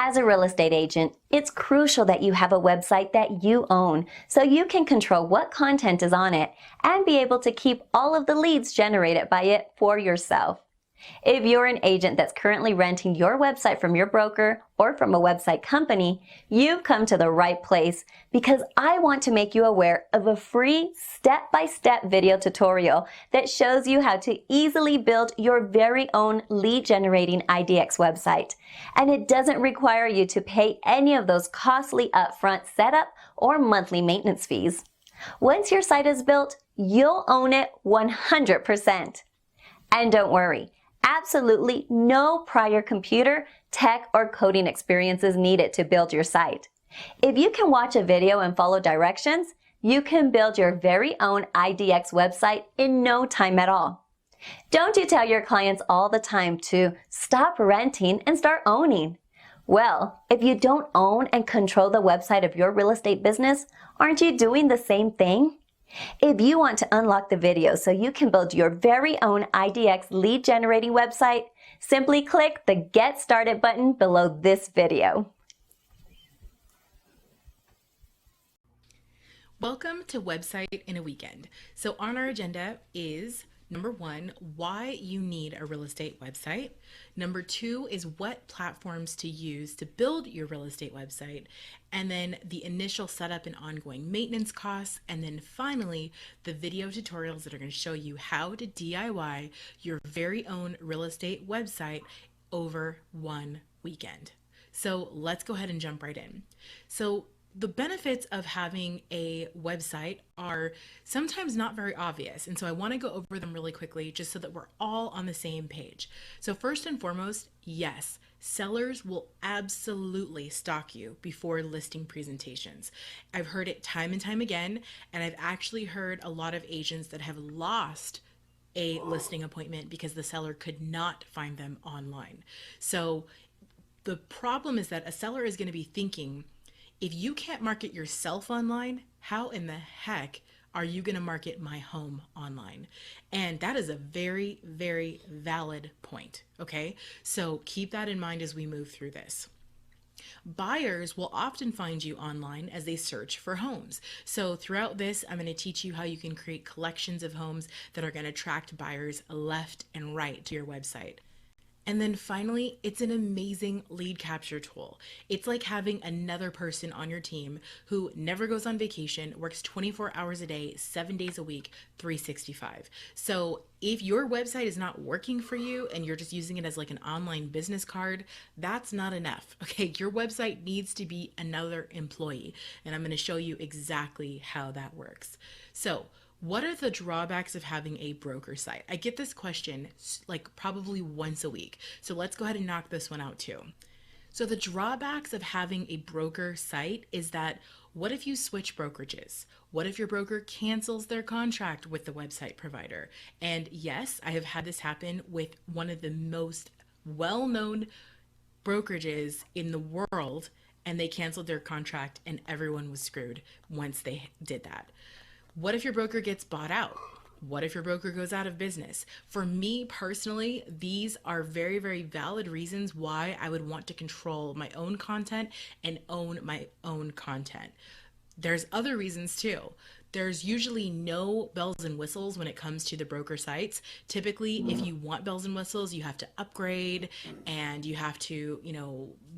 As a real estate agent, it's crucial that you have a website that you own so you can control what content is on it and be able to keep all of the leads generated by it for yourself. If you're an agent that's currently renting your website from your broker or from a website company, you've come to the right place because I want to make you aware of a free step-by-step video tutorial that shows you how to easily build your very own lead-generating IDX website. And it doesn't require you to pay any of those costly upfront setup or monthly maintenance fees. Once your site is built, you'll own it 100%. And don't worry, absolutely no prior computer, tech, or coding experience is needed to build your site. If you can watch a video and follow directions, you can build your very own IDX website in no time at all. Don't you tell your clients all the time to stop renting and start owning? Well, if you don't own and control the website of your real estate business, aren't you doing the same thing? If you want to unlock the video so you can build your very own IDX lead generating website, simply click the Get Started button below this video. Welcome to Website in a Weekend. So on our agenda is number 1, why you need a real estate website. Number 2 is what platforms to use to build your real estate website. And then the initial setup and ongoing maintenance costs. And then finally, the video tutorials that are going to show you how to DIY your very own real estate website over one weekend. So let's go ahead and jump right in. So the benefits of having a website are sometimes not very obvious. And so I want to go over them really quickly just so that we're all on the same page. So first and foremost, yes, sellers will absolutely stalk you before listing presentations. I've heard it time and time again, and I've actually heard a lot of agents that have lost a listing appointment because the seller could not find them online. So the problem is that a seller is going to be thinking, if you can't market yourself online, how in the heck are you going to market my home online? And that is a very, very valid point. Okay, so keep that in mind as we move through this. Buyers will often find you online as they search for homes. So throughout this, I'm going to teach you how you can create collections of homes that are going to attract buyers left and right to your website. And then finally, it's an amazing lead capture tool. It's like having another person on your team who never goes on vacation, works 24 hours a day, 7 days a week, 365. So if your website is not working for you and you're just using it as like an online business card, that's not enough. Okay, your website needs to be another employee. And I'm going to show you exactly how that works. So what are the drawbacks of having a broker site? I get this question like probably once a week. So let's go ahead and knock this one out too. So the drawbacks of having a broker site is that what if you switch brokerages? What if your broker cancels their contract with the website provider? And yes, I have had this happen with one of the most well-known brokerages in the world, and they canceled their contract and everyone was screwed once they did that. What if your broker gets bought out? What if your broker goes out of business? For me personally, these are very, very valid reasons why I would want to control my own content and own my own content. There's other reasons too. There's usually no bells and whistles when it comes to the broker sites. Typically, if you want bells and whistles, you have to upgrade and you have to,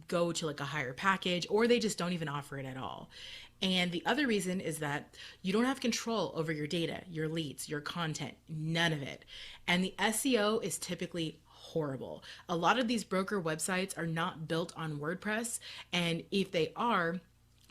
go to like a higher package, or they just don't even offer it at all. And the other reason is that you don't have control over your data, your leads, your content, none of it. And the SEO is typically horrible. A lot of these broker websites are not built on WordPress, and if they are,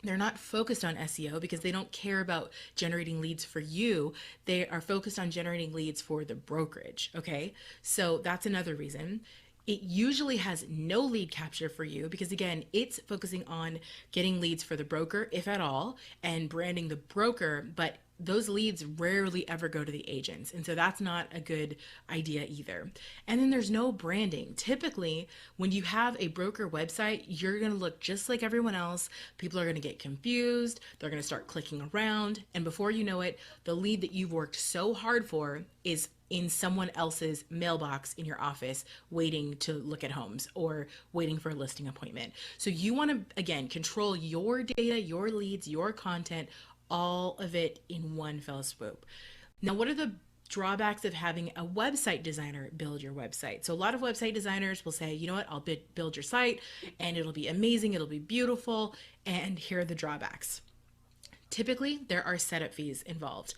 they're not focused on SEO because they don't care about generating leads for you. They are focused on generating leads for the brokerage, okay? So that's another reason. It usually has no lead capture for you because, again, it's focusing on getting leads for the broker, if at all, and branding the broker, but those leads rarely ever go to the agents. And so that's not a good idea either. And then there's no branding. Typically, when you have a broker website, you're going to look just like everyone else. People are going to get confused. They're going to start clicking around. And before you know it, the lead that you've worked so hard for is in someone else's mailbox in your office waiting to look at homes or waiting for a listing appointment. So you want to, again, control your data, your leads, your content, all of it in one fell swoop. Now, what are the drawbacks of having a website designer build your website? So a lot of website designers will say, you know what, I'll build your site and it'll be amazing, it'll be beautiful, and here are the drawbacks. Typically, there are setup fees involved.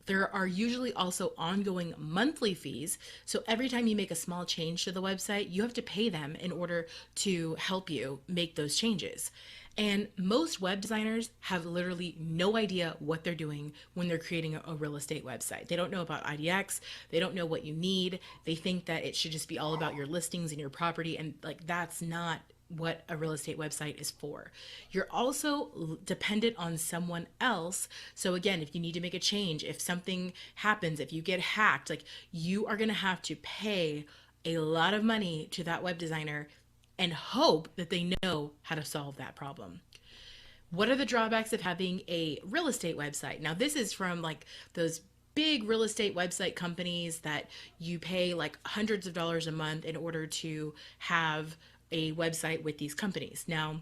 There are usually also ongoing monthly fees. So every time you make a small change to the website, you have to pay them in order to help you make those changes. And most web designers have literally no idea what they're doing when they're creating a real estate website. They don't know about IDX. They don't know what you need. They think that it should just be all about your listings and your property. And like, that's not what a real estate website is for. You're also dependent on someone else. So again, if you need to make a change, if something happens, if you get hacked, like, you are going to have to pay a lot of money to that web designer and hope that they know how to solve that problem. What are the drawbacks of having a real estate website? Now, this is from like those big real estate website companies that you pay like hundreds of dollars a month in order to have a website with these companies. Now,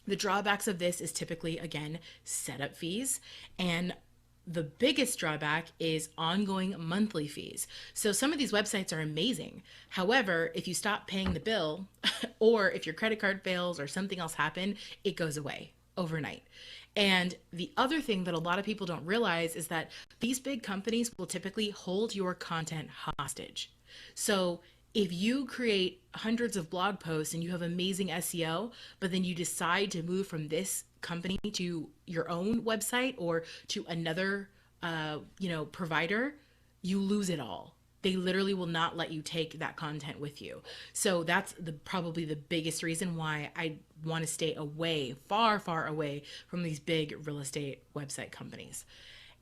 the drawbacks of this is typically, again, setup fees, and the biggest drawback is ongoing monthly fees. So some of these websites are amazing. However, if you stop paying the bill or if your credit card fails or something else happened, it goes away overnight. And the other thing that a lot of people don't realize is that these big companies will typically hold your content hostage. So if you create hundreds of blog posts and you have amazing SEO, but then you decide to move from this company to your own website or to another, provider, you lose it all. They literally will not let you take that content with you. So that's probably the biggest reason why I want to stay away, far, far away from these big real estate website companies.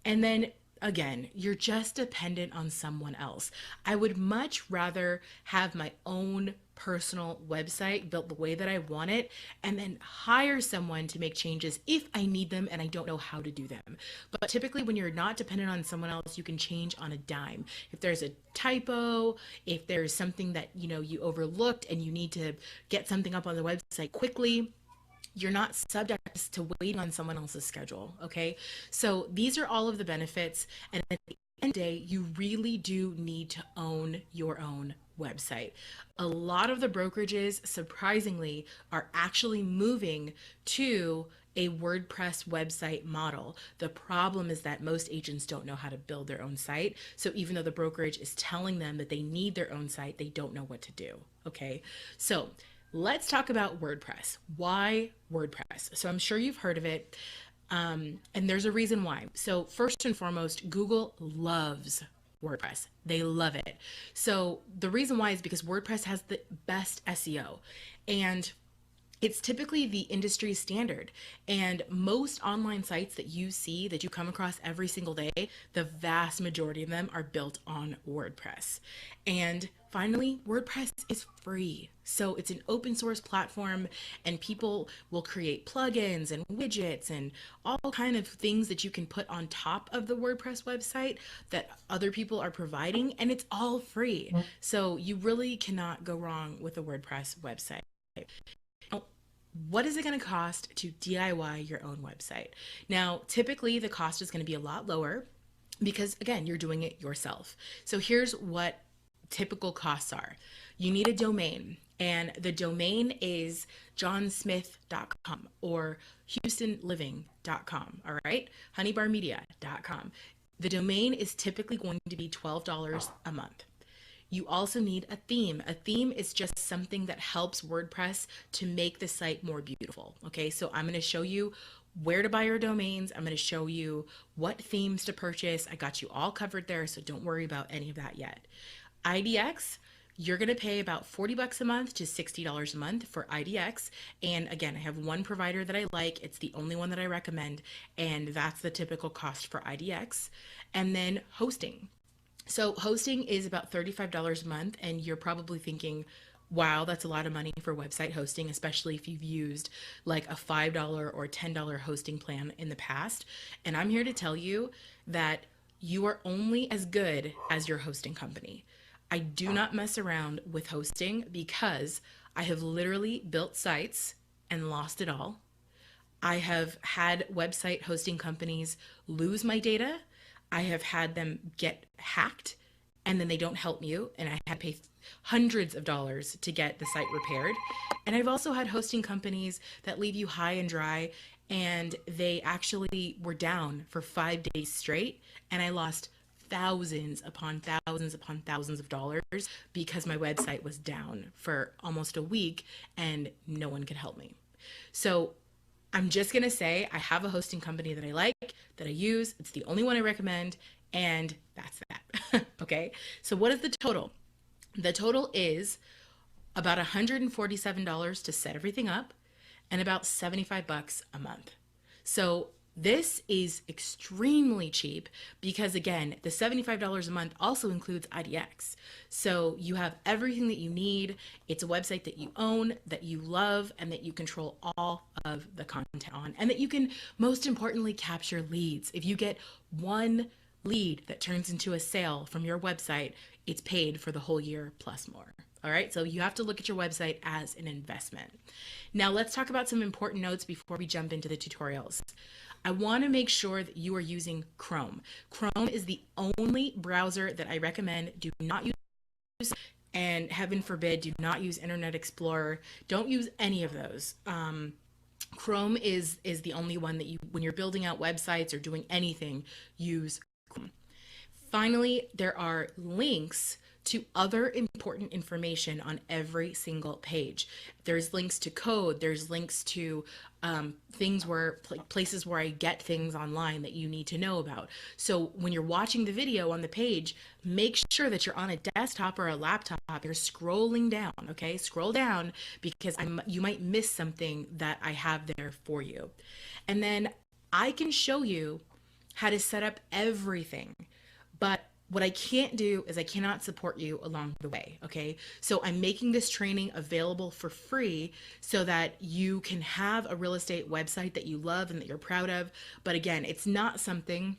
And then again, you're just dependent on someone else. I would much rather have my own personal website built the way that I want it and then hire someone to make changes if I need them and I don't know how to do them. But typically when you're not dependent on someone else, you can change on a dime. If there's a typo, if there's something that, you overlooked and you need to get something up on the website quickly, you're not subject to waiting on someone else's schedule, okay? So these are all of the benefits, and at the end of the day, you really do need to own your own website. A lot of the brokerages, surprisingly, are actually moving to a WordPress website model. The problem is that most agents don't know how to build their own site. So even though the brokerage is telling them that they need their own site, they don't know what to do, okay? So let's talk about WordPress. Why WordPress? So I'm sure you've heard of it, and there's a reason why. So first and foremost, Google loves WordPress. They love it. So the reason why is because WordPress has the best SEO, and it's typically the industry standard. And most online sites that you see, that you come across every single day, the vast majority of them are built on WordPress. And finally, WordPress is free. So it's an open source platform, and people will create plugins and widgets and all kind of things that you can put on top of the WordPress website that other people are providing, and it's all free. So you really cannot go wrong with a WordPress website. What is it going to cost to DIY your own website? Now, typically the cost is going to be a lot lower because, again, you're doing it yourself. So here's what typical costs are. You need a domain, and the domain is johnsmith.com or houstonliving.com, all right? honeybarmedia.com. The domain is typically going to be $12 a month. You also need a theme. A theme is just something that helps WordPress to make the site more beautiful. Okay, so I'm going to show you where to buy your domains. I'm going to show you what themes to purchase. I got you all covered there, so don't worry about any of that yet. IDX, you're going to pay about $40 a month to $60 a month for IDX. And again, I have one provider that I like. It's the only one that I recommend, and that's the typical cost for IDX. And then hosting. So hosting is about $35 a month, and you're probably thinking, wow, that's a lot of money for website hosting, especially if you've used like a $5 or $10 hosting plan in the past. And I'm here to tell you that you are only as good as your hosting company. I do not mess around with hosting because I have literally built sites and lost it all. I have had website hosting companies lose my data. I have had them get hacked and then they don't help you. And I had to pay hundreds of dollars to get the site repaired. And I've also had hosting companies that leave you high and dry and they actually were down for 5 days straight. And I lost thousands upon thousands upon thousands of dollars because my website was down for almost a week and no one could help me. So I'm just going to say I have a hosting company that I like, that I use. It's the only one I recommend, and that's that. Okay. So what is the total? The total is about $147 to set everything up and about $75 a month. So this is extremely cheap because, again, the $75 a month also includes IDX. So you have everything that you need. It's a website that you own, that you love, and that you control all of the content on, and that you can, most importantly, capture leads. If you get one lead that turns into a sale from your website, it's paid for the whole year plus more. All right, so you have to look at your website as an investment. Now let's talk about some important notes before we jump into the tutorials. I want to make sure that you are using Chrome. Chrome is the only browser that I recommend. Do not use, and heaven forbid, do not use Internet Explorer. Don't use any of those. Chrome is the only one that you, when you're building out websites or doing anything, use Chrome. Finally, there are links to other important information on every single page. There's links to code, there's links to things where, places where I get things online that you need to know about. So when you're watching the video on the page, make sure that you're on a desktop or a laptop, you're scrolling down, okay? Scroll down because you might miss something that I have there for you. And then I can show you how to set up everything, but what I can't do is I cannot support you along the way, okay? So I'm making this training available for free so that you can have a real estate website that you love and that you're proud of. But again, it's not something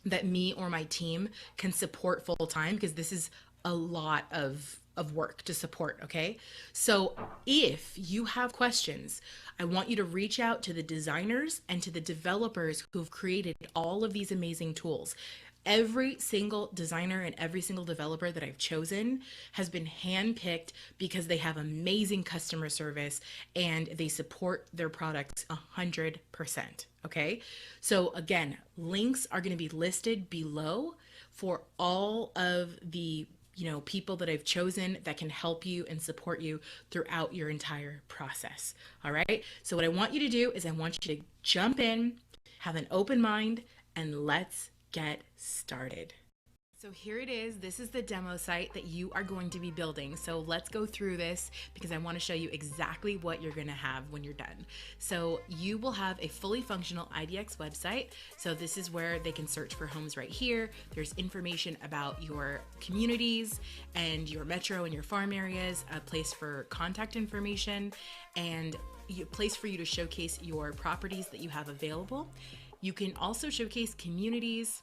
that me or my team can support full time because this is a lot of work to support, okay? So if you have questions, I want you to reach out to the designers and to the developers who've created all of these amazing tools. Every single designer and every single developer that I've chosen has been handpicked because they have amazing customer service and they support their products 100%. Okay. So again, links are going to be listed below for all of the people that I've chosen that can help you and support you throughout your entire process. All right. So what I want you to do is I want you to jump in, have an open mind, and let's get started. So here it is. This is the demo site that you are going to be building. So let's go through this because I want to show you exactly what you're going to have when you're done. So you will have a fully functional IDX website. So this is where they can search for homes right here. There's information about your communities and your metro and your farm areas, a place for contact information, and a place for you to showcase your properties that you have available. You can also showcase communities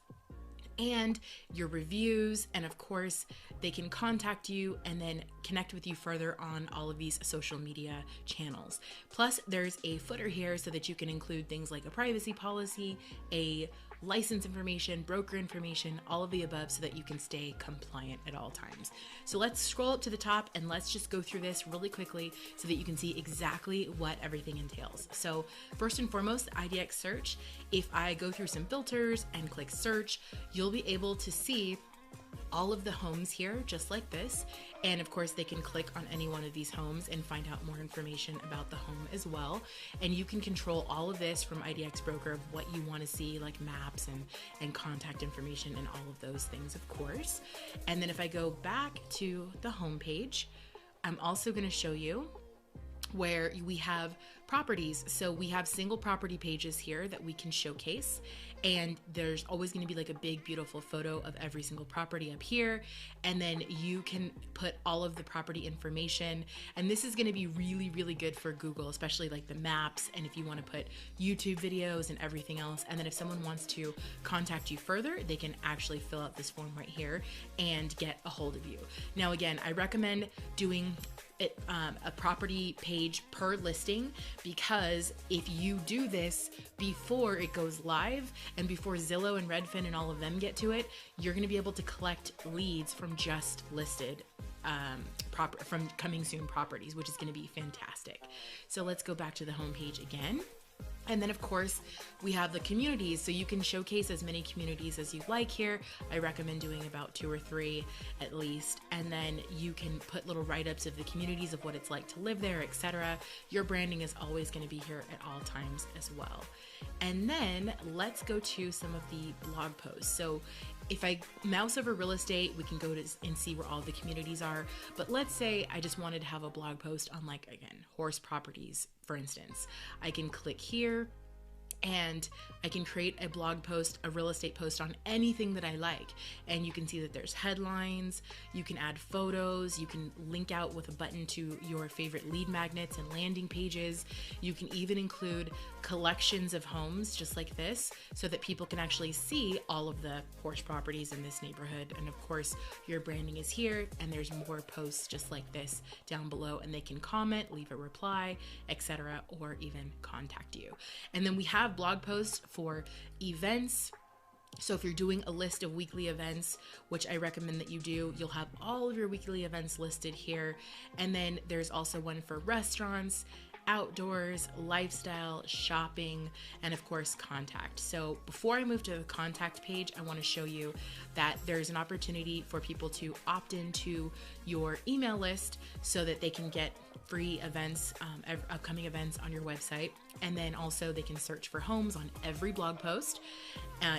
and your reviews, and of course they can contact you and then connect with you further on all of these social media channels. Plus there's a footer here so that you can include things like a privacy policy, a license information, broker information, all of the above so that you can stay compliant at all times. So let's scroll up to the top and let's just go through this really quickly so that you can see exactly what everything entails. So first and foremost, the IDX search. If I go through some filters and click search, you'll be able to see all of the homes here just like this, and of course they can click on any one of these homes and find out more information about the home as well. And you can control all of this from IDX Broker of what you want to see, like maps and contact information and all of those things, of course. And then if I go back to the home page, I'm also going to show you where we have properties. So we have single property pages here that we can showcase, and there's always going to be like a big beautiful photo of every single property up here, and then you can put all of the property information. And this is going to be really good for Google, especially like the maps, and if you want to put YouTube videos and everything else. And then if someone wants to contact you further, they can actually fill out this form right here and get a hold of you. Now again, I recommend doing a property page per listing, because if you do this before it goes live and before Zillow and Redfin and all of them get to it, you're going to be able to collect leads from just listed from coming soon properties, which is going to be fantastic. So let's go back to the homepage again. And then of course we have the communities, so you can showcase as many communities as you like here. I recommend doing about 2 or 3 at least, and then you can put little write-ups of the communities, of what it's like to live there, etc. Your branding is always going to be here at all times as well. And then let's go to some of the blog posts. So if I mouse over real estate, we can go to and see where all the communities are. But let's say I just wanted to have a blog post on, like, again, horse properties, for instance. I can click here and I can create a blog post, a real estate post on anything that I like. And you can see that there's headlines, you can add photos, you can link out with a button to your favorite lead magnets and landing pages. You can even include collections of homes just like this, so that people can actually see all of the horse properties in this neighborhood. And of course, your branding is here, and there's more posts just like this down below, and they can comment, leave a reply, etc., or even contact you. And then we have blog posts for events. So if you're doing a list of weekly events, which I recommend that you do, you'll have all of your weekly events listed here. And then there's also one for restaurants, outdoors, lifestyle, shopping, and of course contact. So before I move to the contact page, I want to show you that there's an opportunity for people to opt into your email list so that they can get free events, upcoming events on your website. And then also they can search for homes on every blog post.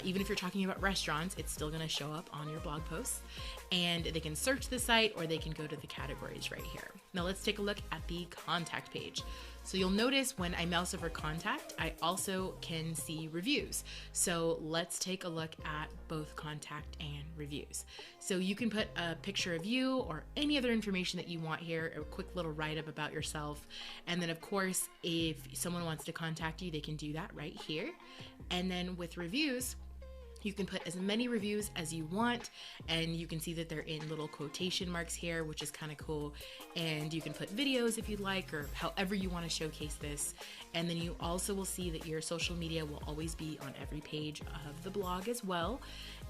Even if you're talking about restaurants, it's still going to show up on your blog posts. And they can search the site, or they can go to the categories right here. Now let's take a look at the contact page. So you'll notice when I mouse over contact, I also can see reviews. So let's take a look at both contact and reviews. So you can put a picture of you or any other information that you want here, a quick little write-up about yourself. And then of course, if someone wants to contact you, they can do that right here. And then with reviews, you can put as many reviews as you want, and you can see that they're in little quotation marks here, which is kind of cool. And you can put videos if you'd like, or however you want to showcase this. And then you also will see that your social media will always be on every page of the blog as well.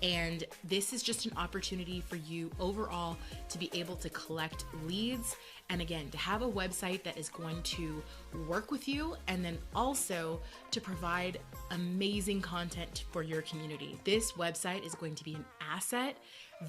And this is just an opportunity for you overall to be able to collect leads, and again, to have a website that is going to work with you, and then also to provide amazing content for your community. This website is going to be an asset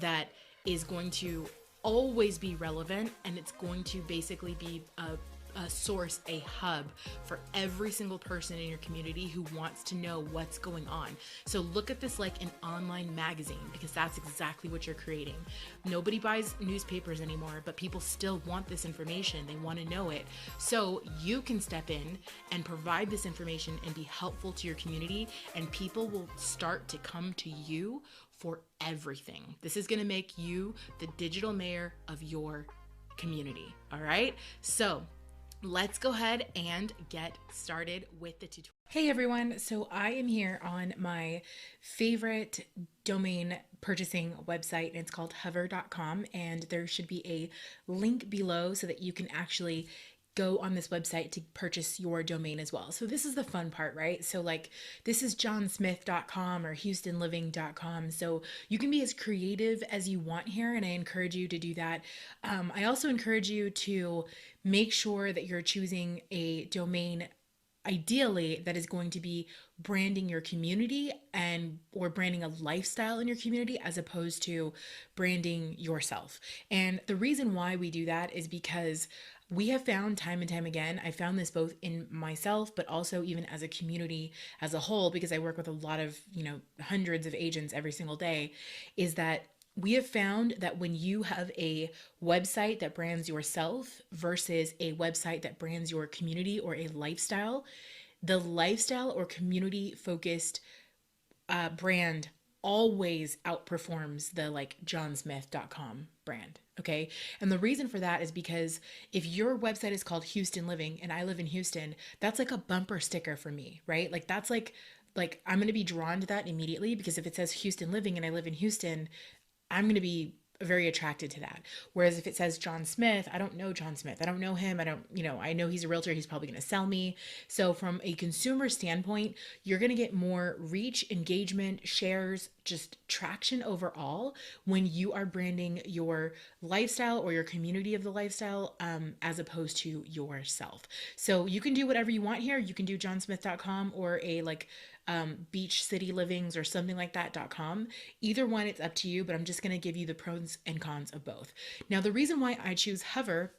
that is going to always be relevant, and it's going to basically be a source, a hub for every single person in your community who wants to know what's going on. So look at this like an online magazine, because that's exactly what you're creating. Nobody buys newspapers anymore, but people still want this information. They want to know it. So you can step in and provide this information and be helpful to your community, and people will start to come to you for everything. This is going to make you the digital mayor of your community. All right. So let's go ahead and get started with the tutorial. Hey everyone, so I am here on my favorite domain purchasing website, and it's called hover.com, and there should be a link below so that you can actually go on this website to purchase your domain as well. So this is the fun part, right? So like this is johnsmith.com or houstonliving.com. So you can be as creative as you want here, and I encourage you to do that. I also encourage you to make sure that you're choosing a domain ideally that is going to be branding your community or branding a lifestyle in your community, as opposed to branding yourself. And the reason why we do that is because we have found time and time again, I found this both in myself, but also even as a community as a whole, because I work with a lot of, hundreds of agents every single day, is that We have found that when you have a website that brands yourself versus a website that brands your community or a lifestyle, the lifestyle or community focused brand always outperforms the like johnsmith.com brand. Okay. And the reason for that is because if your website is called Houston Living and I live in Houston, that's like a bumper sticker for me, right? Like that's like I'm going to be drawn to that immediately because if it says Houston Living and I live in Houston, I'm going to be very attracted to that. Whereas if it says John Smith, I don't know John Smith. I don't know him. I don't, I know he's a realtor. He's probably going to sell me. So from a consumer standpoint, you're going to get more reach, engagement, shares, just traction overall when you are branding your lifestyle or your community of the lifestyle as opposed to yourself. So you can do whatever you want here. You can do johnsmith.com or a like beach city livings or something like that.com. Either one, it's up to you, but I'm just going to give you the pros and cons of both. Now, the reason why I choose Hover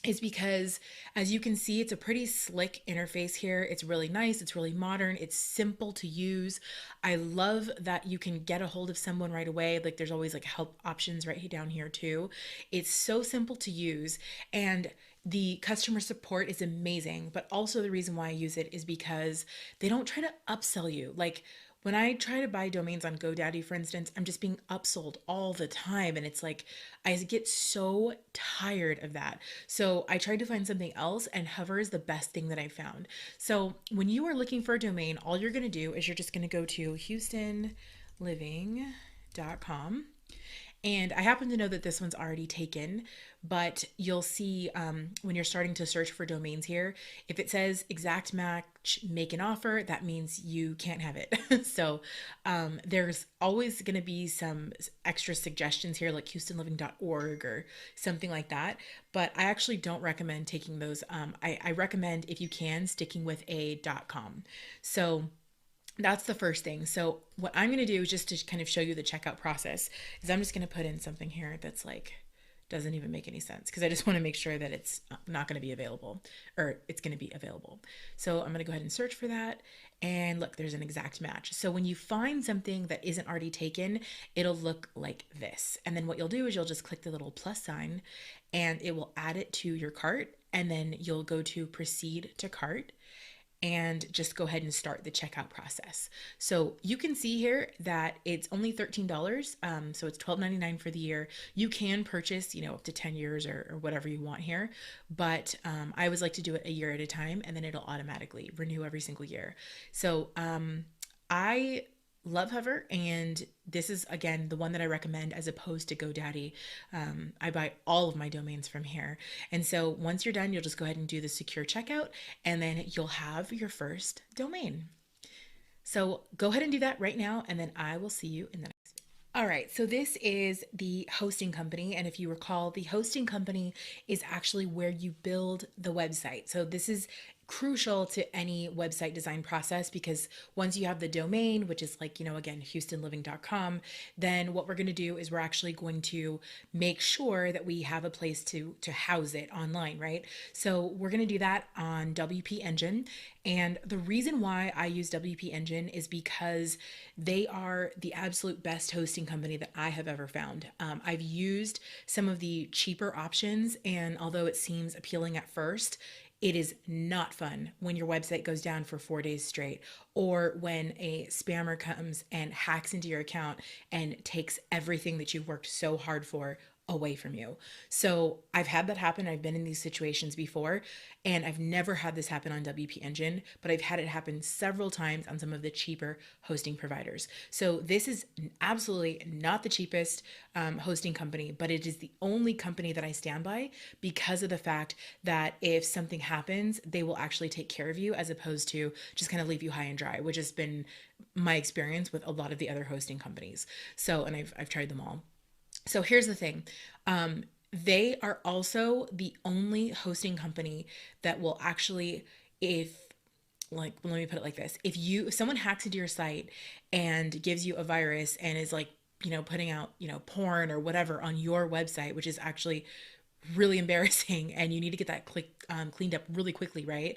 is because as you can see, it's a pretty slick interface here. It's really nice. It's really modern. It's simple to use. I love that you can get a hold of someone right away. Like there's always like help options right down here too. It's so simple to use and the customer support is amazing, but also the reason why I use it is because they don't try to upsell you. Like when I try to buy domains on GoDaddy, for instance, I'm just being upsold all the time. And it's like, I get so tired of that. So I tried to find something else and Hover is the best thing that I found. So when you are looking for a domain, all you're going to do is you're just going to go to houstonliving.com. And I happen to know that this one's already taken, but you'll see when you're starting to search for domains here, if it says exact match, make an offer, that means you can't have it. So there's always going to be some extra suggestions here like houstonliving.org or something like that. But I actually don't recommend taking those. I recommend, if you can, sticking with a .com. So that's the first thing. So what I'm going to do is just to kind of show you the checkout process is I'm just going to put in something here that's like, doesn't even make any sense because I just want to make sure that it's not going to be available or it's going to be available. So I'm going to go ahead and search for that. And look, there's an exact match. So when you find something that isn't already taken, it'll look like this. And then what you'll do is you'll just click the little plus sign and it will add it to your cart. And then you'll go to proceed to cart and just go ahead and start the checkout process. So you can see here that it's only $13. So it's $12.99 for the year. You can purchase, up to 10 years or whatever you want here. But I always like to do it a year at a time and then it'll automatically renew every single year. So I love Hover, and this is again the one that I recommend as opposed to GoDaddy. I buy all of my domains from here, and so once you're done, you'll just go ahead and do the secure checkout, and then you'll have your first domain. So go ahead and do that right now, and then I will see you in the next video. All right, so this is the hosting company, and if you recall, the hosting company is actually where you build the website. So this is crucial to any website design process because once you have the domain, which is like, again, houstonliving.com, then what we're going to do is we're actually going to make sure that we have a place to house it online, right? So we're going to do that on WP Engine. And the reason why I use WP Engine is because they are the absolute best hosting company that I have ever found. I've used some of the cheaper options, and although it seems appealing at first, it is not fun when your website goes down for 4 days straight, or when a spammer comes and hacks into your account and takes everything that you've worked so hard for away from you. So I've had that happen. I've been in these situations before, and I've never had this happen on WP Engine, but I've had it happen several times on some of the cheaper hosting providers. So this is absolutely not the cheapest hosting company, but it is the only company that I stand by because of the fact that if something happens, they will actually take care of you as opposed to just kind of leave you high and dry, which has been my experience with a lot of the other hosting companies. So, and I've tried them all. So here's the thing. They are also the only hosting company that will actually, let me put it like this. If someone hacks into your site and gives you a virus and is like, putting out, porn or whatever on your website, which is actually really embarrassing and you need to get that cleaned up really quickly, right?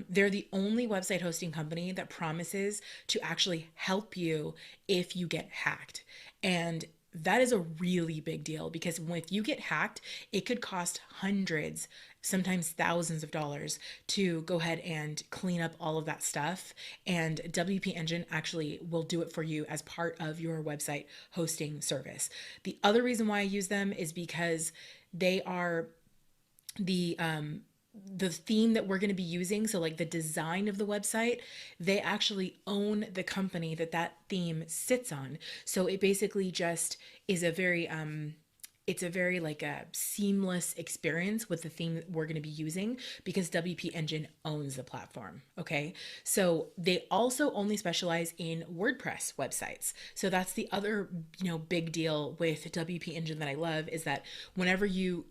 They're the only website hosting company that promises to actually help you if you get hacked. And that is a really big deal, because if you get hacked, it could cost hundreds, sometimes thousands of dollars to go ahead and clean up all of that stuff. And WP Engine actually will do it for you as part of your website hosting service. The other reason why I use them is because they are the theme that we're going to be using, so like the design of the website, they actually own the company that that theme sits on. So it basically just is a very it's a very like a seamless experience with the theme that we're going to be using, because WP Engine owns the platform. Okay. So they also only specialize in WordPress websites. So that's the other, big deal with WP Engine that I love, is that whenever you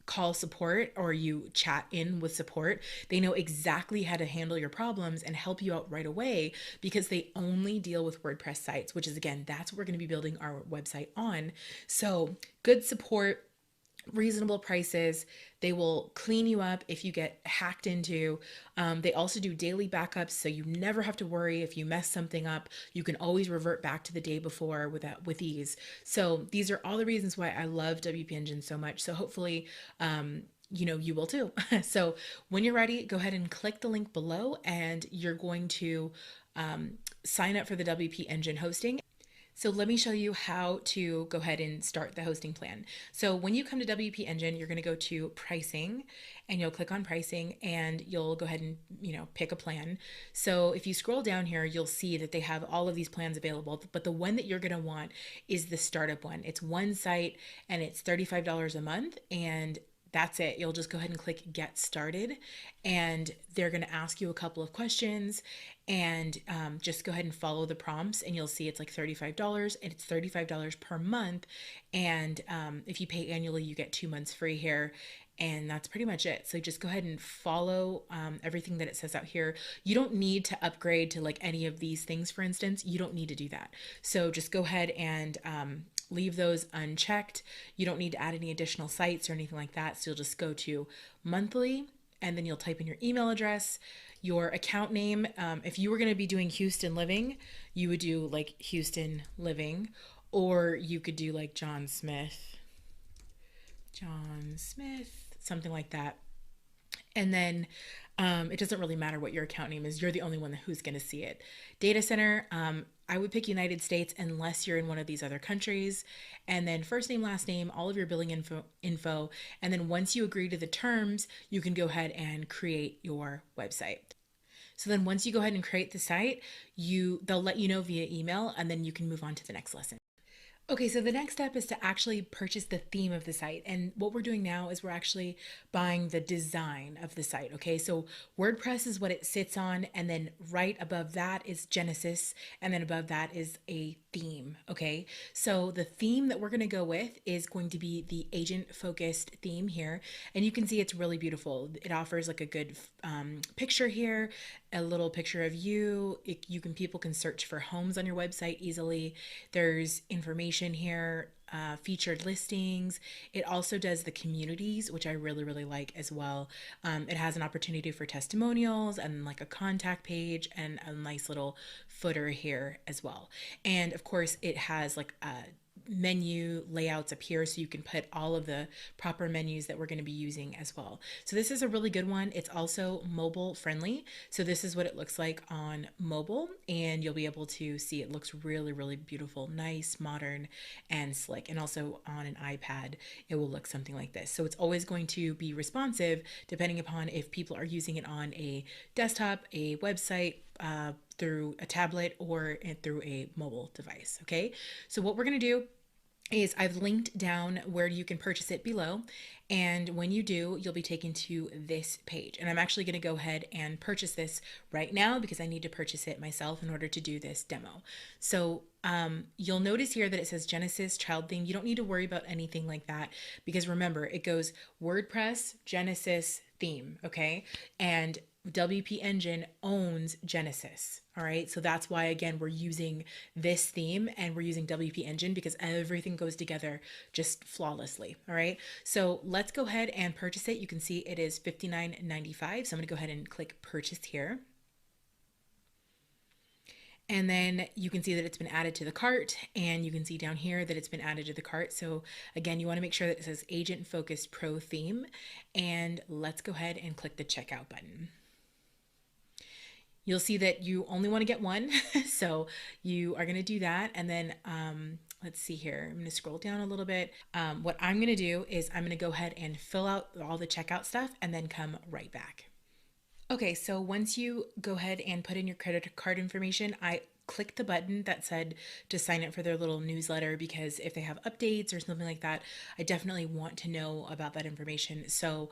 call support or you chat in with support, they know exactly how to handle your problems and help you out right away, because they only deal with WordPress sites, which is, again, that's what we're going to be building our website on. So good support, reasonable prices. They will clean you up if you get hacked into. They also do daily backups, so you never have to worry if you mess something up. You can always revert back to the day before with ease. So these are all the reasons why I love WP Engine so much. So hopefully, you will too. So when you're ready, go ahead and click the link below, and you're going to sign up for the WP Engine hosting. So let me show you how to go ahead and start the hosting plan. So when you come to WP Engine, you're going to go to pricing, and you'll click on pricing, and you'll go ahead and, pick a plan. So if you scroll down here, you'll see that they have all of these plans available, but the one that you're going to want is the startup one. It's one site, and it's $35 a month, and that's it. You'll just go ahead and click get started, and they're going to ask you a couple of questions, and just go ahead and follow the prompts, and you'll see it's like $35, and it's $35 per month. And if you pay annually, you get 2 months free here. And that's pretty much it. So just go ahead and follow everything that it says out here. You don't need to upgrade to like any of these things, for instance. You don't need to do that. So just go ahead and leave those unchecked. You don't need to add any additional sites or anything like that. So you'll just go to monthly, and then you'll type in your email address, your account name. If you were going to be doing Houston Living, you would do like Houston Living, or you could do like John Smith, something like that. And then it doesn't really matter what your account name is. You're the only one who's going to see it. Data center, I would pick United States unless you're in one of these other countries. And then first name, last name, all of your billing info. And then once you agree to the terms, you can go ahead and create your website. So then once you go ahead and create the site, they'll let you know via email, and then you can move on to the next lesson. Okay, so the next step is to actually purchase the theme of the site. And what we're doing now is we're actually buying the design of the site. Okay, so WordPress is what it sits on, and then right above that is Genesis, and then above that is a theme. Okay, so the theme that we're going to go with is going to be the agent focused theme here. And you can see it's really beautiful. It offers like a good picture here, a little picture of you. People can search for homes on your website easily. There's information here, featured listings. It also does the communities, which I really, really like as well. It has an opportunity for testimonials and like a contact page and a nice little footer here as well. And of course, it has like a menu layouts up here, so you can put all of the proper menus that we're going to be using as well. So this is a really good one. It's also mobile friendly. So this is what it looks like on mobile, and you'll be able to see it looks really, really beautiful, nice, modern, and slick. And also on an iPad, it will look something like this. So it's always going to be responsive depending upon if people are using it on a desktop, a website, through a tablet, or through a mobile device. Okay, so what we're going to do is I've linked down where you can purchase it below. And when you do, you'll be taken to this page. And I'm actually going to go ahead and purchase this right now because I need to purchase it myself in order to do this demo. So you'll notice here that it says Genesis child theme. You don't need to worry about anything like that, because remember, it goes WordPress, Genesis, theme. Okay. And WP Engine owns Genesis. All right. So that's why, again, we're using this theme and we're using WP Engine, because everything goes together just flawlessly. All right. So let's go ahead and purchase it. You can see it is $59.95. So I'm going to go ahead and click purchase here. And then you can see that it's been added to the cart, and you can see down here that it's been added to the cart. So again, you want to make sure that it says Agent Focused Pro Theme, and let's go ahead and click the checkout button. You'll see that you only want to get one. So you are going to do that. And then let's see here. I'm going to scroll down a little bit. What I'm going to do is I'm going to go ahead and fill out all the checkout stuff and then come right back. Okay, so once you go ahead and put in your credit card information, I clicked the button that said to sign up for their little newsletter, because if they have updates or something like that, I definitely want to know about that information. So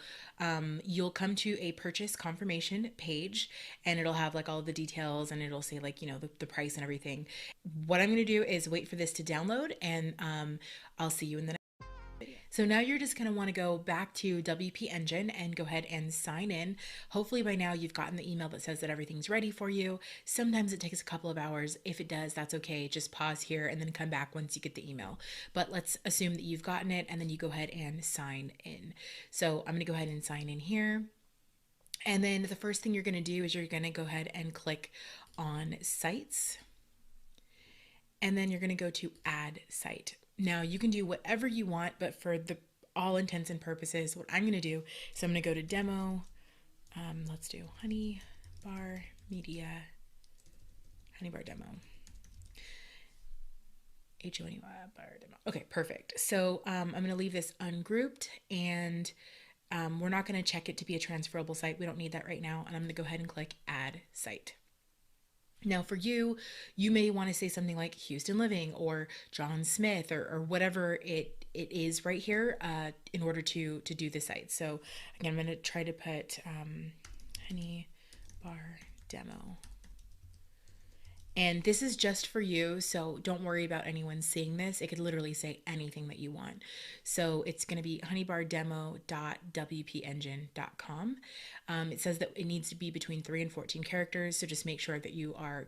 you'll come to a purchase confirmation page, and it'll have like all the details, and it'll say like, you know, the price and everything. What I'm going to do is wait for this to download, and I'll see you in the next. So now you're just going to want to go back to WP Engine and go ahead and sign in. Hopefully by now you've gotten the email that says that everything's ready for you. Sometimes it takes a couple of hours. If it does, that's okay. Just pause here and then come back once you get the email. But let's assume that you've gotten it, and then you go ahead and sign in. So I'm going to go ahead and sign in here. And then the first thing you're going to do is you're going to go ahead and click on Sites. And then you're going to go to Add Site. Now you can do whatever you want, but for the all intents and purposes, what I'm going to do is I'm going to go to Demo. Let's do Honey Bar Media, Honey Bar Demo. H-O-N-E Bar Demo. Okay, perfect. So I'm going to leave this ungrouped, and we're not going to check it to be a transferable site. We don't need that right now. And I'm going to go ahead and click Add Site. Now for you, you may want to say something like Houston Living or John Smith, or whatever it is right here in order to do the site. So again, I'm going to try to put Honey Bar Demo. And this is just for you, so don't worry about anyone seeing this. It could literally say anything that you want. So it's going to be honeybardemo.wpengine.com. It says that it needs to be between 3 and 14 characters, so just make sure that you are,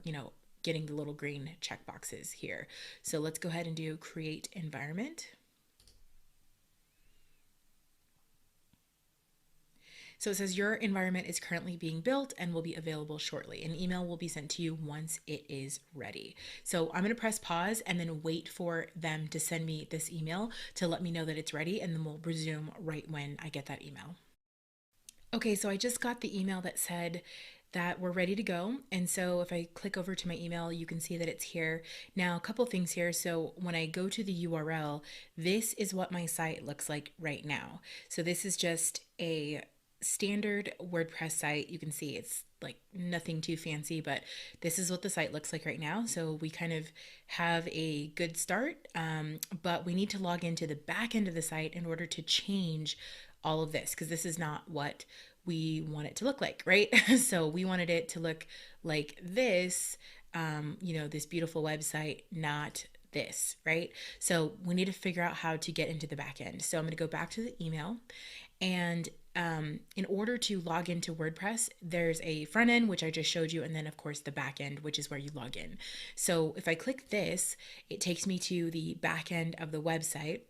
getting the little green check boxes here. So let's go ahead and do Create Environment. So it says your environment is currently being built and will be available shortly. An email will be sent to you once it is ready. So I'm going to press pause and then wait for them to send me this email to let me know that it's ready, and then we'll resume right when I get that email. Okay, so I just got the email that said that we're ready to go. And so if I click over to my email, you can see that it's here. Now, a couple things here. So when I go to the URL, this is what my site looks like right now. So this is just a standard WordPress site. You can see it's like nothing too fancy, but this is what the site looks like right now. So we kind of have a good start, but we need to log into the back end of the site in order to change all of this, because this is not what we want it to look like, right? So we wanted it to look like this, this beautiful website, not this, right? So we need to figure out how to get into the back end. So I'm going to go back to the email, and in order to log into WordPress, there's a front end, which I just showed you, and then of course the back end, which is where you log in. So if I click this, it takes me to the back end of the website.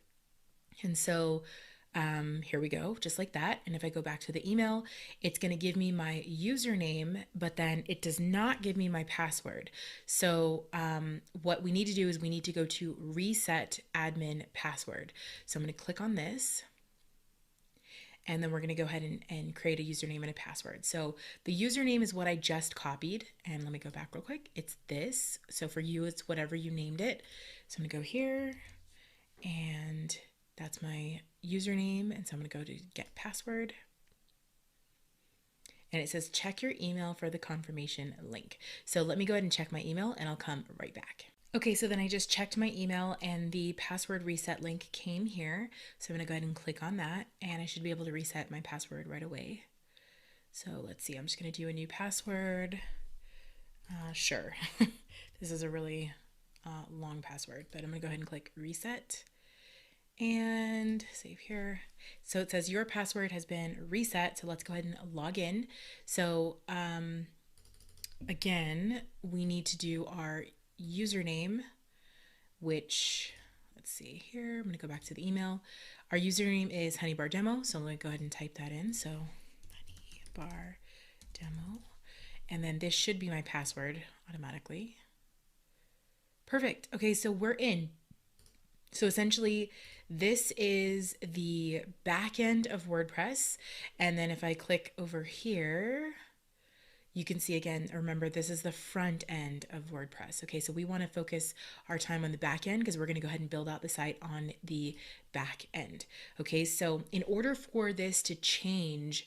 And so here we go, just like that. And if I go back to the email, it's going to give me my username, but then it does not give me my password. So what we need to do is we need to go to Reset Admin Password. So I'm going to click on this. And then we're going to go ahead and create a username and a password. So the username is what I just copied. And let me go back real quick. It's this. So for you, it's whatever you named it. So I'm going to go here, and that's my username. And so I'm going to go to Get Password. And it says check your email for the confirmation link. So let me go ahead and check my email, and I'll come right back. Okay, so then I just checked my email, and the password reset link came here. So I'm going to go ahead and click on that, and I should be able to reset my password right away. So let's see, I'm just going to do a new password. Sure. This is a really long password, but I'm going to go ahead and click reset and save here. So it says your password has been reset. So let's go ahead and log in. So again, we need to do our username, which, let's see here, I'm going to go back to the email. Our username is honeybardemo, so I'm going to go ahead and type that in. So honeybardemo, and then this should be my password automatically. Perfect. Okay, so we're in. So essentially, this is the back end of WordPress. And then if I click over here, you can see again, remember, this is the front end of WordPress. Okay, so we want to focus our time on the back end because we're going to go ahead and build out the site on the back end. Okay, so in order for this to change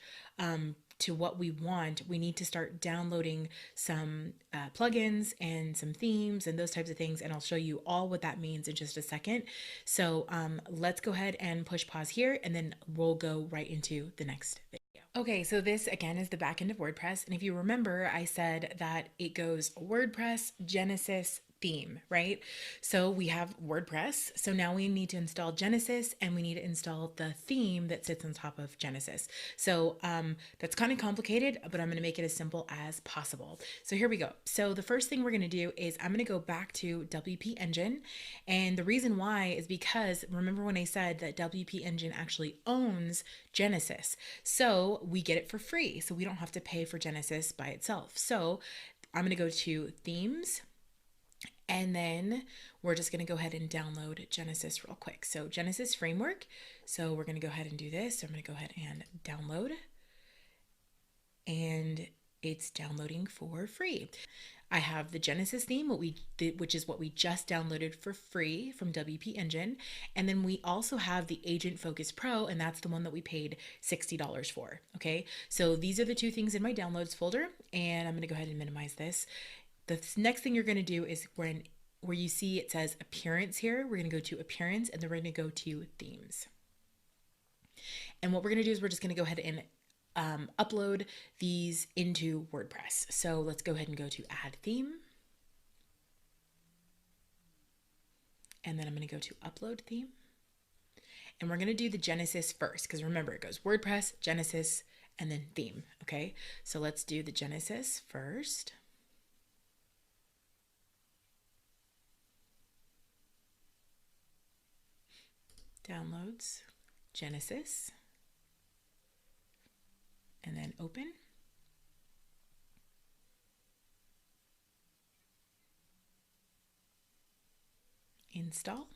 to what we want, we need to start downloading some plugins and some themes and those types of things. And I'll show you all what that means in just a second. So let's go ahead and push pause here, and then we'll go right into the next video. Okay, so this again is the back end of WordPress. And if you remember, I said that it goes WordPress, Genesis, theme, right? So we have WordPress. So now we need to install Genesis, and we need to install the theme that sits on top of Genesis. So that's kind of complicated, but I'm going to make it as simple as possible. So here we go. So the first thing we're going to do is I'm going to go back to WP Engine. And the reason why is because remember when I said that WP Engine actually owns Genesis. So we get it for free. So we don't have to pay for Genesis by itself. So I'm going to go to themes. And then we're just going to go ahead and download Genesis real quick. So Genesis framework. So we're going to go ahead and do this. So I'm going to go ahead and download. And it's downloading for free. I have the Genesis theme, which is what we just downloaded for free from WP Engine. And then we also have the Agent Focus Pro, and that's the one that we paid $60 for. Okay, so these are the two things in my downloads folder, and I'm going to go ahead and minimize this. The next thing you're going to do is where you see it says appearance here, we're going to go to appearance, and then we're going to go to themes. And what we're going to do is we're just going to go ahead and upload these into WordPress. So let's go ahead and go to add theme. And then I'm going to go to upload theme. And we're going to do the Genesis first, because remember, it goes WordPress, Genesis, and then theme. Okay, so let's do the Genesis first. Downloads, Genesis, and then open. Install.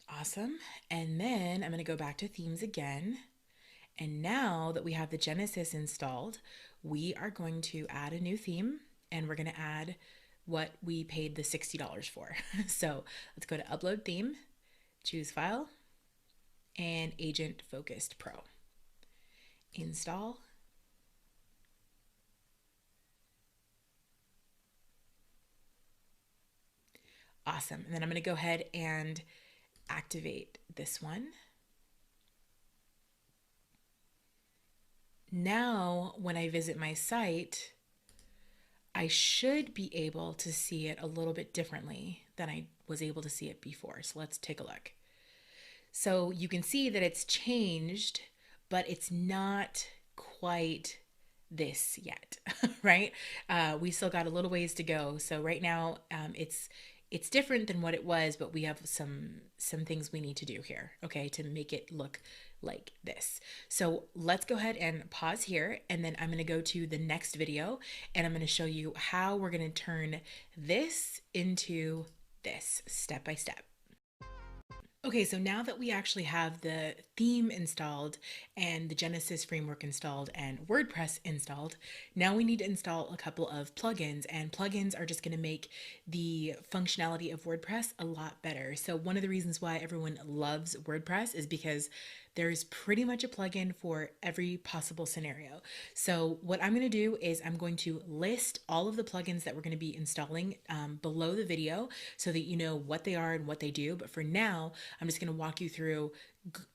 Awesome. And then I'm going to go back to themes again. And now that we have the Genesis installed, we are going to add a new theme, and we're going to add what we paid the $60 for. So let's go to upload theme, choose file, and Agent Focused Pro. Install. Awesome. And then I'm going to go ahead and activate this one. Now, when I visit my site, I should be able to see it a little bit differently than I was able to see it before. So let's take a look. So you can see that it's changed, but it's not quite this yet, right? We still got a little ways to go. So right now, it's different than what it was, but we have some things we need to do here, okay, to make it look like this. So let's go ahead and pause here, and then I'm going to go to the next video, and I'm going to show you how we're going to turn this into this step by step. Okay, so now that we actually have the theme installed and the Genesis framework installed and WordPress installed, now we need to install a couple of plugins, and plugins are just going to make the functionality of WordPress a lot better. So one of the reasons why everyone loves WordPress is because there's pretty much a plugin for every possible scenario. So what I'm going to do is I'm going to list all of the plugins that we're going to be installing below the video so that you know what they are and what they do. But for now, I'm just going to walk you through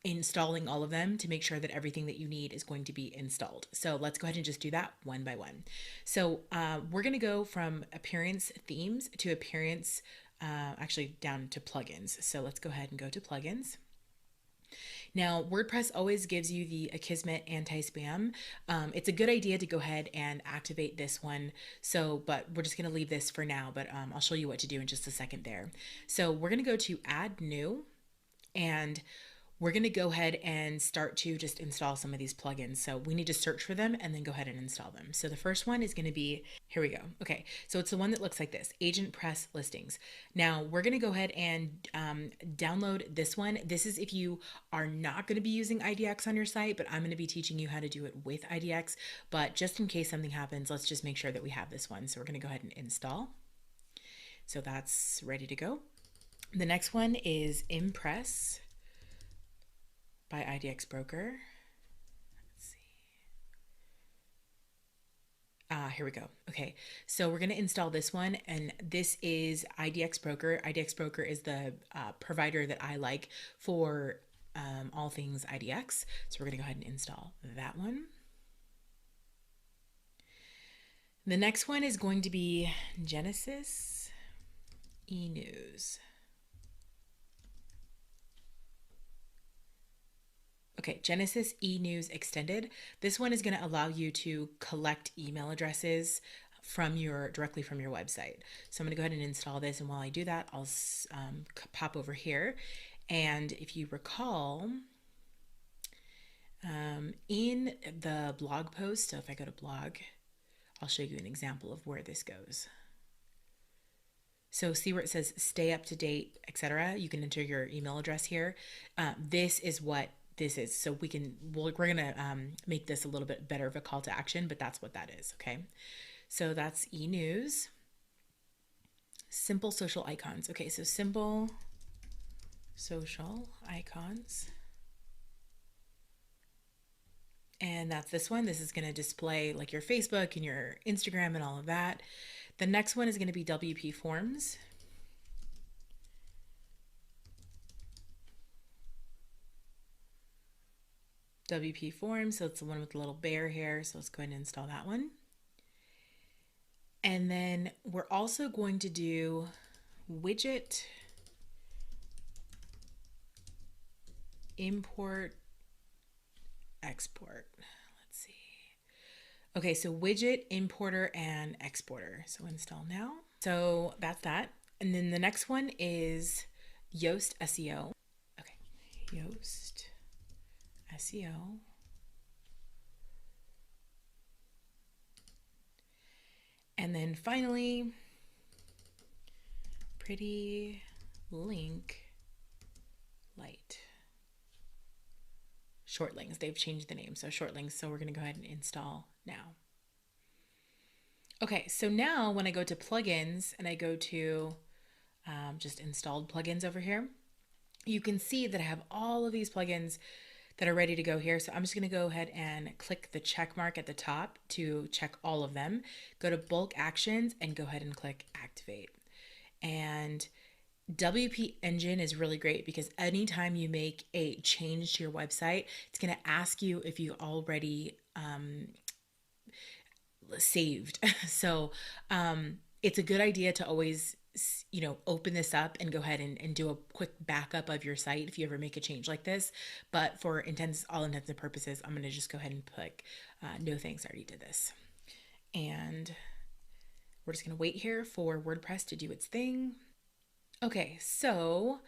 installing all of them to make sure that everything that you need is going to be installed. So let's go ahead and just do that one by one. So we're going to go from appearance themes to appearance, actually down to plugins. So let's go ahead and go to plugins. Now, WordPress always gives you the Akismet anti-spam. It's a good idea to go ahead and activate this one. So, but we're just going to leave this for now, but I'll show you what to do in just a second there. So we're going to go to add new, and we're going to go ahead and start to just install some of these plugins. So we need to search for them and then go ahead and install them. So the first one is going to be, here we go. Okay, so it's the one that looks like this, Agent Press Listings. Now we're going to go ahead and download this one. This is if you are not going to be using IDX on your site, but I'm going to be teaching you how to do it with IDX. But just in case something happens, let's just make sure that we have this one. So we're going to go ahead and install. So that's ready to go. The next one is Impress by IDX Broker. Let's see. Here we go. Okay, so we're going to install this one, and this is IDX Broker. IDX Broker is the provider that I like for all things IDX. So we're going to go ahead and install that one. The next one is going to be Genesis eNews. Okay, Genesis eNews Extended. This one is going to allow you to collect email addresses directly from your website. So I'm going to go ahead and install this, and while I do that, I'll pop over here. And if you recall, in the blog post, so if I go to blog, I'll show you an example of where this goes. So see where it says stay up to date, etc. You can enter your email address here. This is what this is. So we're going to make this a little bit better of a call to action, but that's what that is. Okay. So that's eNews. Simple social icons. Okay. So simple social icons. And that's this one. This is going to display like your Facebook and your Instagram and all of that. The next one is going to be WP Forms. WP Forms, so it's the one with the little bear here. So let's go ahead and install that one. And then we're also going to do widget import export. Let's see. Okay, so widget importer and exporter. So install now. So that's that. And then the next one is Yoast SEO. Okay, Yoast SEO. And then finally, Pretty Link Light. Short links. They've changed the name, so short links. So we're going to go ahead and install now. Okay, so now when I go to plugins and I go to just installed plugins over here, you can see that I have all of these plugins that are ready to go here. So I'm just going to go ahead and click the check mark at the top to check all of them. Go to bulk actions and go ahead and click activate. And WP Engine is really great because anytime you make a change to your website, it's going to ask you if you already saved. So it's a good idea to always open this up and go ahead and do a quick backup of your site if you ever make a change like this. But for all intents and purposes, I'm going to just go ahead and click no thanks, I already did this. And we're just going to wait here for WordPress to do its thing. Okay, so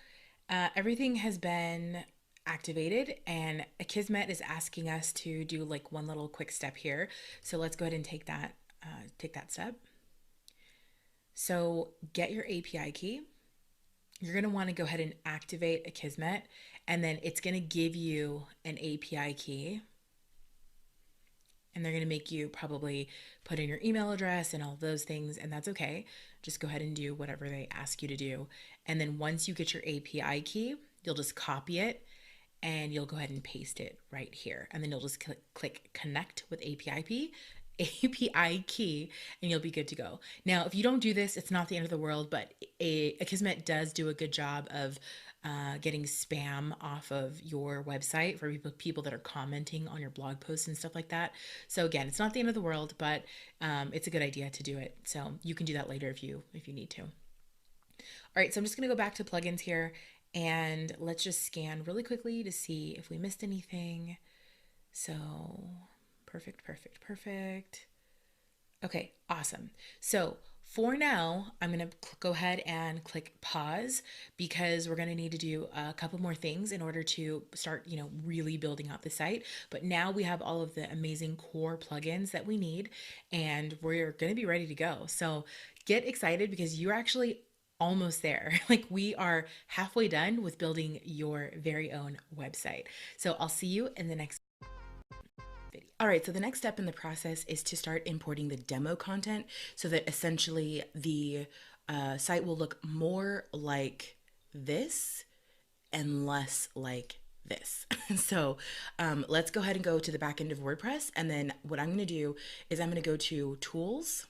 everything has been activated, and Akismet is asking us to do like one little quick step here. So let's go ahead and take that step. So get your API key. You're going to want to go ahead and activate Akismet, and then it's going to give you an API key. And they're going to make you probably put in your email address and all of those things, and that's okay. Just go ahead and do whatever they ask you to do. And then once you get your API key, you'll just copy it and you'll go ahead and paste it right here. And then you'll just click connect with API key, and you'll be good to go. Now, if you don't do this, it's not the end of the world, but Akismet does do a good job of getting spam off of your website for people that are commenting on your blog posts and stuff like that. So again, it's not the end of the world, but it's a good idea to do it. So you can do that later if you need to. All right, so I'm just going to go back to plugins here, and let's just scan really quickly to see if we missed anything. So perfect. Okay, awesome. So For now, I'm going to go ahead and click pause because we're going to need to do a couple more things in order to start, really building out the site. But now we have all of the amazing core plugins that we need and we're going to be ready to go. So get excited because you're actually almost there. Like we are halfway done with building your very own website. So I'll see you in the next video. All right, so the next step in the process is to start importing the demo content so that essentially the site will look more like this and less like this. So let's go ahead and go to the back end of WordPress. And then what I'm going to do is I'm going to go to Tools,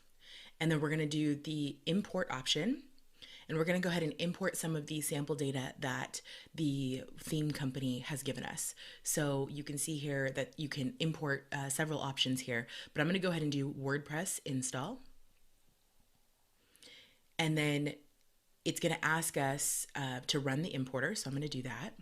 and then we're going to do the import option. And we're going to go ahead and import some of the sample data that the theme company has given us. So you can see here that you can import several options here, but I'm going to go ahead and do WordPress install. And then it's going to ask us to run the importer. So I'm going to do that.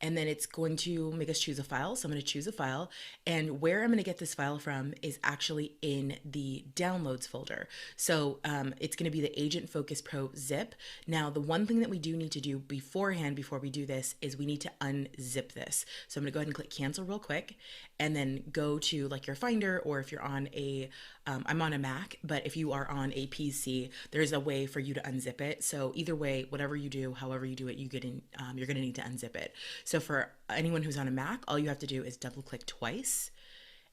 And then it's going to make us choose a file. So I'm going to choose a file. And where I'm going to get this file from is actually in the downloads folder. So it's going to be the Agent Focus Pro zip. Now, the one thing that we do need to do beforehand, before we do this, is we need to unzip this. So I'm going to go ahead and click cancel real quick and then go to like your Finder, or if you're on a, I'm on a Mac, but if you are on a PC, there's a way for you to unzip it. So either way, whatever you do, however you do it, you're going to need to unzip it. So for anyone who's on a Mac, all you have to do is double click twice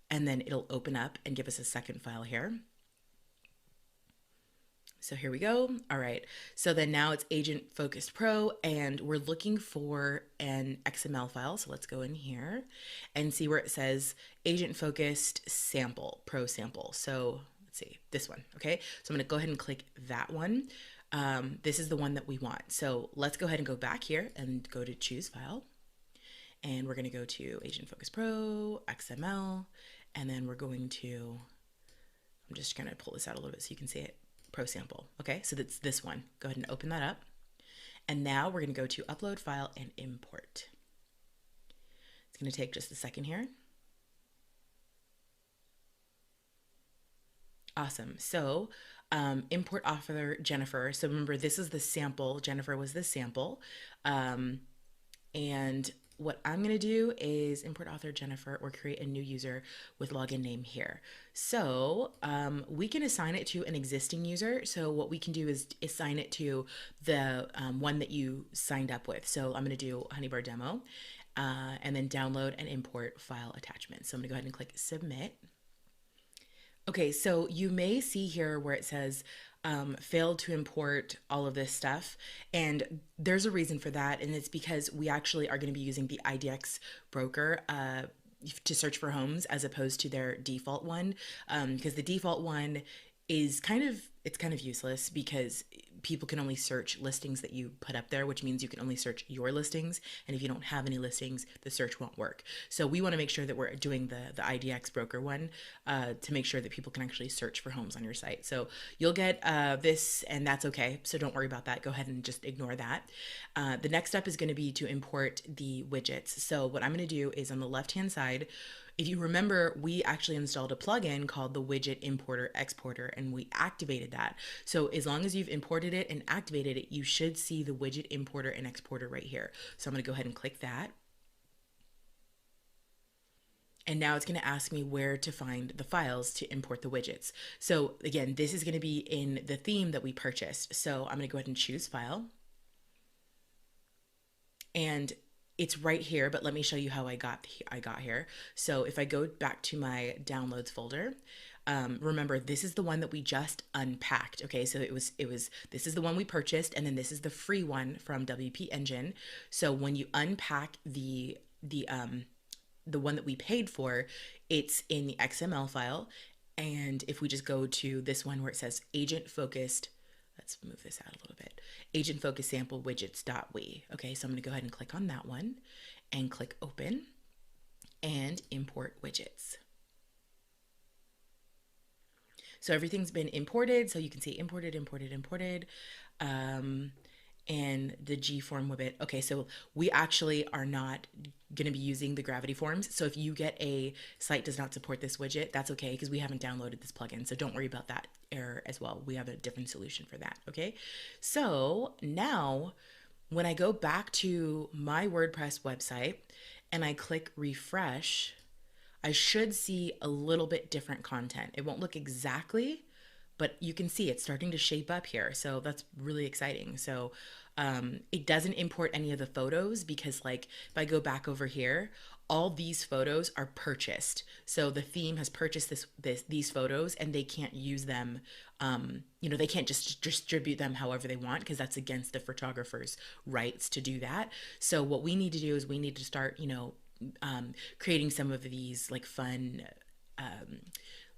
and then it'll open up and give us a second file here. So here we go. All right. So then now it's Agent Focused Pro and we're looking for an XML file. So let's go in here and see where it says Agent Focused Sample, Pro Sample. So let's see, this one. Okay. So I'm going to go ahead and click that one. This is the one that we want. So let's go ahead and go back here and go to Choose File. And we're going to go to Agent Focus Pro, XML, and then we're going to, I'm just going to pull this out a little bit so you can see it, Pro Sample. Okay, so that's this one. Go ahead and open that up. And now we're going to go to Upload File and Import. It's going to take just a second here. Awesome. So import author Jennifer. So remember, this is the sample. Jennifer was the sample. And what I'm going to do is import author Jennifer or create a new user with login name here. So we can assign it to an existing user. So what we can do is assign it to the one that you signed up with. So I'm going to do Honeybar Demo and then download and import file attachment. So I'm going to go ahead and click submit. Okay, so you may see here where it says failed to import all of this stuff. And there's a reason for that. And it's because we actually are going to be using the IDX broker to search for homes as opposed to their default one. Because the default one is kind of useless because people can only search listings that you put up there, which means you can only search your listings. And if you don't have any listings, the search won't work. So we want to make sure that we're doing the IDX broker one to make sure that people can actually search for homes on your site. So you'll get this, and that's okay. So don't worry about that. Go ahead and just ignore that. The next step is going to be to import the widgets. So what I'm going to do is on the left-hand side, if you remember, we actually installed a plugin called the Widget Importer Exporter, and we activated that. So as long as you've imported it and activated it, you should see the Widget Importer and Exporter right here. So I'm going to go ahead and click that. And now it's going to ask me where to find the files to import the widgets. So again, this is going to be in the theme that we purchased. So I'm going to go ahead and choose File. And it's right here, but let me show you how I got here. So if I go back to my downloads folder, remember this is the one that we just unpacked. Okay, so this is the one we purchased, and then this is the free one from WP Engine. So when you unpack the one that we paid for, it's in the XML file. And if we just go to this one where it says Agent Focused, let's move this out a little bit. Agent Focus Sample Widgets.we. Okay, so I'm going to go ahead and click on that one and click Open and Import Widgets. So everything's been imported. So you can see imported, imported, imported. and the G form widget. Okay, so we actually are not going to be using the gravity forms. So if you get a site does not support this widget, that's okay, because we haven't downloaded this plugin. So don't worry about that error as well. We have a different solution for that. Okay, so now when I go back to my WordPress website and I click refresh, I should see a little bit different content. It won't look exactly, but you can see it's starting to shape up here. So that's really exciting. So it doesn't import any of the photos because, like, if I go back over here, all these photos are purchased. So the theme has purchased these photos, and they can't use them. They can't just distribute them however they want, because that's against the photographer's rights to do that. So what we need to do is we need to start, creating some of these like fun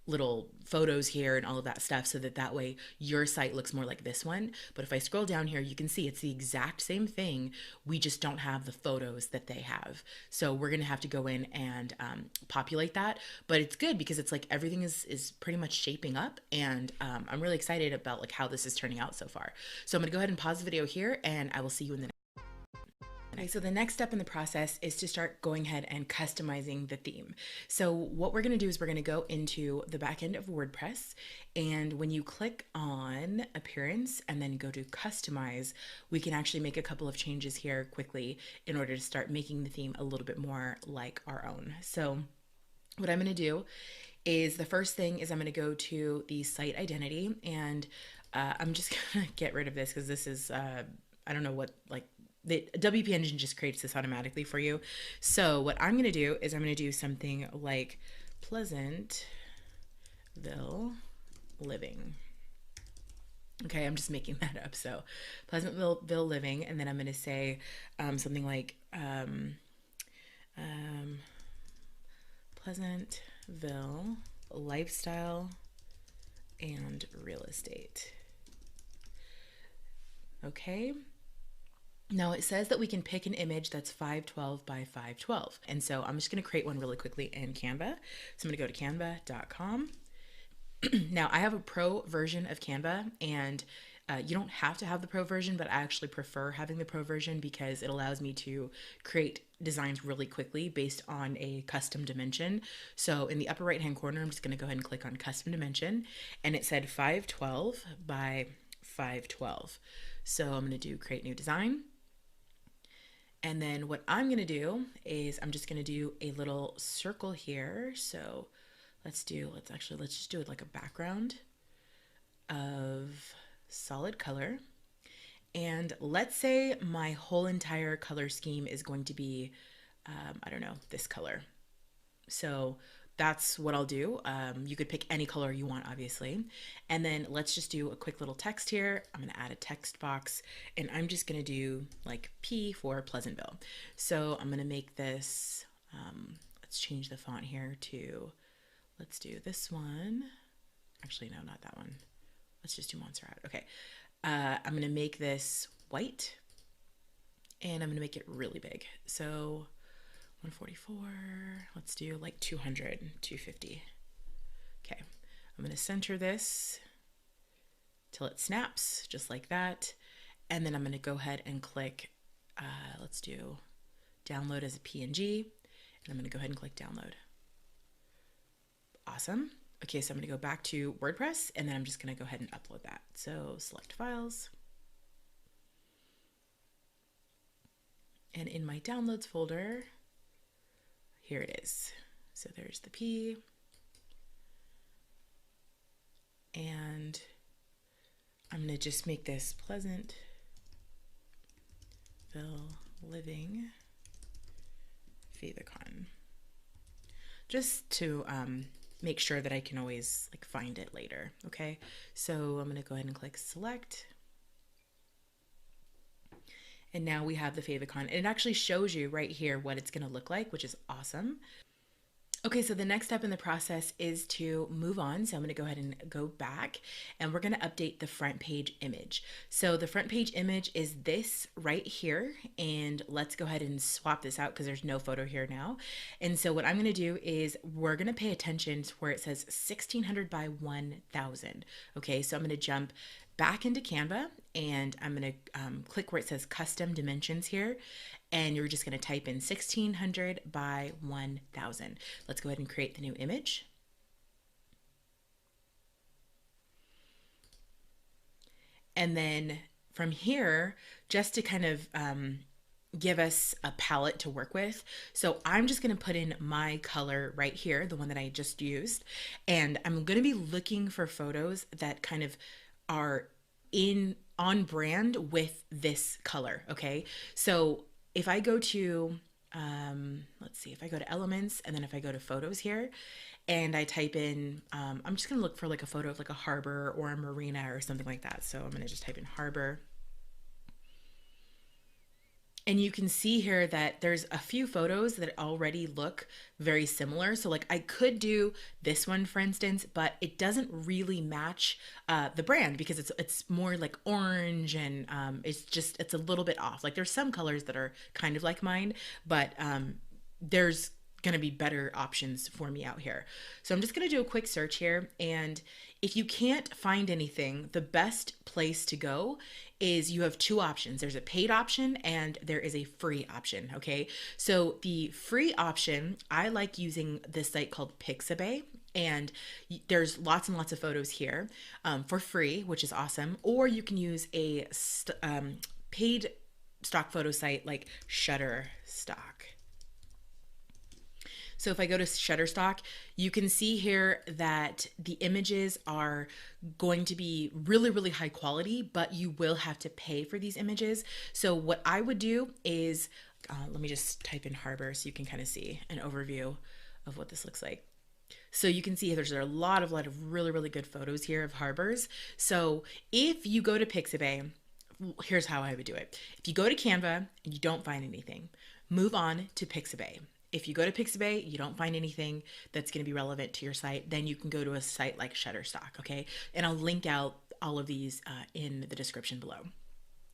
little photos here and all of that stuff, so that way your site looks more like this one. But if I scroll down here, you can see it's the exact same thing. We just don't have the photos that they have. So we're going to have to go in and populate that. But it's good because it's like everything is pretty much shaping up, and I'm really excited about like how this is turning out so far. So I'm going to go ahead and pause the video here, and I will see you in the next. Okay, so the next step in the process is to start going ahead and customizing the theme. So what we're going to do is we're going to go into the back end of WordPress, and when you click on appearance and then go to customize, we can actually make a couple of changes here quickly in order to start making the theme a little bit more like our own. So what I'm going to do is, the first thing is I'm going to go to the site identity, and I'm just going to get rid of this because this is, I don't know what, like, the WP Engine just creates this automatically for you. So what I'm going to do is I'm going to do something like Pleasantville Living. Okay, I'm just making that up. So Pleasantville Living, and then I'm going to say something like Pleasantville Lifestyle and Real Estate. Okay. Now it says that we can pick an image that's 512 by 512. And so I'm just going to create one really quickly in Canva. So I'm going to go to canva.com. Now I have a pro version of Canva, and you don't have to have the pro version, but I actually prefer having the pro version because it allows me to create designs really quickly based on a custom dimension. So in the upper right hand corner, I'm just going to go ahead and click on custom dimension, and it said 512 by 512. So I'm going to do create new design. And then what I'm going to do is I'm just going to do a little circle here. So let's just do it like a background of solid color. And let's say my whole entire color scheme is going to be, I don't know, this color. So that's what I'll do. You could pick any color you want, obviously. And then let's just do a quick little text here. I'm going to add a text box, and I'm just going to do like P for Pleasantville. So I'm going to make this, let's change the font here to, let's do this one. Actually, no, not that one. Let's just do Montserrat. Okay. I'm going to make this white, and I'm going to make it really big. So 144, let's do like 200, 250. Okay, I'm going to center this till it snaps, just like that. And then I'm going to go ahead and click, let's do download as a PNG, and I'm going to go ahead and click download. Awesome. Okay, so I'm going to go back to WordPress, and then I'm just going to go ahead and upload that. So select files. And in my downloads folder, here it is. So there's the P, and I'm going to just make this Pleasantville Living favicon, just to make sure that I can always like find it later. Okay, so I'm going to go ahead and click select. And now we have the favicon. And it actually shows you right here what it's going to look like, which is awesome. Okay, so the next step in the process is to move on. So I'm going to go ahead and go back, and we're going to update the front page image. So the front page image is this right here, and let's go ahead and swap this out because there's no photo here now. And so what I'm going to do is we're going to pay attention to where it says 1600 by 1000. Okay, so I'm going to jump back into Canva, and I'm going to click where it says custom dimensions here, and you're just going to type in 1600 by 1000. Let's go ahead and create the new image. And then from here, just to kind of give us a palette to work with. So I'm just going to put in my color right here, the one that I just used. And I'm going to be looking for photos that kind of are on brand with this color. Okay. So if I go to, let's see, if I go to elements and then if I go to photos here and I type in, I'm just going to look for like a photo of like a harbor or a marina or something like that. So I'm going to just type in harbor. And you can see here that there's a few photos that already look very similar. So like I could do this one, for instance, but it doesn't really match the brand because it's more like orange and it's a little bit off. Like there's some colors that are kind of like mine, but there's going to be better options for me out here. So I'm just going to do a quick search here. And if you can't find anything, the best place to go is you have two options. There's a paid option and there is a free option. Okay. So the free option, I like using this site called Pixabay. And there's lots and lots of photos here for free, which is awesome. Or you can use a paid stock photo site like Shutterstock. So if I go to Shutterstock, you can see here that the images are going to be really, really high quality, but you will have to pay for these images. So what I would do is, let me just type in harbor so you can kind of see an overview of what this looks like. So you can see there's a lot of really, really good photos here of harbors. So if you go to Pixabay, here's how I would do it. If you go to Canva and you don't find anything, move on to Pixabay. If you go to Pixabay, you don't find anything that's going to be relevant to your site, then you can go to a site like Shutterstock, okay? And I'll link out all of these in the description below.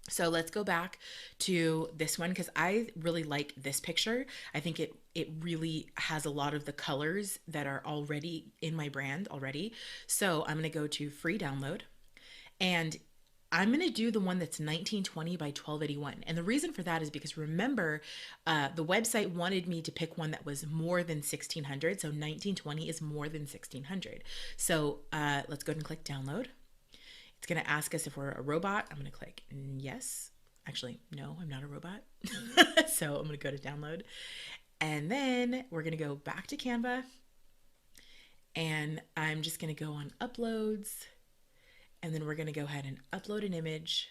So let's go back to this one because I really like this picture. I think it really has a lot of the colors that are already in my brand already. So I'm going to go to free download, and I'm going to do the one that's 1920 by 1281. And the reason for that is because remember, the website wanted me to pick one that was more than 1600. So 1920 is more than 1600. So let's go ahead and click download. It's going to ask us if we're a robot. I'm going to click yes. Actually, no, I'm not a robot. So I'm going to go to download. And then we're going to go back to Canva. And I'm just going to go on uploads. And then we're going to go ahead and upload an image.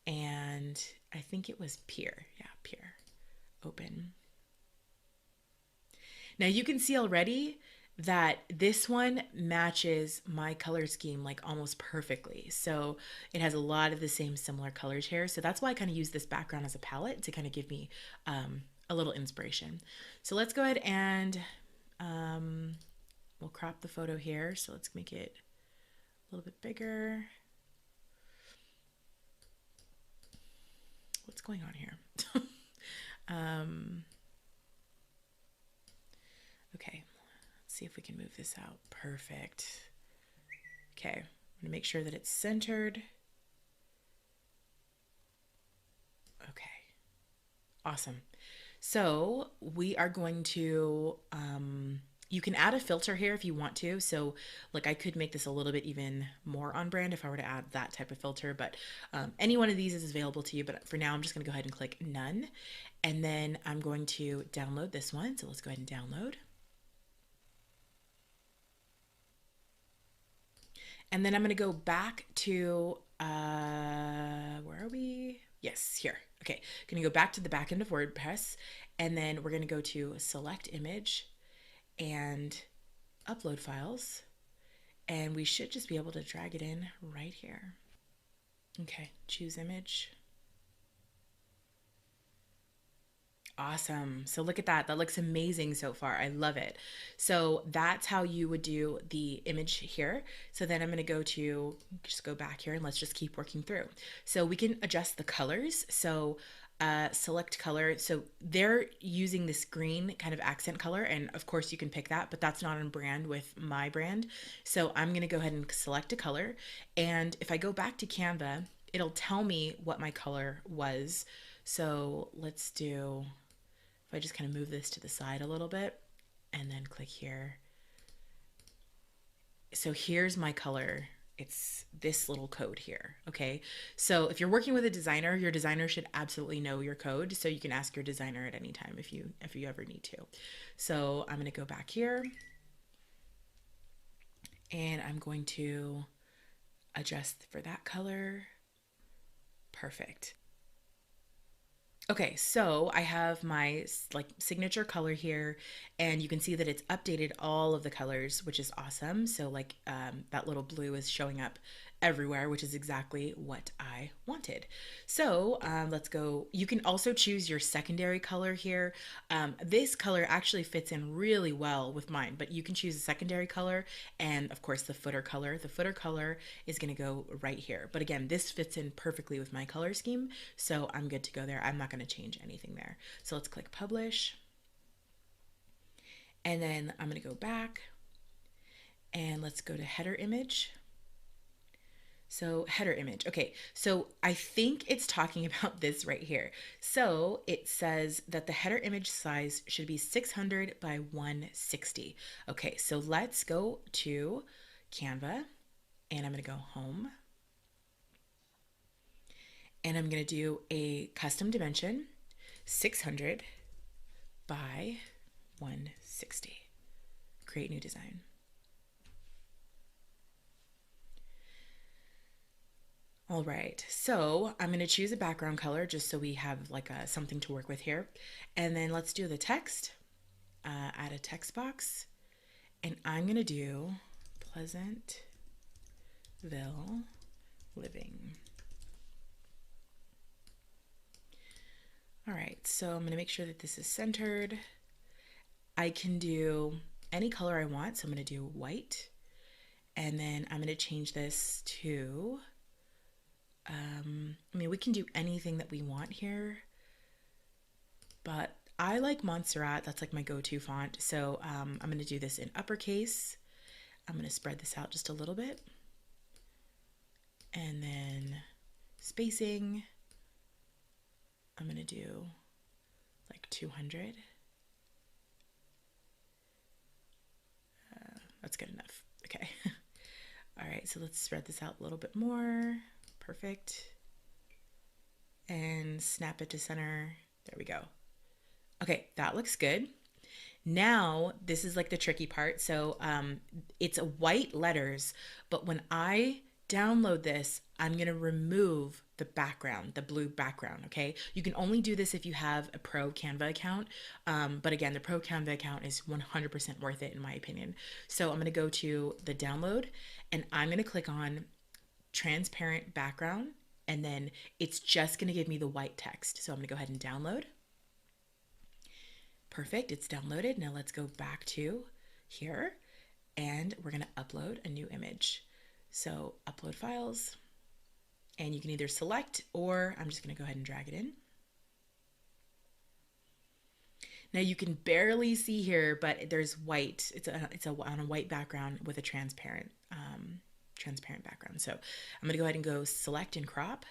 And I think it was Peer. Yeah, Peer. Open. Now you can see already that this one matches my color scheme like almost perfectly. So it has a lot of the same similar colors here. So that's why I kind of use this background as a palette to kind of give me a little inspiration. So let's go ahead and we'll crop the photo here. So let's make it a little bit bigger. What's going on here? Okay, let's see if we can move this out. Perfect. Okay, I'm gonna make sure that it's centered. Okay, awesome. So we are going to, you can add a filter here if you want to. So like I could make this a little bit even more on brand if I were to add that type of filter, but any one of these is available to you. But for now, I'm just gonna go ahead and click none. And then I'm going to download this one. So let's go ahead and download. And then I'm gonna go back to, where are we? Yes, here. Okay, gonna go back to the back end of WordPress, and then we're gonna go to select image and upload files, and we should just be able to drag it in right here. Okay, choose image. Awesome. So look at that. That looks amazing so far. I love it. So that's how you would do the image here. So then I'm going to just go back here and let's just keep working through. So we can adjust the colors. So select color. So they're using this green kind of accent color, and of course you can pick that, but that's not on brand with my brand. So I'm going to go ahead and select a color. And if I go back to Canva, it'll tell me what my color was. So let's do, if I just kind of move this to the side a little bit and then click here. So here's my color. It's this little code here. Okay. So if you're working with a designer, your designer should absolutely know your code. So you can ask your designer at any time if you ever need to. So I'm going to go back here and I'm going to adjust for that color. Perfect. Okay, so I have my like signature color here, and you can see that it's updated all of the colors, which is awesome. So like that little blue is showing up everywhere, which is exactly what I wanted. So let's go. You can also choose your secondary color here. This color actually fits in really well with mine, but you can choose a secondary color and of course the footer color. The footer color is going to go right here. But again, this fits in perfectly with my color scheme, so I'm good to go there. I'm not going to change anything there. So let's click publish. And then I'm going to go back and let's go to header image. So header image. Okay, so I think it's talking about this right here. So it says that the header image size should be 600 by 160. Okay, so let's go to Canva and I'm going to go home. And I'm going to do a custom dimension, 600 by 160. Create new design. All right, so I'm going to choose a background color just so we have like something to work with here. And then let's do the text, add a text box, and I'm going to do Pleasantville Living. All right, so I'm going to make sure that this is centered. I can do any color I want, so I'm going to do white. And then I'm going to change this to I mean, we can do anything that we want here, but I like Montserrat. That's like my go-to font. So I'm going to do this in uppercase. I'm going to spread this out just a little bit. And then spacing, I'm going to do like 200. That's good enough. Okay. All right, so let's spread this out a little bit more. Perfect. And snap it to center. There we go. Okay, that looks good. Now, this is like the tricky part. So it's white letters, but when I download this, I'm going to remove the background, the blue background, okay? You can only do this if you have a pro Canva account. But again, the pro Canva account is 100% worth it in my opinion. So I'm going to go to the download and I'm going to click on transparent background, and then it's just going to give me the white text. So I'm going to go ahead and download. Perfect, it's downloaded. Now let's go back to here and we're going to upload a new image. So upload files, and you can either select or I'm just going to go ahead and drag it in. Now you can barely see here, but there's white. It's on a white background with a transparent background. So I'm gonna go ahead and go select and crop,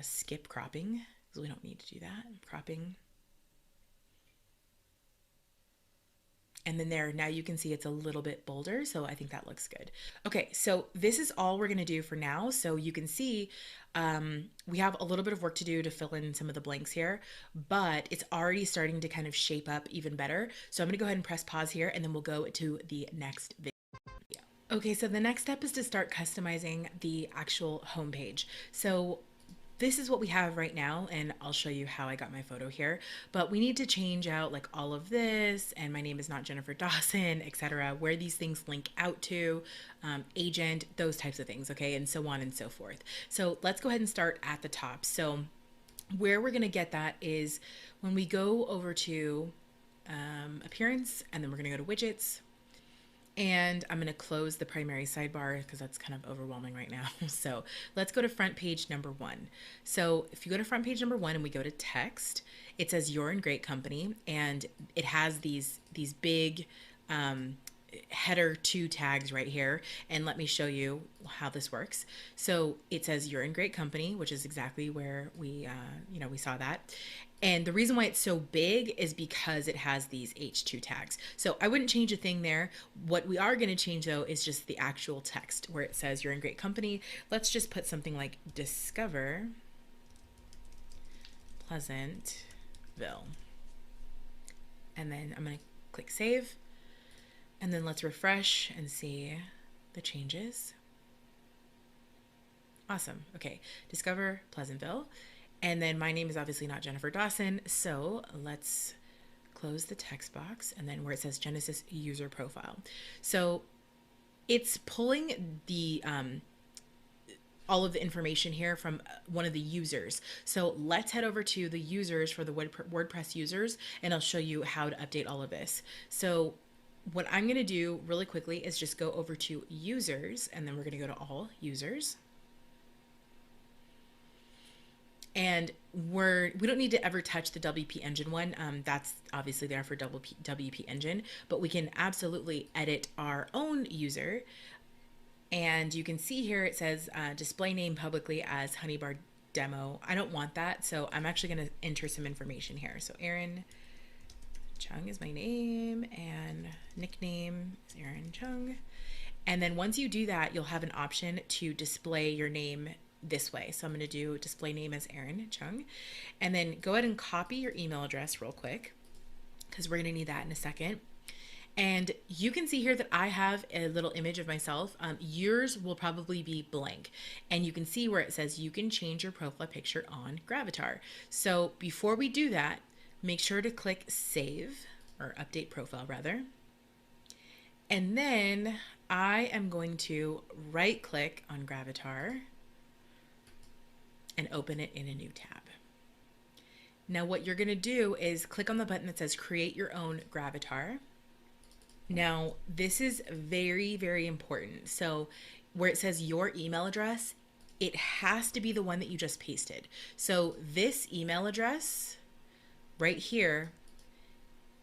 skip cropping because we don't need to do that. Cropping, and then there, now you can see it's a little bit bolder, so I think that looks good. Okay, so this is all we're gonna do for now. So you can see we have a little bit of work to do to fill in some of the blanks here, but it's already starting to kind of shape up even better. So I'm gonna go ahead and press pause here, and then we'll go to the next video. Okay, so the next step is to start customizing the actual homepage. So this is what we have right now, and I'll show you how I got my photo here, but we need to change out like all of this, and my name is not Jennifer Dawson, etc., where these things link out to, agent, those types of things, okay, and so on and so forth. So let's go ahead and start at the top. So where we're gonna get that is when we go over to appearance, and then we're gonna go to widgets, And I'm going to close the primary sidebar because that's kind of overwhelming right now. So let's go to front page number 1. So if you go to front page number 1 and we go to text, it says you're in great company, and it has these big header 2 tags right here. And let me show you how this works. So it says you're in great company, which is exactly where we saw that. And the reason why it's so big is because it has these H2 tags. So I wouldn't change a thing there. What we are going to change though is just the actual text where it says you're in great company. Let's just put something like discover Pleasantville. And then I'm going to click save. And then let's refresh and see the changes. Awesome. Okay. Discover Pleasantville. And then my name is obviously not Jennifer Dawson. So let's close the text box, and then where it says Genesis user profile. So it's pulling the all of the information here from one of the users. So let's head over to the users for the WordPress users, and I'll show you how to update all of this. So what I'm going to do really quickly is just go over to users, and then we're going to go to all users. And we don't need to ever touch the WP Engine one. That's obviously there for WP Engine, but we can absolutely edit our own user. And you can see here it says display name publicly as Honeybar Demo. I don't want that, so I'm actually going to enter some information here. So Aaron Chung is my name, and nickname is Aaron Chung. And then once you do that, you'll have an option to display your name this way. So I'm going to do display name as Aaron Chung, and then go ahead and copy your email address real quick because we're going to need that in a second. And you can see here that I have a little image of myself. Yours will probably be blank, and you can see where it says you can change your profile picture on Gravatar. So before we do that, make sure to click save, or update profile rather. And then I am going to right click on Gravatar and open it in a new tab. Now what you're going to do is click on the button that says create your own Gravatar. Now this is very, very important. So where it says your email address, it has to be the one that you just pasted. So this email address right here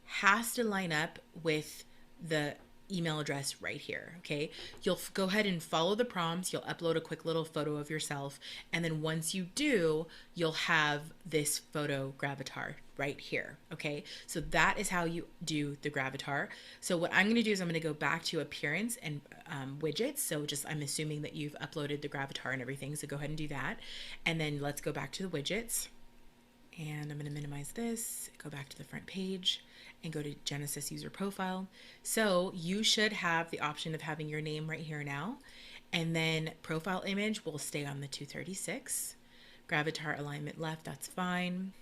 has to line up with the email address right here. Okay, you'll go ahead and follow the prompts. You'll upload a quick little photo of yourself, and then once you do, you'll have this photo Gravatar right here. Okay, so that is how you do the Gravatar. So what I'm going to do is I'm going to go back to appearance and widgets. So just I'm assuming that you've uploaded the Gravatar and everything, so go ahead and do that, and then let's go back to the widgets, and I'm going to minimize this, go back to the front page, and go to Genesis user profile. So you should have the option of having your name right here now, and then profile image will stay on the 236. Gravatar alignment left, that's fine.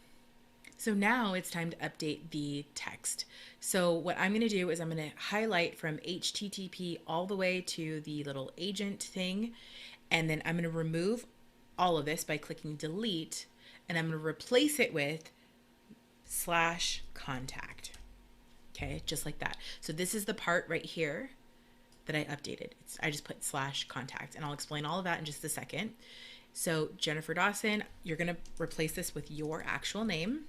So now it's time to update the text. So what I'm going to do is I'm going to highlight from HTTP all the way to the little agent thing, and then I'm going to remove all of this by clicking delete, and I'm going to replace it with /contact. Okay, just like that. So this is the part right here that I updated. I just put /contact, and I'll explain all of that in just a second. So Jennifer Dawson, you're going to replace this with your actual name.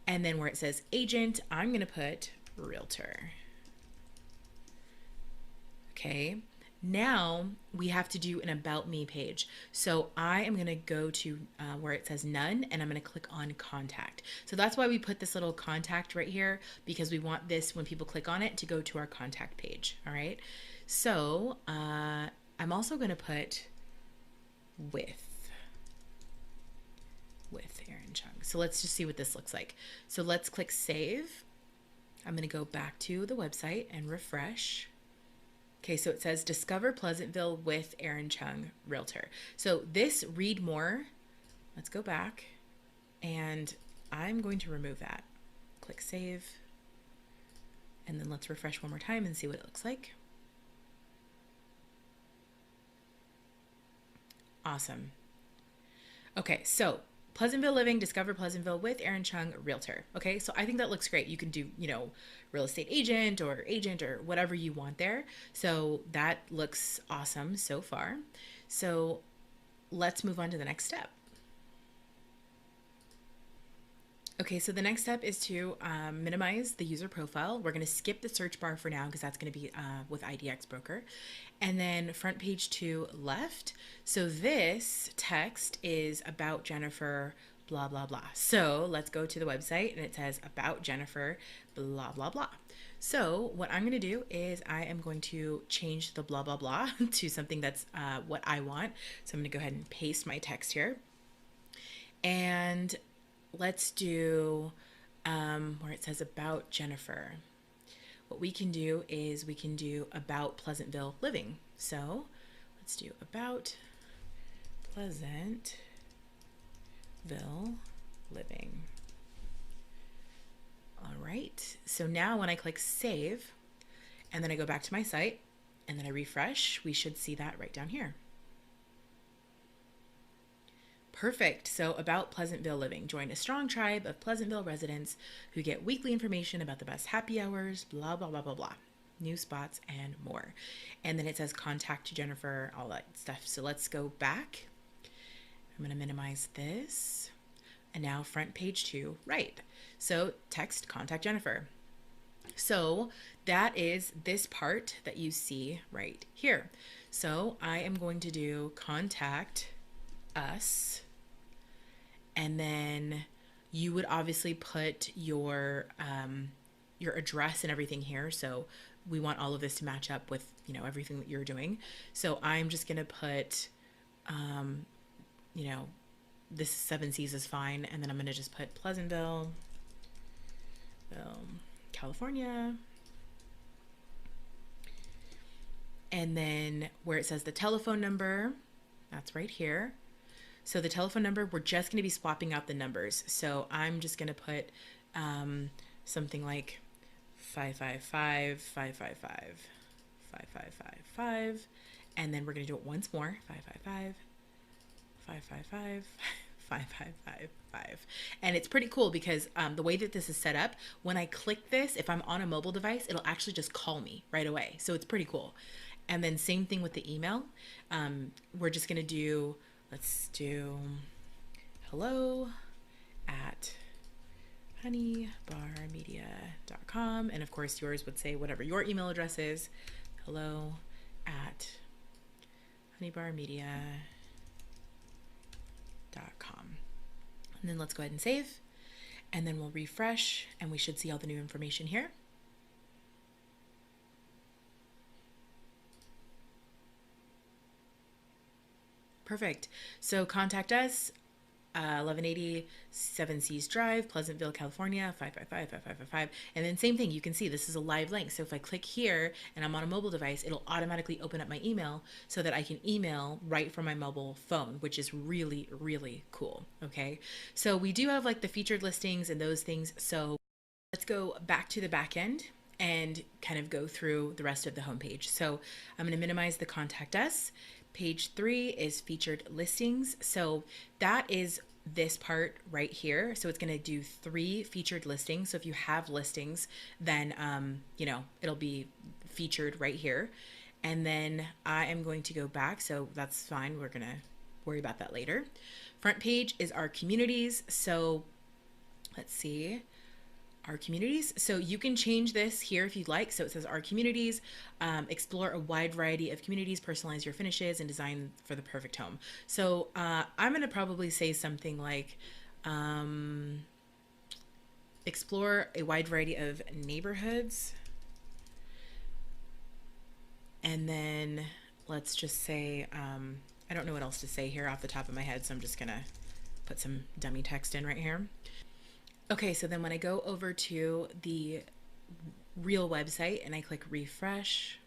And then where it says agent, I'm going to put realtor. Okay, now we have to do an about me page. So I am going to go to where it says none, and I'm going to click on contact. So that's why we put this little contact right here, because we want this, when people click on it, to go to our contact page. All right, so I'm also going to put with Aaron Chung. So let's just see what this looks like. So let's click save. I'm going to go back to the website and refresh. Okay, so it says discover Pleasantville with Aaron Chung, realtor. So this read more, let's go back, and I'm going to remove that. Click save, and then let's refresh one more time and see what it looks like. Awesome. Okay, so Pleasantville Living, discover Pleasantville with Aaron Chung, realtor. Okay, so I think that looks great. You can do, real estate agent or whatever you want there. So that looks awesome so far. So let's move on to the next step. Okay, so the next step is to minimize the user profile. We're going to skip the search bar for now because that's going to be with IDX Broker. And then front page 2 left. So this text is about Jennifer, blah, blah, blah. So let's go to the website and it says about Jennifer, blah, blah, blah. So what I'm going to do is I am going to change the blah, blah, blah to something that's what I want. So I'm going to go ahead and paste my text here. And let's do where it says about Jennifer. What we can do is we can do about Pleasantville Living. So let's do about Pleasantville Living. All right. So now when I click save and then I go back to my site and then I refresh, we should see that right down here. Perfect. So about Pleasantville Living. Join a strong tribe of Pleasantville residents who get weekly information about the best happy hours, blah, blah, blah, blah, blah. New spots and more. And then it says contact Jennifer, all that stuff. So let's go back. I'm going to minimize this. And now front page 2, right. So text contact Jennifer. So that is this part that you see right here. So I am going to do contact us. And then you would obviously put your address and everything here. So we want all of this to match up with, everything that you're doing. So I'm just going to put, this 7 C's is fine. And then I'm going to just put Pleasantville, California. And then where it says the telephone number, that's right here. So the telephone number, we're just going to be swapping out the numbers. So I'm just going to put something like 555, 555, 5555. And then we're going to do it once more. 555, 555, 5555. And it's pretty cool because the way that this is set up, when I click this, if I'm on a mobile device, it'll actually just call me right away. So it's pretty cool. And then same thing with the email. We're just going to do, let's do hello at honeybarmedia.com. And of course, yours would say whatever your email address is. Hello at honeybarmedia.com. And then let's go ahead and save. And then we'll refresh and we should see all the new information here. Perfect. So contact us, 1180 7 C's Drive, Pleasantville, California, 555-5555. And then same thing, you can see this is a live link. So if I click here and I'm on a mobile device, it'll automatically open up my email so that I can email right from my mobile phone, which is really, really cool. Okay. So we do have like the featured listings and those things. So let's go back to the back end and kind of go through the rest of the homepage. So I'm going to minimize the contact us. Page 3 is featured listings. So that is this part right here. So it's going to do 3 featured listings. So if you have listings, then, it'll be featured right here. And then I am going to go back. So that's fine. We're going to worry about that later. Front page is our communities. So let's see. Our communities. So you can change this here if you'd like. So it says our communities, explore a wide variety of communities, personalize your finishes, and design for the perfect home. So I'm going to probably say something like explore a wide variety of neighborhoods. And then let's just say, I don't know what else to say here off the top of my head. So I'm just going to put some dummy text in right here. Okay, so then when I go over to the real website and I click refresh,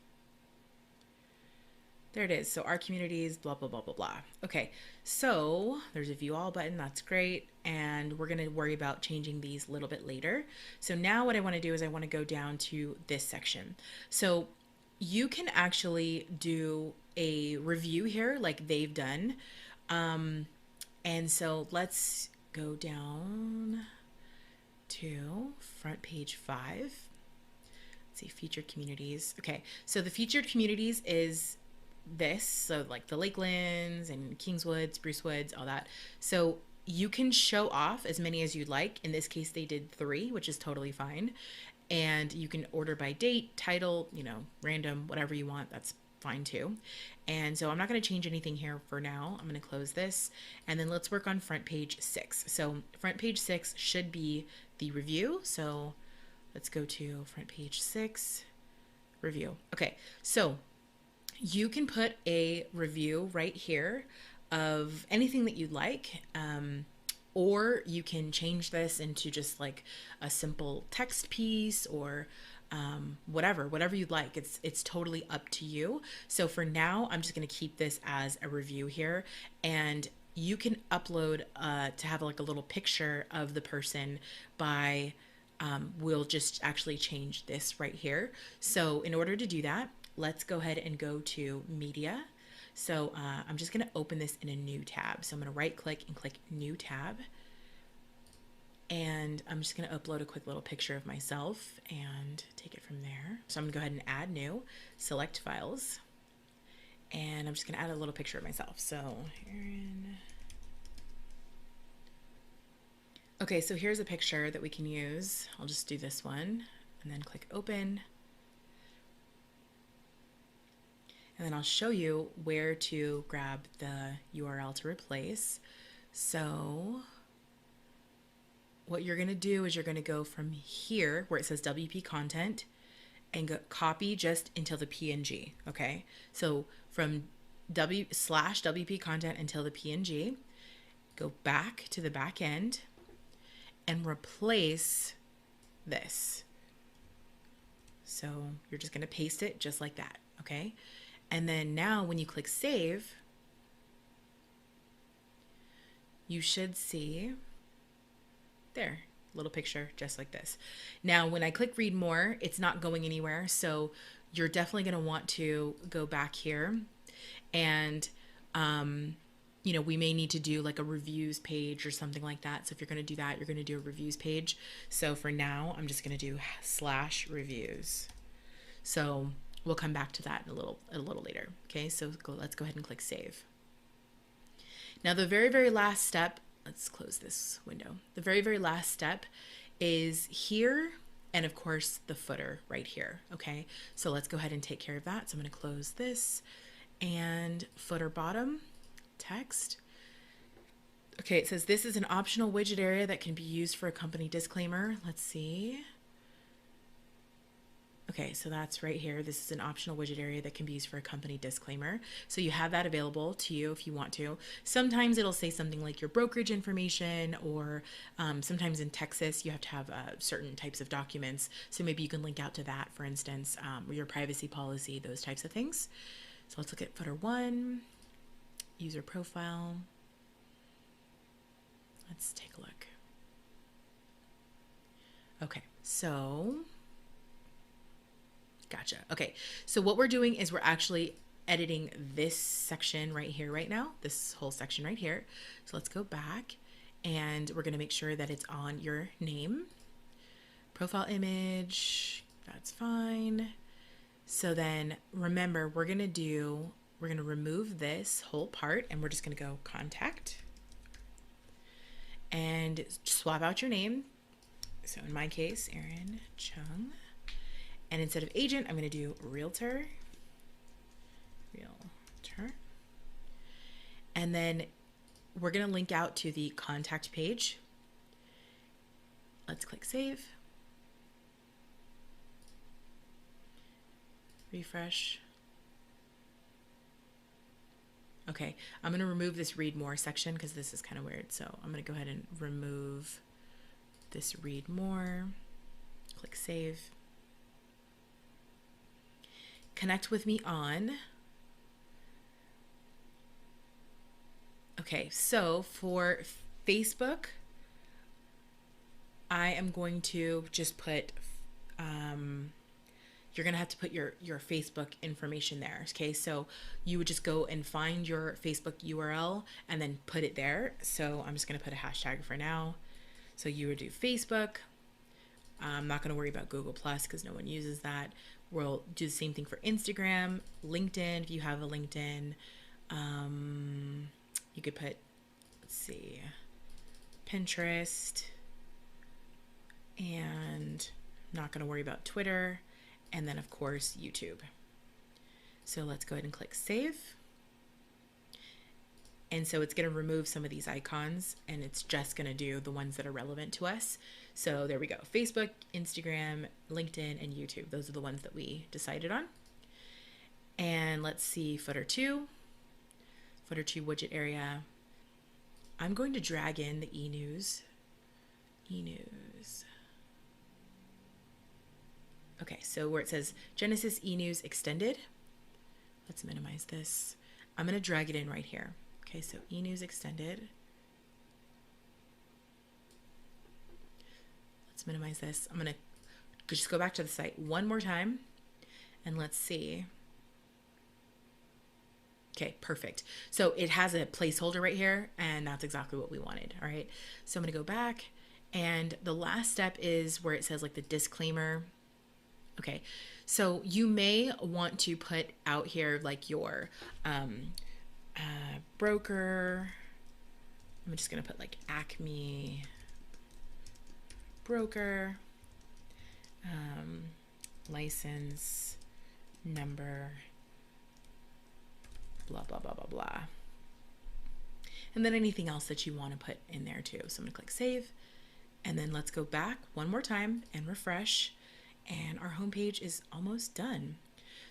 there it is. So our communities, blah, blah, blah, blah, blah. Okay, so there's a view all button. That's great. And we're going to worry about changing these a little bit later. So now what I want to do is I want to go down to this section. So you can actually do a review here like they've done. And so let's go down to front page 5. Let's see, featured communities. Okay, so the featured communities is this, so like the Lakelands and Kingswoods, Brucewoods, all that. So you can show off as many as you'd like. In this case, they did 3, which is totally fine. And you can order by date, title, random, whatever you want. That's fine too. And so I'm not going to change anything here for now. I'm going to close this, and then let's work on front page 6. So front page 6 should be the review. So let's go to front page 6, review. Okay, so you can put a review right here of anything that you'd like. Or you can change this into just like a simple text piece, or whatever you'd like. It's totally up to you. So for now, I'm just going to keep this as a review here, and you can upload to have like a little picture of the person by, we'll just actually change this right here. So in order to do that, let's go ahead and go to media. So I'm just going to open this in a new tab. So I'm going to right click and click new tab. And I'm just going to upload a quick little picture of myself and take it from there. So I'm going to go ahead and add new, select files. And I'm just going to add a little picture of myself. So Erin. Okay, so here's a picture that we can use. I'll just do this one and then click open. And then I'll show you where to grab the URL to replace. So what you're going to do is you're going to go from here where it says WP content and go copy just until the PNG. Okay. So from /WP content until the PNG, go back to the back end and replace this. So you're just going to paste it just like that. Okay. And then now when you click save, you should see there, little picture just like this. Now, when I click read more, it's not going anywhere. So you're definitely going to want to go back here, and, we may need to do like a reviews page or something like that. So if you're going to do that, you're going to do a reviews page. So for now, I'm just going to do /reviews. So we'll come back to that in a little later. Okay, so let's go ahead and click save. Now the very, very last step, let's close this window. The very, very last step is here, and of course the footer right here. Okay, so let's go ahead and take care of that. So I'm going to close this, and footer bottom, text. Okay, it says this is an optional widget area that can be used for a company disclaimer. Let's see. Okay, so that's right here. This is an optional widget area that can be used for a company disclaimer. So you have that available to you if you want to. Sometimes it'll say something like your brokerage information, or sometimes in Texas you have to have certain types of documents. So maybe you can link out to that, for instance, or your privacy policy, those types of things. So let's look at footer 1, user profile. Let's take a look. Okay, so gotcha. Okay, so what we're doing is we're actually editing this section right here right now, this whole section right here. So let's go back, and we're going to make sure that it's on your name. Profile image, that's fine. So then remember, we're going to remove this whole part, and we're just going to go contact and swap out your name. So in my case, Erin Chung. And instead of agent, I'm going to do realtor. And then we're going to link out to the contact page. Let's click save. Refresh. Okay, I'm going to remove this read more section because this is kind of weird. So I'm going to go ahead and remove this read more. Click save. Connect with me on. Okay, so for Facebook, I am going to just put, you're going to have to put your Facebook information there. Okay. So you would just go and find your Facebook URL and then put it there. So I'm just going to put a hashtag for now. So you would do Facebook. I'm not going to worry about Google Plus because no one uses that. We'll do the same thing for Instagram, LinkedIn. If you have a LinkedIn, you could put, let's see, Pinterest, and I'm not going to worry about Twitter, and then of course YouTube. So let's go ahead and click save. And so it's going to remove some of these icons, and it's just going to do the ones that are relevant to us. So there we go. Facebook, Instagram, LinkedIn, and YouTube. Those are the ones that we decided on. And let's see, footer 2 widget area. I'm going to drag in the e-news. Okay, so where it says Genesis e-news extended, let's minimize this. I'm going to drag it in right here. Okay, so e-news extended. Let's minimize this. I'm going to just go back to the site one more time and let's see. Okay, perfect. So it has a placeholder right here, and that's exactly what we wanted. All right, so I'm going to go back, and the last step is where it says like the disclaimer. Okay, so you may want to put out here like your broker. I'm just going to put like Acme broker, license number, blah, blah, blah, blah, blah. And then anything else that you want to put in there too. So I'm going to click save, and then let's go back one more time and refresh, and our homepage is almost done.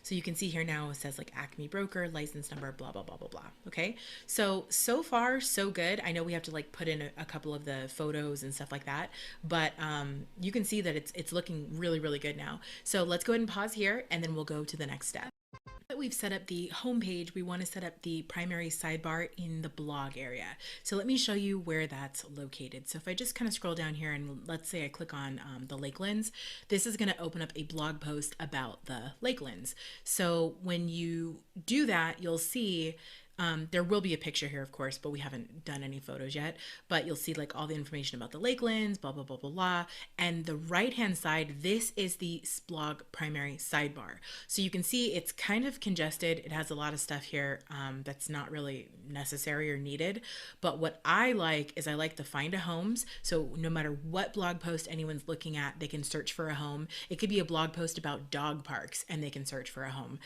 So you can see here now it says like Acme broker, license number, blah, blah, blah, blah, blah. Okay. So far, so good. I know we have to like put in a couple of the photos and stuff like that, but you can see that it's looking really, really good now. So let's go ahead and pause here, and then we'll go to the next step. That we've set up the home page, we want to set up the primary sidebar in the blog area. So let me show you where that's located. So if I just kind of scroll down here and let's say I click on the Lakelands, this is going to open up a blog post about the Lakelands. So when you do that, you'll see there will be a picture here, of course, but we haven't done any photos yet. But you'll see like all the information about the Lakelands, blah, blah, blah, blah, blah. And the right-hand side, this is the blog primary sidebar. So you can see it's kind of congested. It has a lot of stuff here that's not really necessary or needed. But what I like is I like the find a homes. So no matter what blog post anyone's looking at, they can search for a home. It could be a blog post about dog parks and they can search for a home.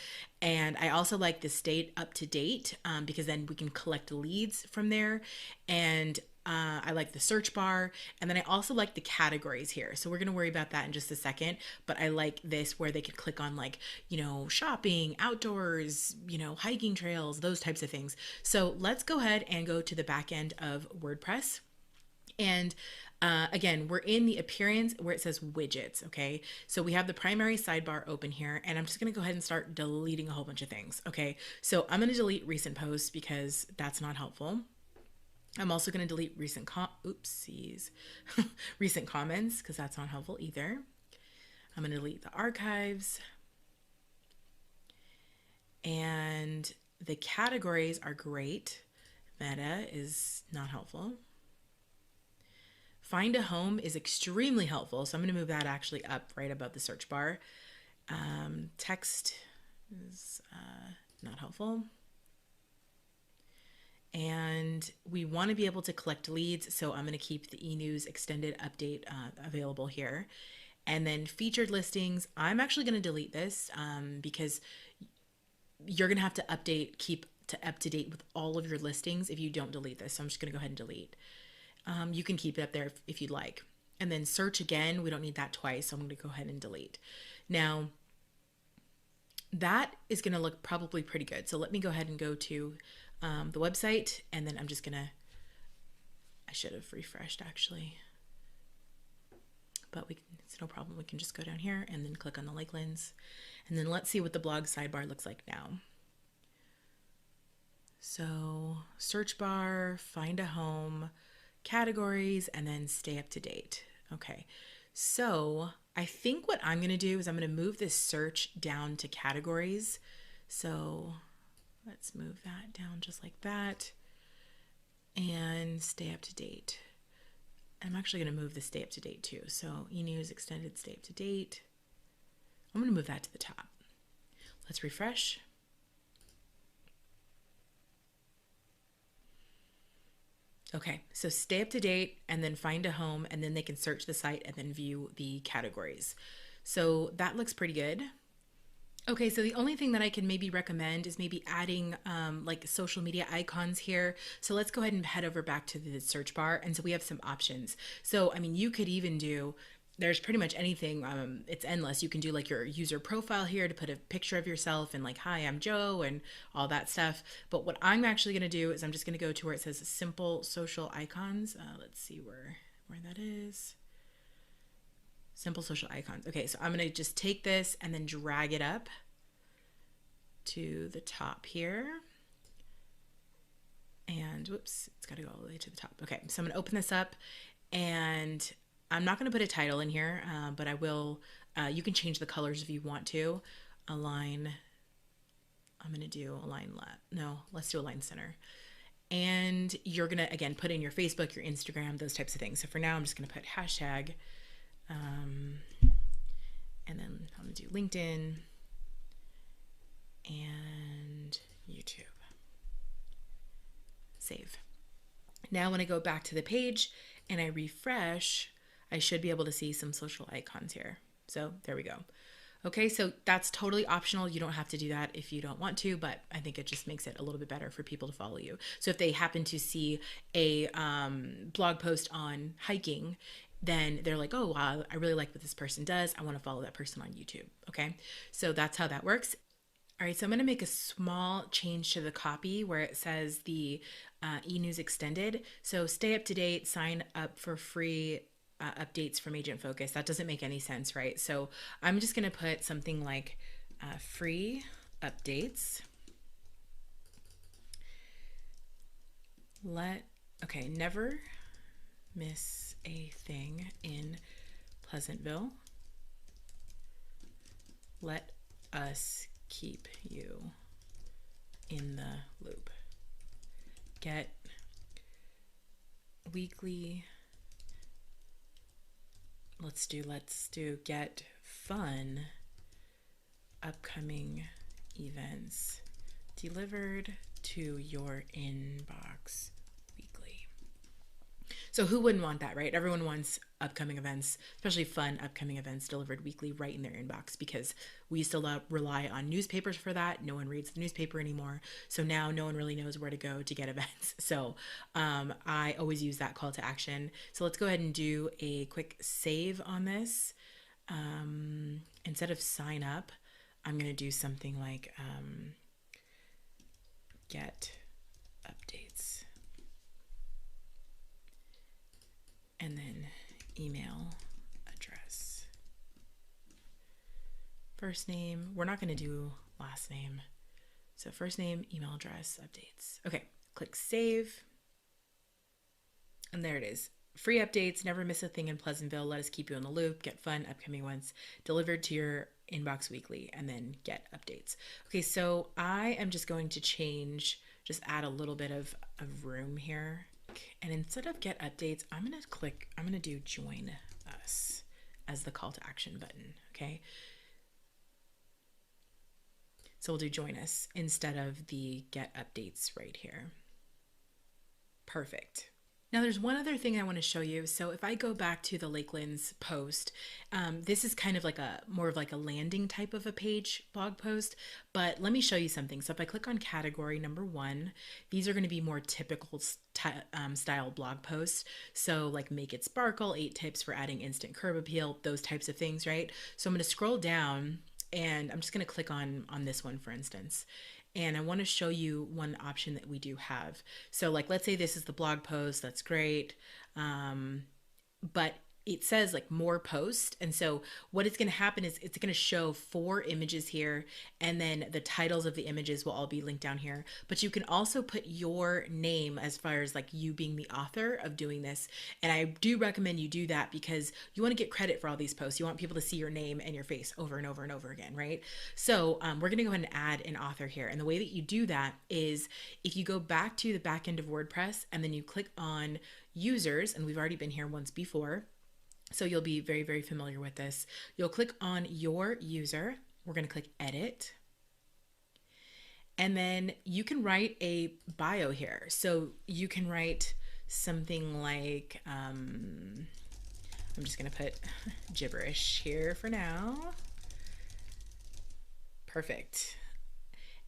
And I also like the state up to date because then we can collect leads from there. And I like the search bar. And then I also like the categories here. So we're going to worry about that in just a second. But I like this where they could click on like, shopping, outdoors, hiking trails, those types of things. So let's go ahead and go to the back end of WordPress. And again, we're in the appearance where it says widgets. Okay. So we have the primary sidebar open here, and I'm just going to go ahead and start deleting a whole bunch of things. Okay. So I'm going to delete recent posts because that's not helpful. I'm also going to delete recent recent comments because that's not helpful either. I'm going to delete the archives, and the categories are great. Meta is not helpful. Find a home is extremely helpful. So I'm going to move that actually up right above the search bar. Text is not helpful. And we want to be able to collect leads. So I'm going to keep the e-news extended update available here. And then featured listings, I'm actually going to delete this because you're going to have to keep up to date with all of your listings if you don't delete this. So I'm just going to go ahead and delete. You can keep it up there if you'd like. And then search again, we don't need that twice, so I'm going to go ahead and delete. Now, that is going to look probably pretty good. So let me go ahead and go to the website, and then I'm just going to, I should have refreshed actually, but it's no problem. We can just go down here and then click on the Lakelands, and then let's see what the blog sidebar looks like now. So search bar, find a home, categories, and then stay up to date. Okay, so I think what I'm going to do is I'm going to move this search down to categories. So let's move that down just like that and stay up to date. I'm actually going to move the stay up to date too. So e-news extended stay up to date. I'm going to move that to the top. Let's refresh. Okay, so stay up to date and then find a home, and then they can search the site and then view the categories. So that looks pretty good. Okay, so the only thing that I can maybe recommend is maybe adding like social media icons here. So let's go ahead and head over back to the search bar. And so we have some options. So, I mean, you could even do, there's pretty much anything. It's endless. You can do like your user profile here to put a picture of yourself and like, hi, I'm Joe and all that stuff. But what I'm actually going to do is I'm just going to go to where it says simple social icons. Let's see where that is. Simple social icons. Okay, so I'm going to just take this and then drag it up to the top here. And whoops, it's got to go all the way to the top. Okay, so I'm going to open this up, and I'm not going to put a title in here, but I will. You can change the colors if you want to. Align. I'm going to do align left. No, let's do align center. And you're going to, again, put in your Facebook, your Instagram, those types of things. So for now, I'm just going to put hashtag. And then I'm going to do LinkedIn and YouTube. Save. Now when I go back to the page and I refresh, I should be able to see some social icons here. So there we go. Okay, so that's totally optional. You don't have to do that if you don't want to, but I think it just makes it a little bit better for people to follow you. So if they happen to see a blog post on hiking, then they're like, oh, wow, I really like what this person does. I want to follow that person on YouTube. Okay, so that's how that works. All right, so I'm going to make a small change to the copy where it says the e-news extended. So stay up to date, sign up for free updates from Agent Focus. That doesn't make any sense, right? So I'm just going to put something like free updates. Never miss a thing in Pleasantville. Let us keep you in the loop. Get weekly. Let's do get fun upcoming events delivered to your inbox weekly. So who wouldn't want that, right? Everyone wants upcoming events, especially fun upcoming events delivered weekly right in their inbox, because we used to rely on newspapers for that. No one reads the newspaper anymore. So now no one really knows where to go to get events. So I always use that call to action. So let's go ahead and do a quick save on this. Instead of sign up, I'm going to do something like get updates. And then email address. First name, we're not going to do last name. So first name, email address, updates. Okay, click save. And there it is. Free updates, never miss a thing in Pleasantville. Let us keep you in the loop. Get fun, upcoming ones delivered to your inbox weekly, and then get updates. Okay, so I am just going to just add a little bit of room here. And instead of get updates, I'm going to do join us as the call to action button. Okay. So we'll do join us instead of the get updates right here. Perfect. Now there's one other thing I want to show you. So if I go back to the Lakelands post, this is kind of like more of like a landing type of a page blog post, but let me show you something. So if I click on category number 1, these are going to be more typical style blog posts. So like make it sparkle, 8 tips for adding instant curb appeal, those types of things, right? So I'm going to scroll down and I'm just going to click on this one, for instance. And I want to show you one option that we do have. So like, let's say this is the blog post. That's great. But it says like more post. And so what it's going to happen is it's going to show 4 images here, and then the titles of the images will all be linked down here. But you can also put your name as far as like you being the author of doing this. And I do recommend you do that because you want to get credit for all these posts. You want people to see your name and your face over and over and over again, right? So we're going to go ahead and add an author here. And the way that you do that is if you go back to the back end of WordPress and then you click on users, and we've already been here once before, so you'll be very, very familiar with this. You'll click on your user. We're going to click edit. And then you can write a bio here. So you can write something like, I'm just going to put gibberish here for now. Perfect.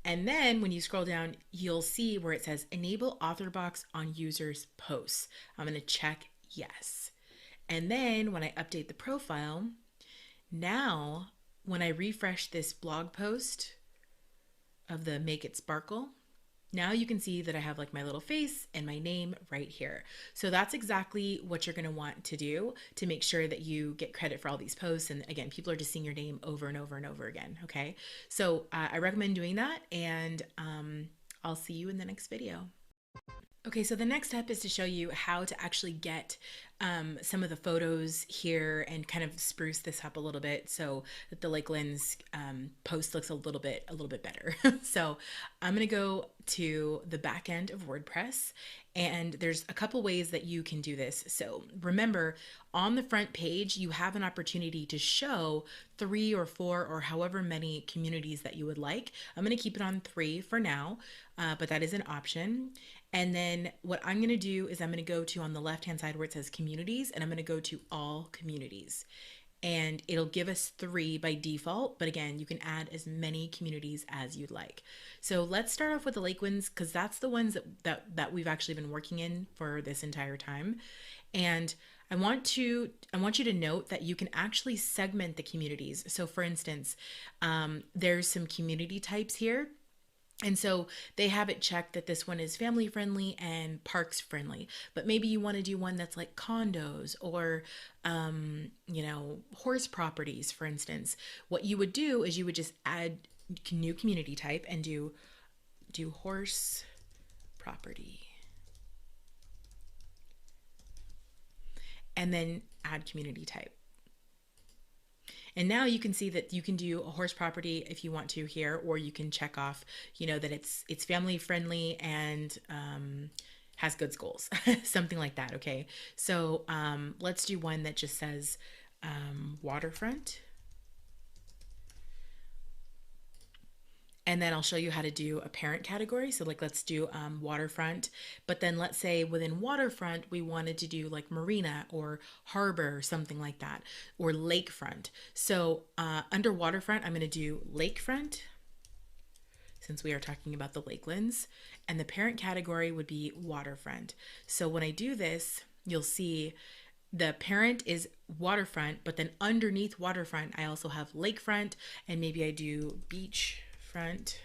And then when you scroll down, you'll see where it says enable author box on users posts. I'm going to check yes. And then when I update the profile, now when I refresh this blog post of the Make It Sparkle, now you can see that I have like my little face and my name right here. So that's exactly what you're going to want to do to make sure that you get credit for all these posts. And again, people are just seeing your name over and over and over again. Okay. So I recommend doing that, and I'll see you in the next video. Okay, so the next step is to show you how to actually get some of the photos here and kind of spruce this up a little bit so that the Lakelands post looks a little bit better. So I'm gonna go to the back end of WordPress, and there's a couple ways that you can do this. So remember, on the front page, you have an opportunity to show 3 or 4 or however many communities that you would like. I'm gonna keep it on 3 for now, but that is an option. And then what I'm going to do is I'm going to go to on the left-hand side where it says communities, and I'm going to go to all communities. And it'll give us 3 by default, but again, you can add as many communities as you'd like. So let's start off with the Lakelands because that's the ones that we've actually been working in for this entire time. And I want you to note that you can actually segment the communities. So for instance, there's some community types here. And so they have it checked that this one is family friendly and parks friendly, but maybe you want to do one that's like condos or, horse properties, for instance. What you would do is you would just add new community type and do horse property, and then add community type. And now you can see that you can do a horse property if you want to here, or you can check off, that it's family friendly and has good schools, something like that. Okay, so let's do one that just says waterfront. And then I'll show you how to do a parent category. So like, let's do waterfront, but then let's say within waterfront, we wanted to do like marina or harbor or something like that, or lakefront. So under waterfront, I'm going to do lakefront since we are talking about the Lakelands, and the parent category would be waterfront. So when I do this, you'll see the parent is waterfront, but then underneath waterfront, I also have lakefront, and maybe I do beach front.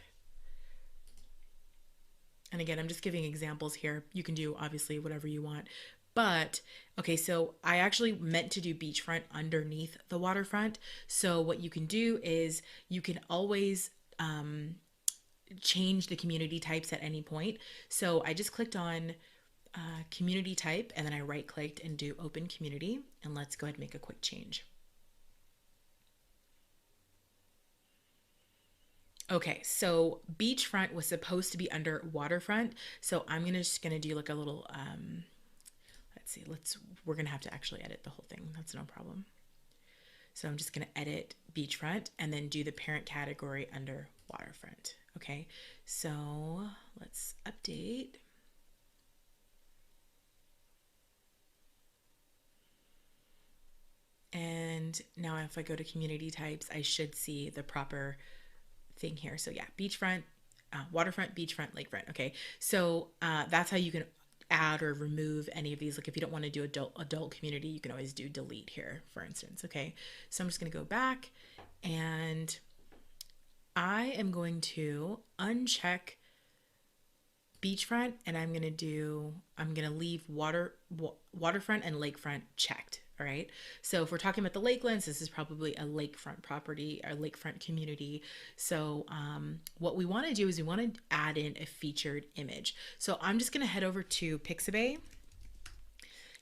And again, I'm just giving examples here. You can do obviously whatever you want. But okay, so I actually meant to do beachfront underneath the waterfront. So what you can do is you can always change the community types at any point. So I just clicked on community type, and then I right clicked and do open community, and let's go ahead and make a quick change. Okay, so beachfront was supposed to be under waterfront. So I'm just gonna do like a little, let's see, we're gonna have to actually edit the whole thing. That's no problem. So I'm just gonna edit beachfront and then do the parent category under waterfront. Okay, so let's update. And now if I go to community types, I should see the proper thing here. So yeah, beachfront, waterfront, beachfront, lakefront. Okay, so that's how you can add or remove any of these. Like if you don't want to do adult community, you can always do delete here, for instance. Okay, so I'm just going to go back, and I am going to uncheck beachfront, and I'm gonna leave waterfront and lakefront checked. All right. So if we're talking about the lakelands, this is probably a lakefront property or lakefront community. So what we want to do is we want to add in a featured image. So I'm just going to head over to Pixabay.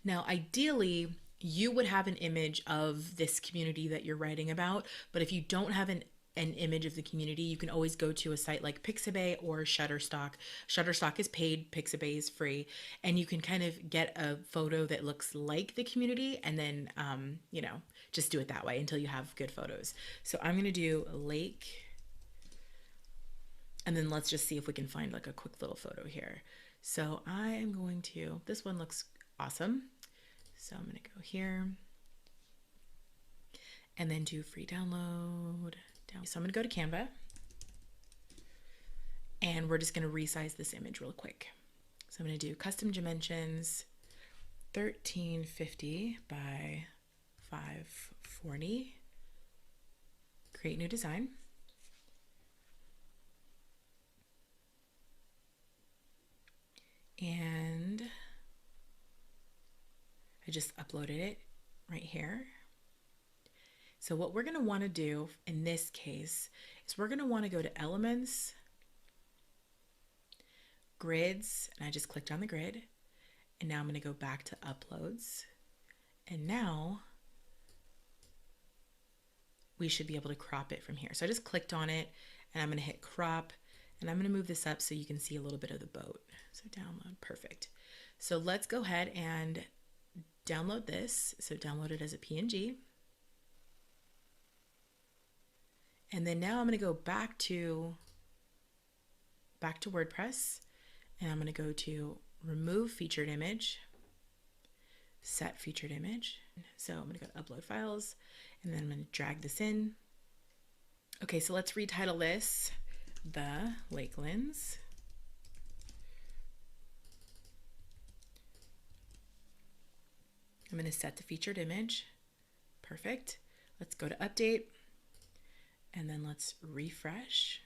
Now, ideally, you would have an image of this community that you're writing about, but if you don't have an image of the community, you can always go to a site like Pixabay or Shutterstock. Shutterstock is paid, Pixabay is free, and you can kind of get a photo that looks like the community and then, just do it that way until you have good photos. So I'm going to do lake, and then let's just see if we can find like a quick little photo here. So I am going to, this one looks awesome. So I'm going to go here and then do free download. So I'm going to go to Canva, and we're just going to resize this image real quick. So I'm going to do custom dimensions, 1350 by 540, create new design. And I just uploaded it right here. So what we're going to want to do in this case is we're going to want to go to Elements, Grids, and I just clicked on the grid. And now I'm going to go back to Uploads. And now we should be able to crop it from here. So I just clicked on it, and I'm going to hit Crop, and I'm going to move this up so you can see a little bit of the boat. So download, perfect. So let's go ahead and download this. So download it as a PNG. And then now I'm going to go back to WordPress, and I'm going to go to remove featured image, set featured image. So I'm going to go to upload files, and then I'm going to drag this in. Okay, so let's retitle this the Lakelands. I'm going to set the featured image. Perfect. Let's go to update. And then let's refresh.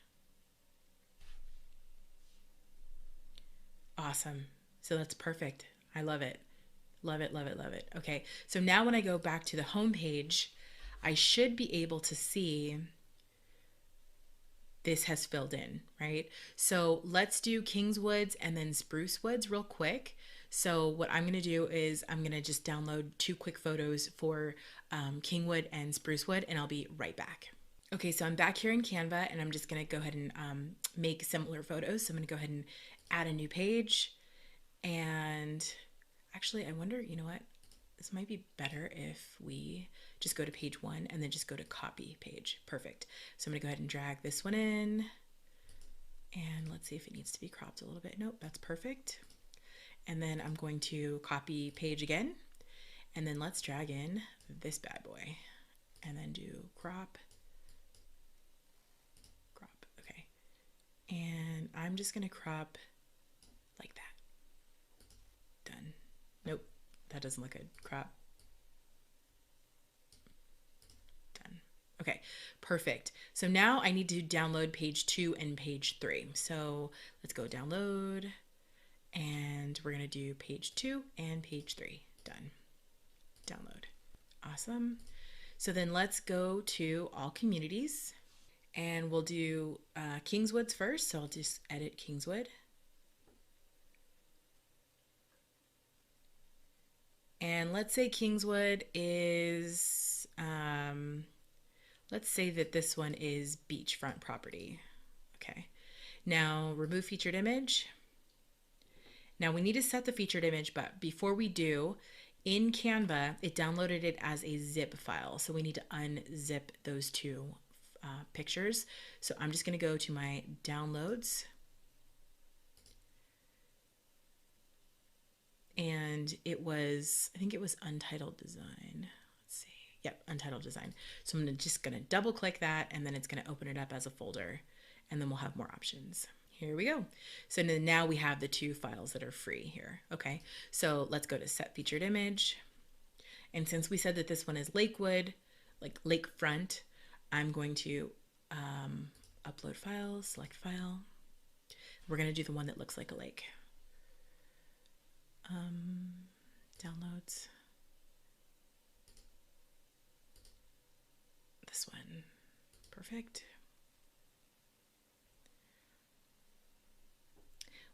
Awesome. So that's perfect. I love it. Love it, love it, love it. Okay, so now when I go back to the home page, I should be able to see this has filled in, right? So let's do Kingswoods and then Spruce Woods real quick. So what I'm going to do is I'm going to just download 2 quick photos for Kingwood and Sprucewood, and I'll be right back. Okay, so I'm back here in Canva, and I'm just going to go ahead and make similar photos. So I'm going to go ahead and add a new page. And actually, I wonder, you know what? This might be better if we just go to page 1 and then just go to copy page. Perfect. So I'm going to go ahead and drag this one in. And let's see if it needs to be cropped a little bit. Nope, that's perfect. And then I'm going to copy page again. And then let's drag in this bad boy. And then do crop. Okay. And I'm just going to crop like that. Done. Nope, that doesn't look good. Crop. Done. Okay, perfect. So now I need to download page 2 and page 3. So let's go download, and we're going to do page 2 and page 3. Done. Download. Awesome. So then let's go to all communities, and we'll do Kingswoods first. So I'll just edit Kingswood. And let's say Kingswood is, let's say that this one is beachfront property. Okay. Now remove featured image. Now we need to set the featured image, but before we do, in Canva, it downloaded it as a zip file. So we need to unzip those 2 pictures. So I'm just going to go to my downloads. And it was, I think it was Untitled Design. Let's see. Yep, Untitled Design. So I'm just going to double click that, and then it's going to open it up as a folder, and then we'll have more options. Here we go. So now we have the 2 files that are free here. Okay, so let's go to set featured image. And since we said that this one is Lakewood, like lakefront, I'm going to upload file, select file. We're going to do the one that looks like a lake. Downloads. This one. Perfect.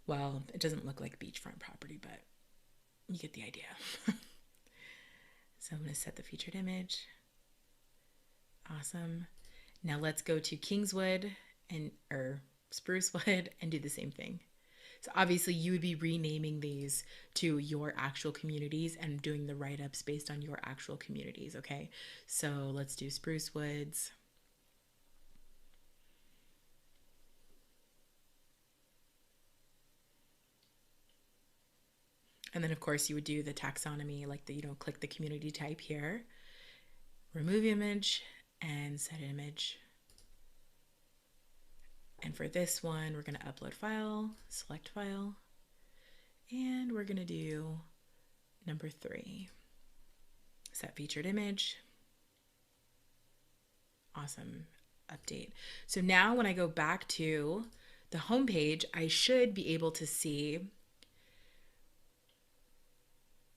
Well, it doesn't look like beachfront property, but you get the idea. So I'm going to set the featured image. Awesome. Now let's go to Kingswood or Sprucewood and do the same thing. So obviously you would be renaming these to your actual communities and doing the write-ups based on your actual communities, okay? So let's do Spruce Woods. And then of course you would do the taxonomy, like click the community type here, remove image and set image. And for this one, we're going to upload file, select file, and we're going to do number 3. Set featured image. Awesome. Update. So now when I go back to the home page, I should be able to see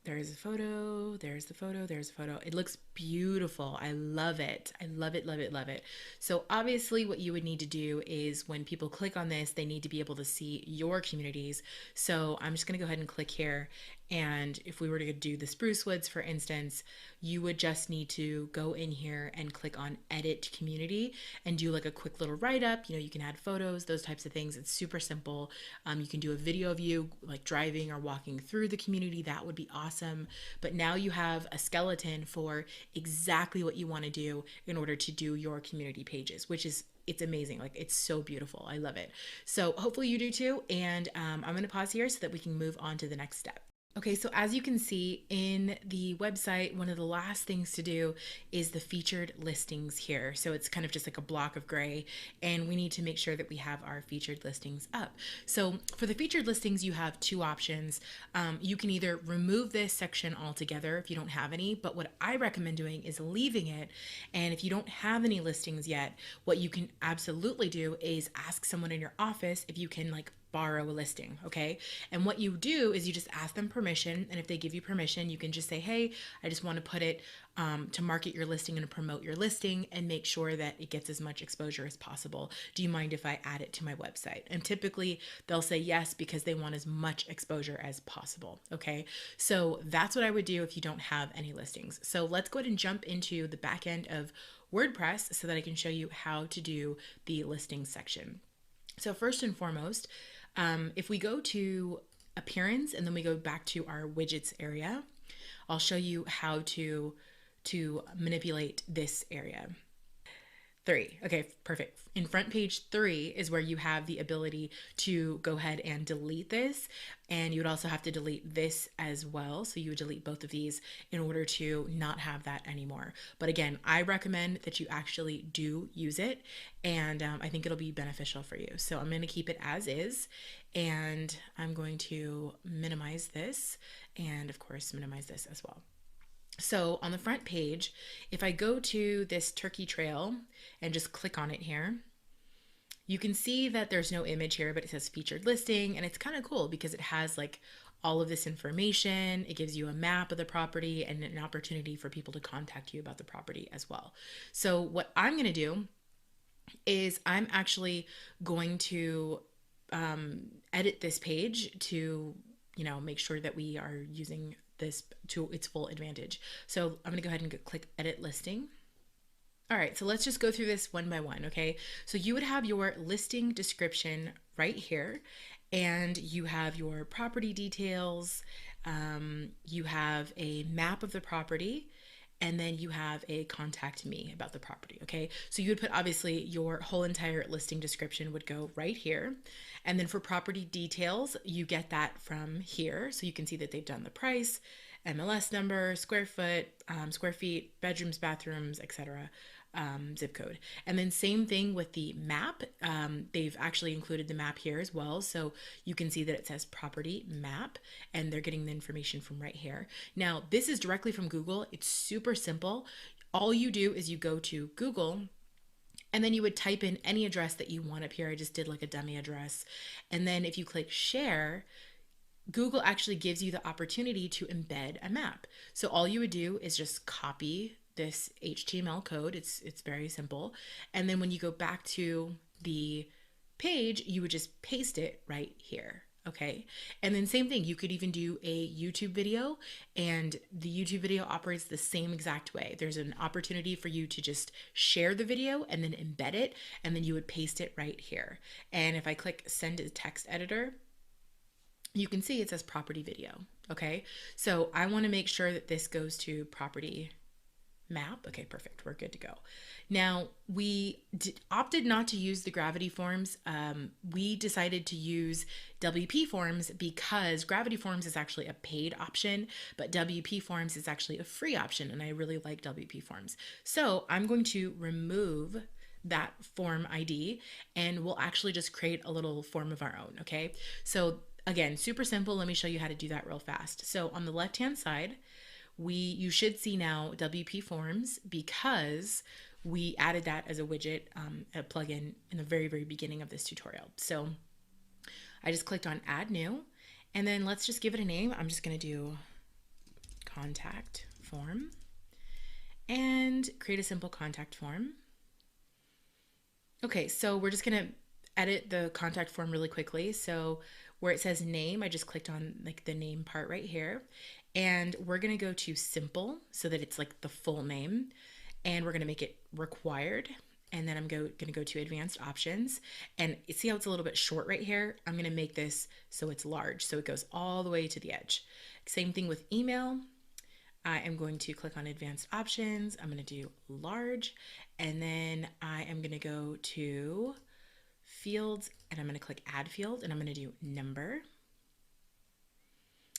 there's a photo, there's the photo, there's a photo. It looks beautiful. I love it. I love it, love it, love it. So obviously what you would need to do is when people click on this, they need to be able to see your communities. So I'm just going to go ahead and click here. And if we were to do the Spruce Woods, for instance, you would just need to go in here and click on edit community and do like a quick little write-up. You can add photos, those types of things. It's super simple. You can do a video of you like driving or walking through the community. That would be awesome. But now you have a skeleton for exactly what you want to do in order to do your community pages, which is it's amazing. Like it's so beautiful. I love it. So hopefully you do too. And I'm going to pause here so that we can move on to the next step. Okay, so as you can see in the website, one of the last things to do is the featured listings here. So it's kind of just like a block of gray, and we need to make sure that we have our featured listings up. So for the featured listings, you have 2 options. You can either remove this section altogether if you don't have any, but what I recommend doing is leaving it. And if you don't have any listings yet, what you can absolutely do is ask someone in your office if you can like borrow a listing, okay? And what you do is you just ask them permission, and if they give you permission, you can just say, hey, I just want to put it to market your listing and promote your listing and make sure that it gets as much exposure as possible. Do you mind if I add it to my website? And typically they'll say yes because they want as much exposure as possible, okay? So that's what I would do if you don't have any listings. So let's go ahead and jump into the back end of WordPress so that I can show you how to do the listing section. So first and foremost, if we go to appearance and then we go back to our widgets area, I'll show you how to manipulate this area. 3. Okay, perfect. In front page 3 is where you have the ability to go ahead and delete this. And you would also have to delete this as well. So you would delete both of these in order to not have that anymore. But again, I recommend that you actually do use it. And I think it'll be beneficial for you. So I'm going to keep it as is. And I'm going to minimize this. And of course, minimize this as well. So on the front page, if I go to this turkey trail and just click on it here, you can see that there's no image here, but it says featured listing, and it's kind of cool because it has like all of this information. It gives you a map of the property and an opportunity for people to contact you about the property as well. So what I'm going to do is I'm actually going to edit this page to, make sure that we are using this to its full advantage. So I'm gonna go ahead and click edit listing. All right, so let's just go through this one by one, okay? So you would have your listing description right here, and you have your property details, you have a map of the property, and then you have a contact me about the property, okay? So you would put, obviously, your whole entire listing description would go right here. And then for property details, you get that from here. So you can see that they've done the price, MLS number, square foot, square feet, bedrooms, bathrooms, etc., zip code. And then same thing with the map. They've actually included the map here as well. So you can see that it says property map, and they're getting the information from right here. Now, this is directly from Google. It's super simple. All you do is you go to Google And then you would type in any address that you want up here. I just did like a dummy address. And then if you click share, Google actually gives you the opportunity to embed a map. So all you would do is just copy this HTML code. It's very simple. And then when you go back to the page, you would just paste it right here. Okay. And then same thing, you could even do a YouTube video, and the YouTube video operates the same exact way. There's an opportunity for you to just share the video and then embed it, and then you would paste it right here. And if I click send to text editor, you can see it says property video. Okay. So I want to make sure that this goes to property map. Okay, perfect. We're good to go. Now, we opted not to use the Gravity forms. We decided to use WP forms because Gravity forms is actually a paid option, but WP forms is actually a free option, and I really like WP forms. So I'm going to remove that form ID, and we'll actually just create a little form of our own. Okay, so again, super simple. Let me show you how to do that real fast. So on the left-hand side, you should see now WP Forms because we added that as a widget, a plugin in the very, very beginning of this tutorial. So I just clicked on Add New, and then let's just give it a name. I'm just going to do Contact Form and create a simple contact form. Okay, so we're just going to edit the contact form really quickly. So where it says name, I just clicked on like the name part right here. And we're going to go to simple so that it's like the full name. And we're going to make it required. And then I'm going to go to advanced options. And see how it's a little bit short right here? I'm going to make this so it's large. So it goes all the way to the edge. Same thing with email. I am going to click on advanced options. I'm going to do large. And then I am going to go to fields, and I'm going to click add field, and I'm going to do number.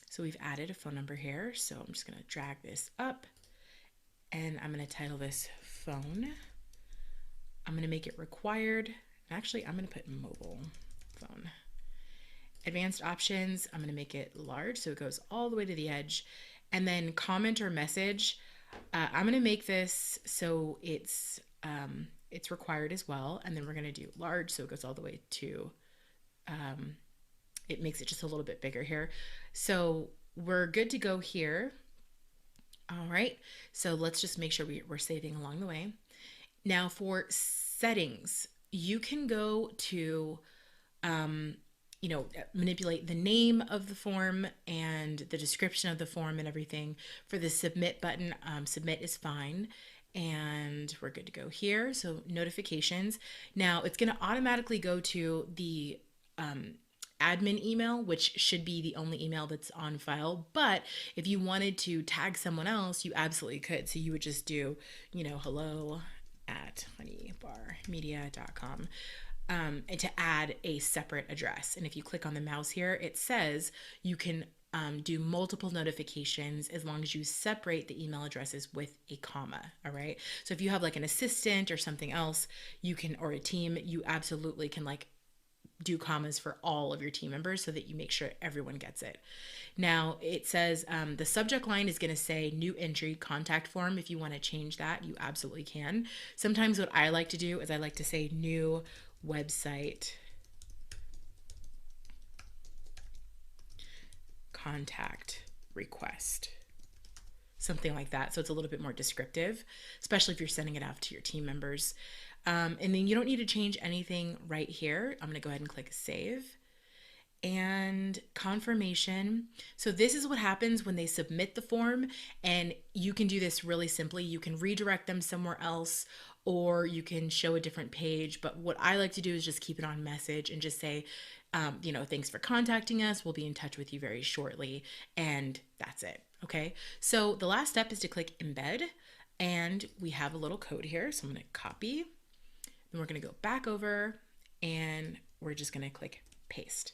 So we've added a phone number here. So I'm just going to drag this up, and I'm going to title this phone. I'm going to make it required. Actually, I'm going to put mobile phone. Advanced options, I'm going to make it large so it goes all the way to the edge. And then comment or message, I'm going to make this so it's required as well. And then we're going to do large so it goes all the way to, it makes it just a little bit bigger here. So we're good to go here. All right, so let's just make sure we're saving along the way. Now for settings, you can go to, manipulate the name of the form and the description of the form and everything. For the submit button, submit is fine. And we're good to go here. So notifications. Now it's going to automatically go to the admin email, which should be the only email that's on file. But if you wanted to tag someone else, you absolutely could. So you would just do, hello@honeybarmedia.com. And to add a separate address. And if you click on the mouse here, it says you can do multiple notifications as long as you separate the email addresses with a comma. All right. So if you have like an assistant or something else, you can, or a team, you absolutely can like do commas for all of your team members so that you make sure everyone gets it. Now it says the subject line is going to say new entry contact form. If you want to change that, you absolutely can. Sometimes what I like to do is I like to say new website contact request, something like that. So it's a little bit more descriptive, especially if you're sending it out to your team members. And then you don't need to change anything right here. I'm going to go ahead and click save. And confirmation. So this is what happens when they submit the form, and you can do this really simply. You can redirect them somewhere else, or you can show a different page. But what I like to do is just keep it on message and just say, thanks for contacting us. We'll be in touch with you very shortly. And that's it. Okay. So the last step is to click embed, and we have a little code here. So I'm going to copy, then we're going to go back over, and we're just going to click paste.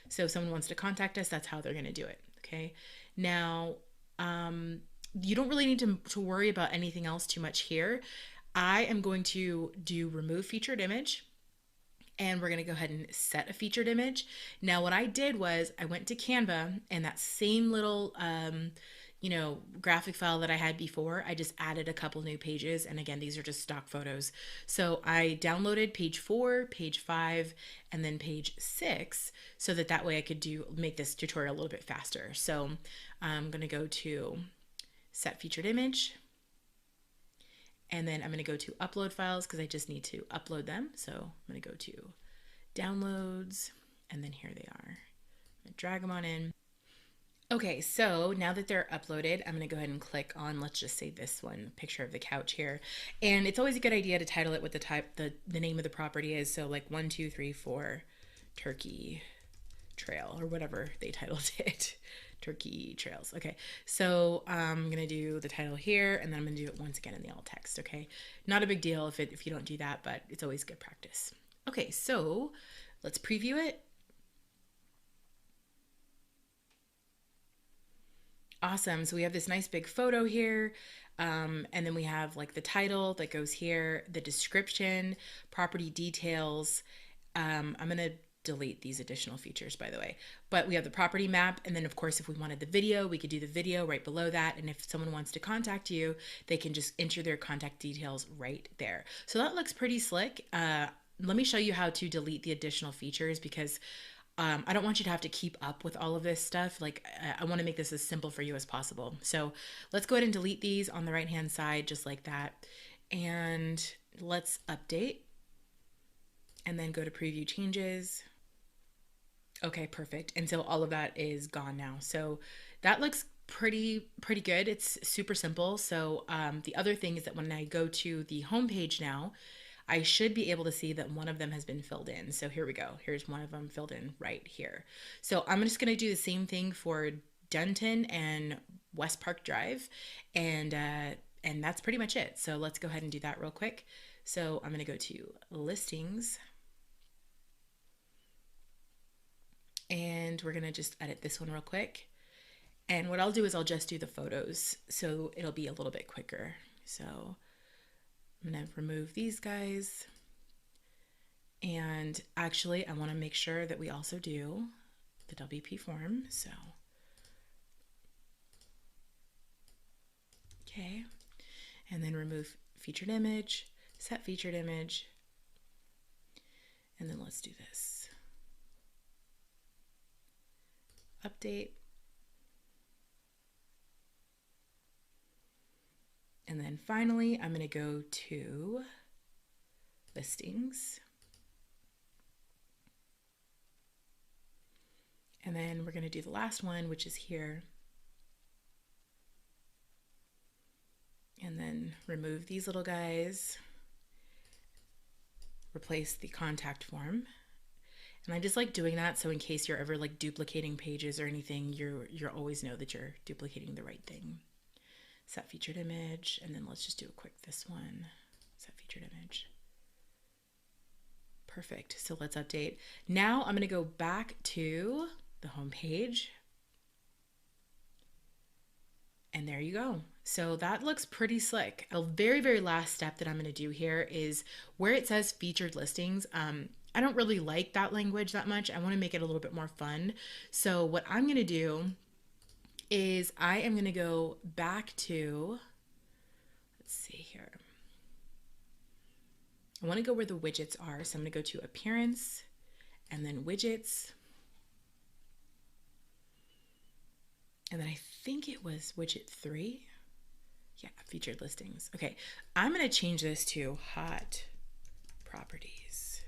So if someone wants to contact us, that's how they're going to do it. Okay. Now, you don't really need to worry about anything else too much here. I am going to do remove featured image, and we're going to go ahead and set a featured image. Now, what I did was I went to Canva, and that same little, graphic file that I had before. I just added a couple new pages. And again, these are just stock photos. So I downloaded page 4, page 5, and then page 6 so that way I could make this tutorial a little bit faster. So I'm going to go to set featured image. And then I'm going to go to upload files because I just need to upload them. So I'm going to go to downloads, and then here they are. I'm going to drag them on in. Okay, so now that they're uploaded, I'm going to go ahead and click on, let's just say this one, picture of the couch here. And it's always a good idea to title it with the name of the property is. So like 1, 2, 3, 4 Turkey Trail, or whatever they titled it. Turkey Trails. Okay, so I'm going to do the title here, and then I'm going to do it once again in the alt text. Okay, not a big deal if you don't do that, but it's always good practice. Okay, so let's preview it. Awesome. So we have this nice big photo here. And then we have like the title that goes here, the description, property details. I'm going to delete these additional features, by the way, but we have the property map. And then of course, if we wanted the video, we could do the video right below that. And if someone wants to contact you, they can just enter their contact details right there. So that looks pretty slick. Let me show you how to delete the additional features because I don't want you to have to keep up with all of this stuff. Like I want to make this as simple for you as possible. So let's go ahead and delete these on the right-hand side, just like that. And let's update and then go to preview changes. Okay, perfect. And so all of that is gone now. So that looks pretty good. It's super simple. So the other thing is that when I go to the home page now, I should be able to see that one of them has been filled in. So here we go. Here's one of them filled in right here. So I'm just going to do the same thing for Denton and West Park Drive. And that's pretty much it. So let's go ahead and do that real quick. So I'm going to go to listings. And we're going to just edit this one real quick. And what I'll do is I'll just do the photos. So it'll be a little bit quicker. So I'm going to remove these guys. And actually, I want to make sure that we also do the WP form. So, okay. And then remove featured image, set featured image. And then let's do this. Update. And then finally, I'm going to go to listings. And then we're going to do the last one, which is here. And then remove these little guys. Replace the contact form. And I just like doing that so in case you're ever like duplicating pages or anything, you always know that you're duplicating the right thing. Set featured image, and then let's just do a quick this one. Set featured image. Perfect. So let's update. Now I'm going to go back to the home page. And there you go. So that looks pretty slick. A very last step that I'm going to do here is where it says featured listings. I don't really like that language that much. I want to make it a little bit more fun. So what I'm going to do is I am going to go back to, let's see here. I want to go where the widgets are. So I'm going to go to appearance and then widgets. And then I think it was widget 3. Yeah, featured listings. Okay, I'm going to change this to hot properties.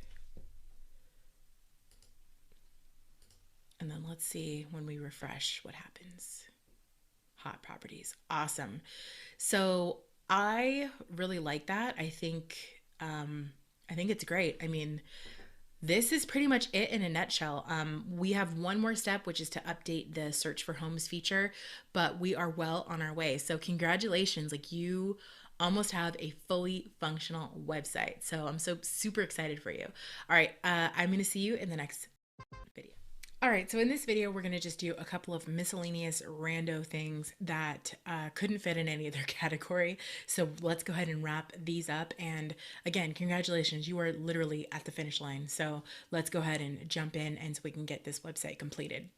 And then let's see when we refresh what happens. Hot properties. Awesome. So I really like that. I think it's great. I mean, this is pretty much it in a nutshell. We have one more step, which is to update the search for homes feature, but we are well on our way. So congratulations, like you almost have a fully functional website. So I'm so super excited for you. All right, I'm going to see you in the next video. All right, so in this video, we're going to just do a couple of miscellaneous rando things that couldn't fit in any other category. So let's go ahead and wrap these up. And again, congratulations, you are literally at the finish line. So let's go ahead and jump in and so we can get this website completed.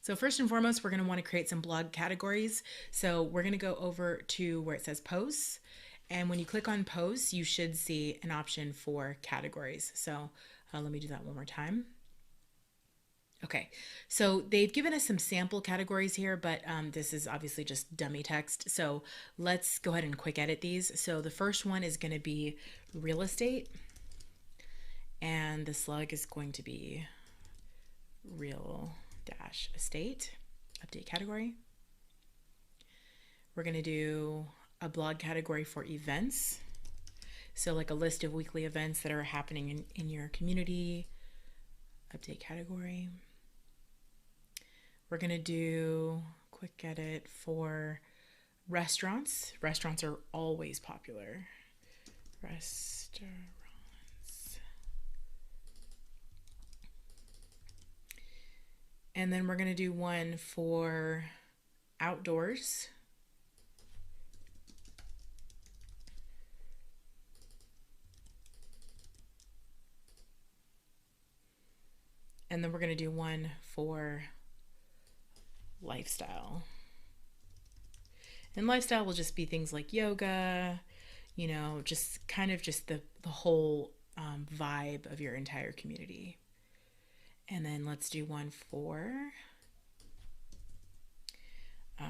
So first and foremost, we're going to want to create some blog categories. So we're going to go over to where it says posts. And when you click on posts, you should see an option for categories. So let me do that one more time. Okay, so they've given us some sample categories here, but this is obviously just dummy text. So let's go ahead and quick edit these. So the first one is going to be real estate, and the slug is going to be real dash estate, update category. We're going to do a blog category for events. So like a list of weekly events that are happening in your community, update category. We're going to do quick edit for restaurants. Restaurants are always popular. Restaurants. And then we're going to do one for outdoors. And then we're going to do one for lifestyle. And lifestyle will just be things like yoga, you know, just kind of just the whole vibe of your entire community. And then let's do one for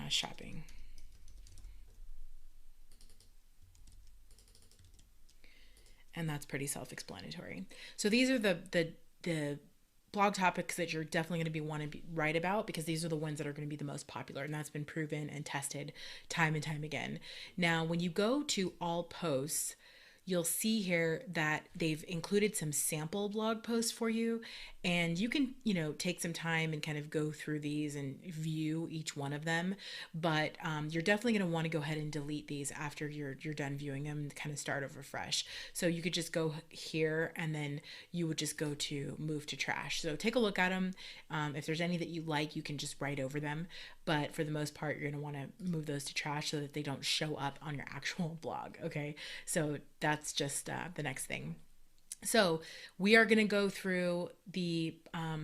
shopping. And that's pretty self-explanatory. So these are the blog topics that you're definitely going to be want to write about, because these are the ones that are going to be the most popular, and that's been proven and tested time and time again. Now, when you go to all posts, you'll see here that they've included some sample blog posts for you, and you can, you know, take some time and kind of go through these and view each one of them. But you're definitely going to want to go ahead and delete these after you're done viewing them, and kind of start over fresh. So you could just go here, and then you would just go to move to trash. So take a look at them. If there's any that you like, you can just write over them. But for the most part, you're going to want to move those to trash so that they don't show up on your actual blog. Okay, so that's just the next thing. So we are going to go through the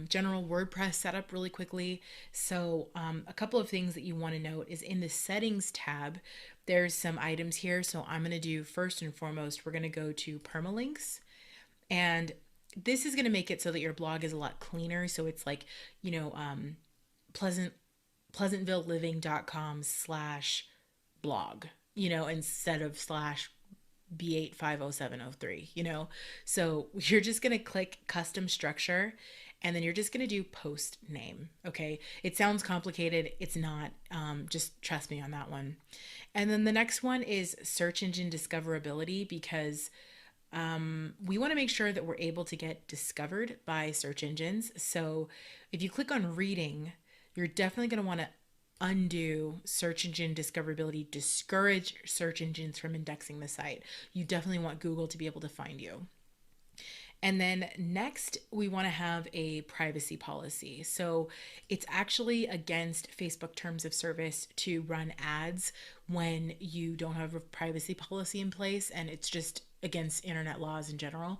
general WordPress setup really quickly. So a couple of things that you want to note is in the settings tab, there's some items here. So I'm going to do, first and foremost, we're going to go to permalinks. And this is going to make it so that your blog is a lot cleaner. So it's like, you know, pleasantvilleliving.com/blog, you know, instead of /B850703, you know. So you're just going to click custom structure, and then you're just going to do post name. Okay, it sounds complicated, it's not. Just trust me on that one. And then the next one is search engine discoverability, because we want to make sure that we're able to get discovered by search engines. So if you click on reading, you're definitely going to want to undo search engine discoverability, discourage search engines from indexing the site. You definitely want Google to be able to find you. And then next, we want to have a privacy policy. So it's actually against Facebook terms of service to run ads when you don't have a privacy policy in place, and it's just against internet laws in general.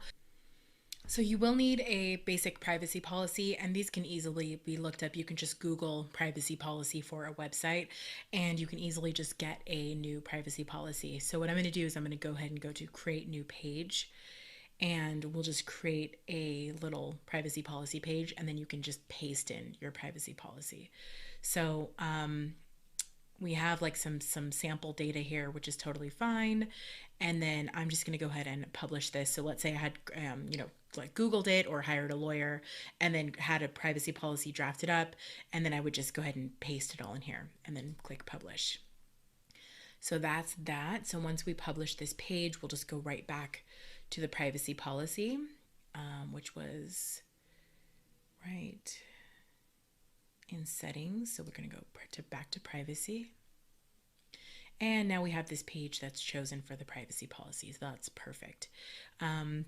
So you will need a basic privacy policy, and these can easily be looked up. You can just Google privacy policy for a website, and you can easily just get a new privacy policy. So what I'm going to do is I'm going to go ahead and go to create new page, and we'll just create a little privacy policy page, and then you can just paste in your privacy policy. So we have like some sample data here, which is totally fine. And then I'm just going to go ahead and publish this. So let's say I had, you know, like Googled it or hired a lawyer and then had a privacy policy drafted up. And then I would just go ahead and paste it all in here and then click publish. So that's that. So once we publish this page, we'll just go right back to the privacy policy, which was right in settings. So we're going to go back to privacy. And now we have this page that's chosen for the privacy policies. That's perfect. In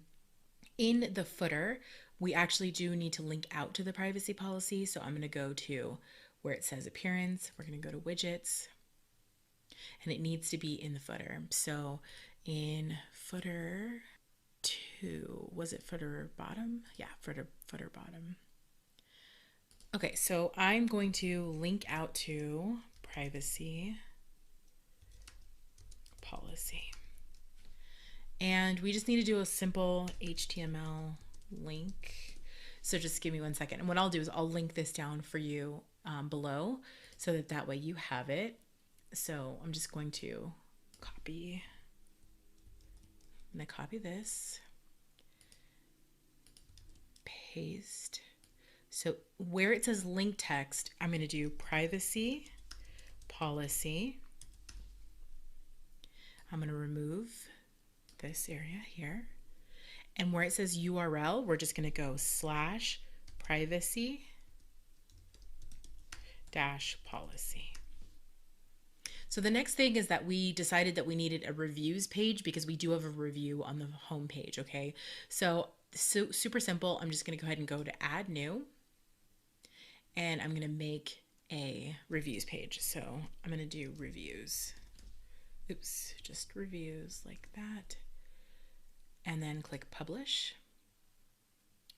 the footer, we actually do need to link out to the privacy policy. So I'm going to go to where it says appearance. We're going to go to widgets, and it needs to be in the footer. So in footer 2, was it footer bottom? Yeah, footer bottom. Okay, so I'm going to link out to privacy policy. And we just need to do a simple HTML link. So just give me 1 second. And what I'll do is I'll link this down for you below so that way you have it. So I'm just going to copy. I'm going to copy this, paste. So where it says link text, I'm going to do privacy policy. I'm going to remove this area here. And where it says URL, we're just going to go /privacy -policy. So the next thing is that we decided that we needed a reviews page because we do have a review on the home page, okay? So super simple. I'm just going to go ahead and go to add new. And I'm going to make a reviews page. So I'm going to do reviews. Oops, just reviews like that. And then click publish.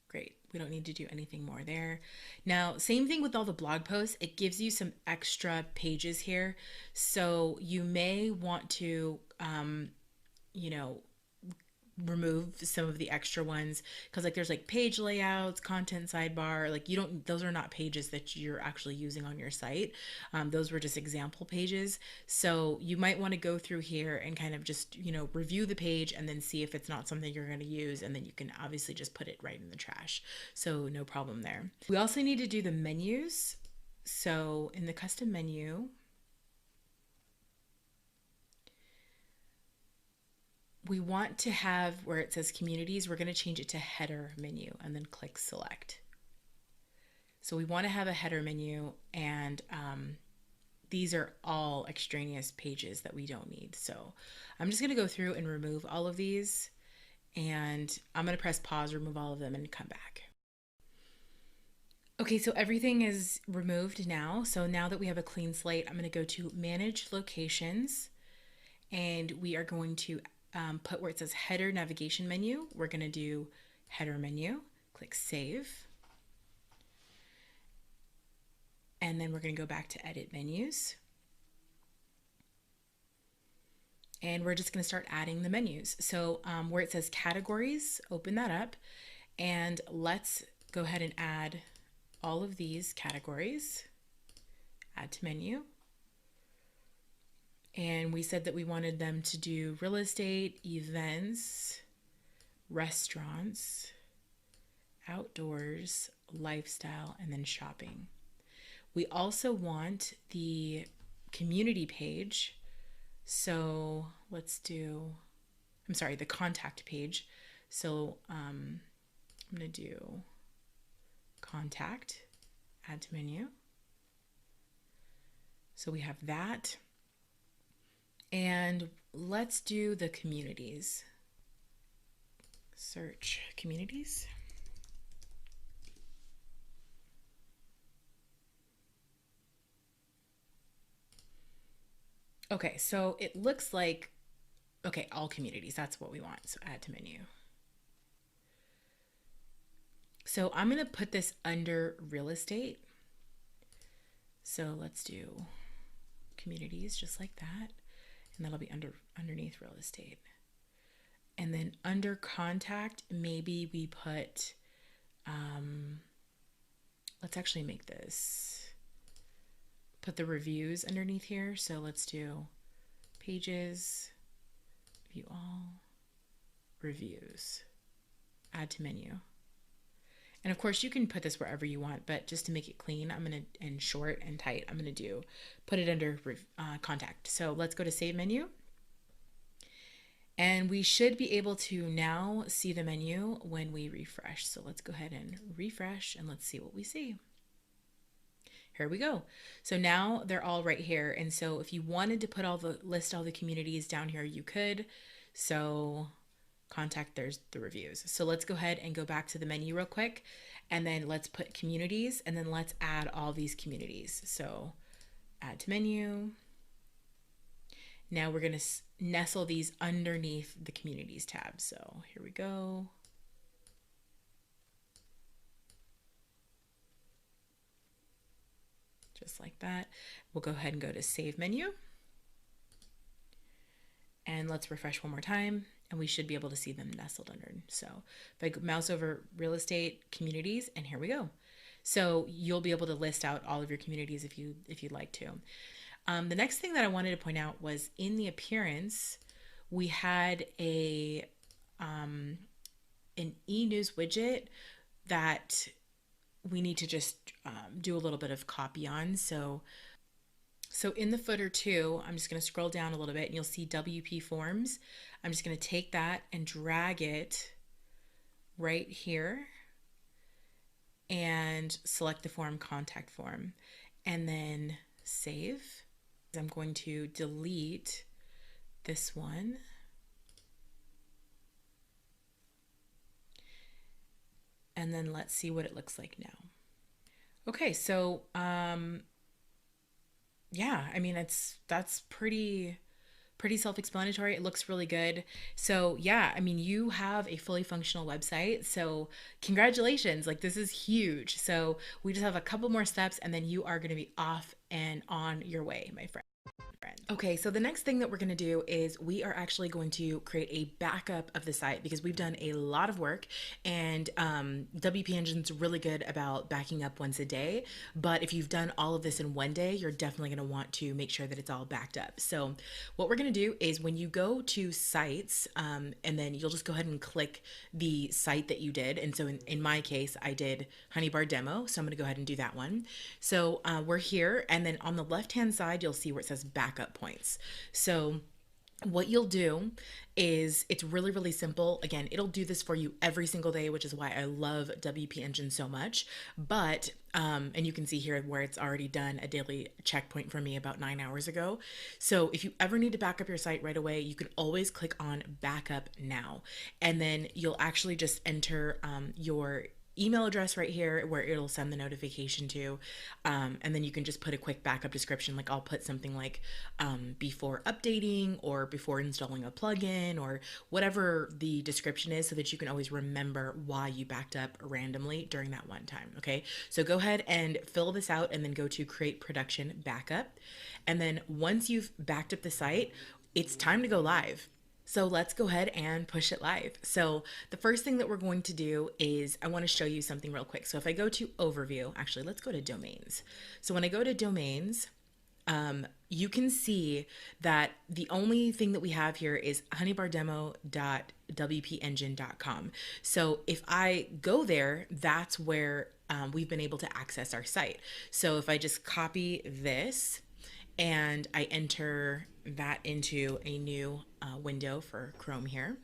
Great. We don't need to do anything more there. Now, same thing with all the blog posts. It gives you some extra pages here. So you may want to, remove some of the extra ones because like there's like page layouts, content sidebar, like those are not pages that you're actually using on your site. Those were just example pages. So you might want to go through here and kind of just, review the page and then see if it's not something you're going to use. And then you can obviously just put it right in the trash. So no problem there. We also need to do the menus. So in the custom menu, we want to have where it says communities, we're going to change it to header menu and then click select. So we want to have a header menu, and these are all extraneous pages that we don't need. So I'm just going to go through and remove all of these, and I'm going to press pause, remove all of them, and come back. Okay, so everything is removed now. So now that we have a clean slate, I'm going to go to manage locations, and we are going to put where it says header navigation menu. We're going to do header menu, click save. And then we're going to go back to edit menus. And we're just going to start adding the menus. So where it says categories, open that up. And let's go ahead and add all of these categories. Add to menu. And we said that we wanted them to do real estate, events, restaurants, outdoors, lifestyle, and then shopping. We also want the community page. So let's do, the contact page. So I'm going to do contact, add to menu. So we have that. And let's do the communities. Search communities. Okay, so it looks like, okay, all communities, that's what we want. So add to menu. So I'm going to put this under real estate. So let's do communities just like that. And that'll be underneath real estate. And then under contact, maybe we put, let's actually make this, put the reviews underneath here. So let's do pages, view all, reviews, add to menu. And of course you can put this wherever you want, but just to make it clean, I'm going to, and short and tight, I'm going to put it under contact. So let's go to save menu. And we should be able to now see the menu when we refresh. So let's go ahead and refresh and let's see what we see. Here we go. So now they're all right here. And so if you wanted to list all the communities down here, you could. So contact, there's the reviews. So let's go ahead and go back to the menu real quick, and then let's put communities, and then let's add all these communities. So add to menu. Now we're going to nestle these underneath the communities tab. So here we go. just like that. We'll go ahead and go to Save Menu. And let's refresh one more time, and we should be able to see them nestled under. So if I mouse over Real Estate Communities, and here we go. So you'll be able to list out all of your communities if you'd like to. The next thing that I wanted to point out was in the appearance, we had an e-news widget that we need to just do a little bit of copy on. So in the footer too, I'm just going to scroll down a little bit and you'll see WP Forms. I'm just going to take that and drag it right here and select the form, Contact Form, and then save. I'm going to delete this one. And then let's see what it looks like now. Okay, so yeah, I mean, that's pretty self-explanatory. It looks really good. So yeah, I mean, you have a fully functional website. So congratulations, like this is huge. So we just have a couple more steps and then you are going to be off and on your way, my friend. Okay, so the next thing that we're going to do is we are actually going to create a backup of the site because we've done a lot of work, and WP Engine's really good about backing up once a day. But if you've done all of this in one day, you're definitely going to want to make sure that it's all backed up. So what we're going to do is when you go to sites, and then you'll just go ahead and click the site that you did. And so in my case, I did Honeybar Demo. So I'm going to go ahead and do that one. So we're here, and then on the left-hand side, you'll see where it says backup points. So what you'll do is it's really, really simple. Again, it'll do this for you every single day, which is why I love WP Engine so much. But, and you can see here where it's already done a daily checkpoint for me about 9 hours ago. So if you ever need to back up your site right away, you can always click on Backup Now. And then you'll actually just enter your email address right here where it'll send the notification to, and then you can just put a quick backup description. Like I'll put something like before updating or before installing a plugin or whatever the description is, so that you can always remember why you backed up randomly during that one time. Okay, so go ahead and fill this out and then go to create production backup, and then once you've backed up the site, it's time to go live. So let's go ahead and push it live. So the first thing that we're going to do is I want to show you something real quick. So if I go to overview, actually, let's go to domains. So when I go to domains, you can see that the only thing that we have here is honeybardemo.wpengine.com. So if I go there, that's where we've been able to access our site. So if I just copy this and I enter that into a new window for Chrome here,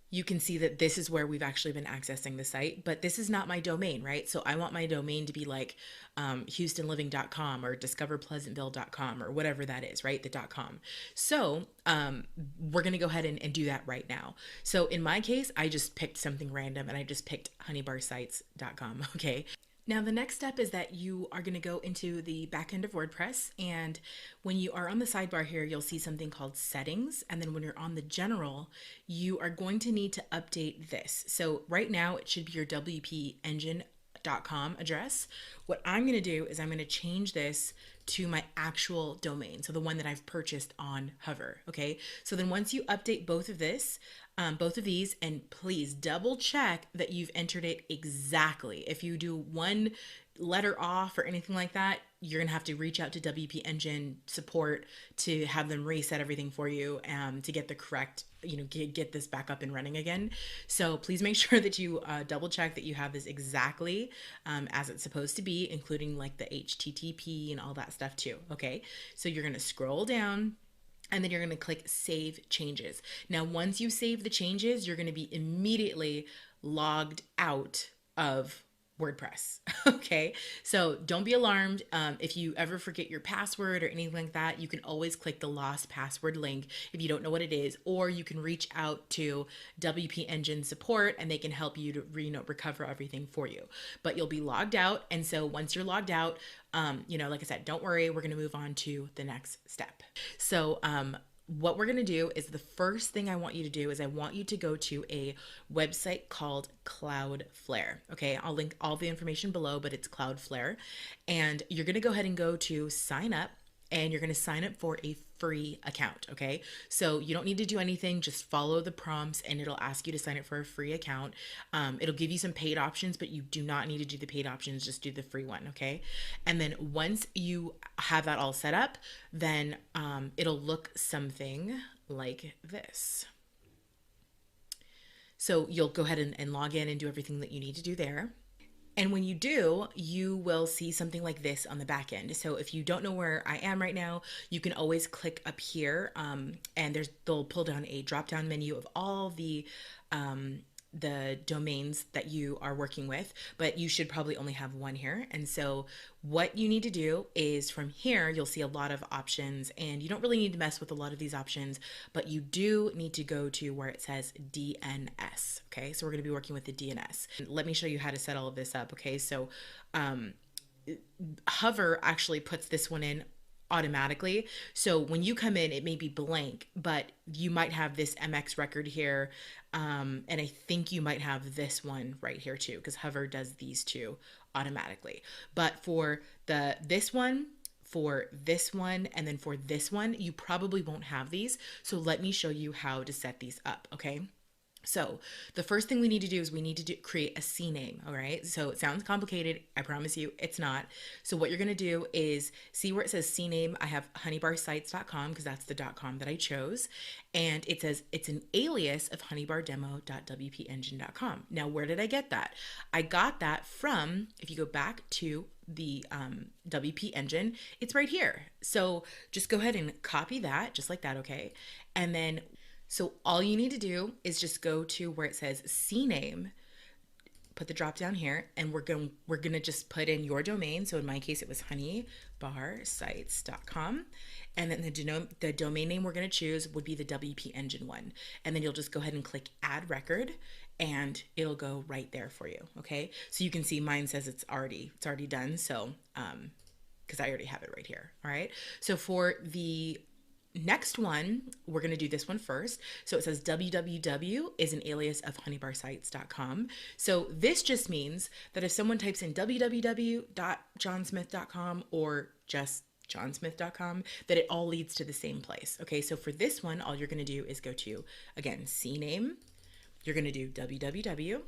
you can see that this is where we've actually been accessing the site, but this is not my domain, right? So I want my domain to be like houstonliving.com or discoverpleasantville.com or whatever that is, right? The .com. So we're going to go ahead and do that right now. So in my case, I just picked something random and I just picked honeybarsites.com. Okay. Now, the next step is that you are going to go into the back end of WordPress, and when you are on the sidebar here, you'll see something called settings. And then when you're on the general, you are going to need to update this. So right now it should be your wpengine.com address. What I'm going to do is I'm going to change this to my actual domain. So the one that I've purchased on Hover. Okay. So then once you update both of these, and please double check that you've entered it exactly. If you do one letter off or anything like that, you're gonna have to reach out to WP Engine support to have them reset everything for you, to get the correct, get this back up and running again. So please make sure that you double check that you have this exactly as it's supposed to be, including like the HTTP and all that stuff too. Okay, so you're gonna scroll down, and then you're going to click Save Changes. Now, once you save the changes, you're going to be immediately logged out of WordPress. Okay, so don't be alarmed. If you ever forget your password or anything like that, you can always click the lost password link if you don't know what it is, or you can reach out to WP Engine support and they can help you to recover everything for you. But you'll be logged out, and so once you're logged out, like I said, don't worry, we're going to move on to the next step. So what we're going to do is the first thing I want you to do is I want you to go to a website called Cloudflare. Okay, I'll link all the information below, but it's Cloudflare. And you're going to go ahead and go to sign up, and you're going to sign up for a free account. Okay, so you don't need to do anything, just follow the prompts and it'll ask you to sign up for a free account. It'll give you some paid options, but you do not need to do the paid options, just do the free one. Okay, and then once you have that all set up, then it'll look something like this. So you'll go ahead and log in and do everything that you need to do there. And when you do, you will see something like this on the back end. So if you don't know where I am right now, you can always click up here, and they'll pull down a drop down menu of all the domains that you are working with, but you should probably only have one here. And so what you need to do is from here, you'll see a lot of options, and you don't really need to mess with a lot of these options, but you do need to go to where it says DNS. Okay, so we're going to be working with the DNS. Let me show you how to set all of this up. Okay, so Hover actually puts this one in automatically. So when you come in, it may be blank, but you might have this MX record here. And I think you might have this one right here too, because Hover does these two automatically. But for this one, and then for this one, you probably won't have these. So let me show you how to set these up, okay? So the first thing we need to do is we need to create a CNAME, all right? So it sounds complicated. I promise you it's not. So what you're going to do is see where it says CNAME. I have honeybarsites.com because that's the .com that I chose. And it says it's an alias of honeybardemo.wpengine.com. Now, where did I get that? I got that from, if you go back to the WP Engine, it's right here. So just go ahead and copy that just like that, okay? And then so all you need to do is just go to where it says CNAME, put the drop down here, and we're going to just put in your domain. So in my case, it was honeybarsites.com. And then the domain name we're going to choose would be the WP Engine one. And then you'll just go ahead and click add record, and it'll go right there for you. Okay. So you can see mine says it's already done. So, because I already have it right here. All right. So for the next one, we're going to do this one first. So it says www is an alias of honeybarsites.com. So this just means that if someone types in www.johnsmith.com or just johnsmith.com, that it all leads to the same place. Okay, so for this one, all you're going to do is go to, again, CNAME. You're going to do www,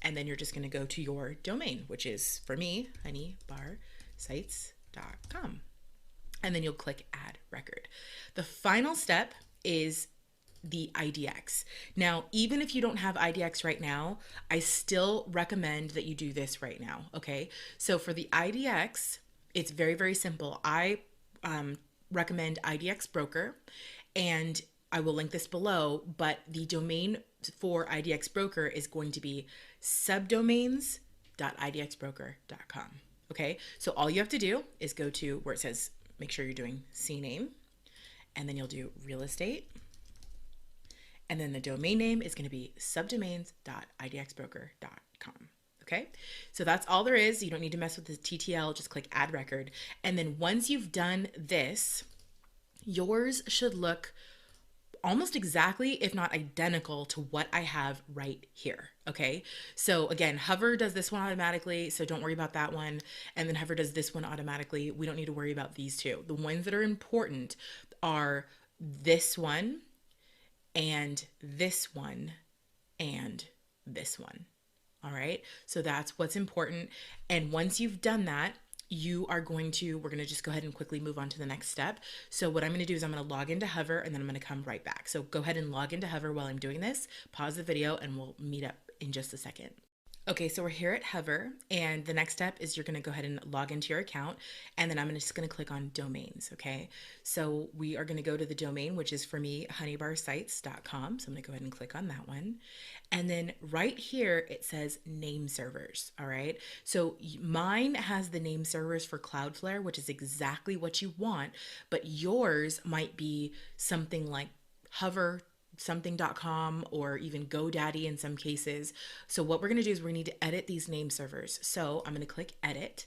and then you're just going to go to your domain, which is, for me, honeybarsites.com. And then you'll click add record. The final step is the IDX. Now, even if you don't have IDX right now, I still recommend that you do this right now, okay? So for the IDX, it's very, very simple. I recommend IDX Broker, and I will link this below, but the domain for IDX Broker is going to be subdomains.idxbroker.com, okay? So all you have to do is go to where it says, make sure you're doing CNAME, and then you'll do real estate. And then the domain name is going to be subdomains.idxbroker.com. Okay, so that's all there is. You don't need to mess with the TTL, just click add record. And then once you've done this, yours should look almost exactly, if not identical to what I have right here. Okay, so again, Hover does this one automatically, so don't worry about that one. And then Hover does this one automatically. We don't need to worry about these two. The ones that are important are this one and this one and this one. All right, so that's what's important. And once you've done that, we're going to just go ahead and quickly move on to the next step. So what I'm going to do is I'm going to log into Hover, and then I'm going to come right back. So go ahead and log into Hover while I'm doing this, pause the video, and we'll meet up in just a second. Okay, so we're here at Hover, and the next step is you're going to go ahead and log into your account, and then I'm just going to click on domains, okay? So we are going to go to the domain, which is for me, honeybarsites.com. So I'm going to go ahead and click on that one. And then right here, it says name servers, all right? So mine has the name servers for Cloudflare, which is exactly what you want, but yours might be something like Hover something.com or even GoDaddy in some cases. So what we're going to do is we need to edit these name servers. So I'm going to click edit,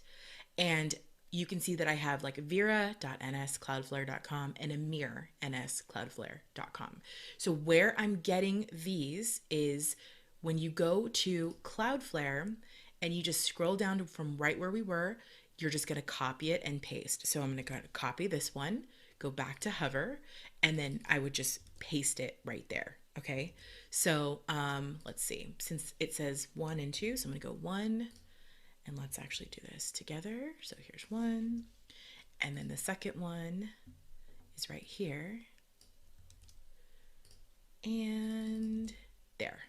and you can see that I have like vera.nscloudflare.com and amirnscloudflare.com. So where I'm getting these is when you go to Cloudflare and you just scroll down from right where we were, you're just going to copy it and paste. So I'm going to copy this one, go back to Hover, and then I would just paste it right there. Okay. So let's see, since it says 1 and 2, so I'm going to go 1, and let's actually do this together. So here's 1, and then the second one is right here. And there.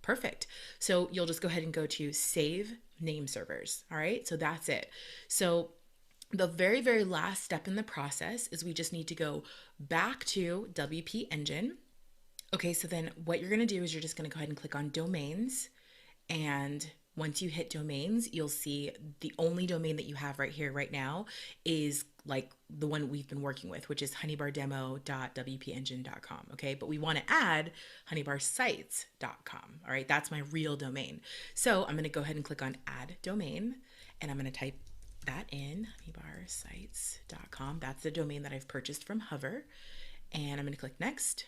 Perfect. So you'll just go ahead and go to save name servers. All right. So that's it. So the very, very last step in the process is we just need to go back to WP Engine. Okay. So then what you're going to do is you're just going to go ahead and click on domains. And once you hit domains, you'll see the only domain that you have right here, right now, is like the one we've been working with, which is honeybardemo.wpengine.com. Okay. But we want to add honeybarsites.com. All right. That's my real domain. So I'm going to go ahead and click on add domain, and I'm going to type that in, honeybarsites.com. That's the domain that I've purchased from Hover. And I'm going to click next,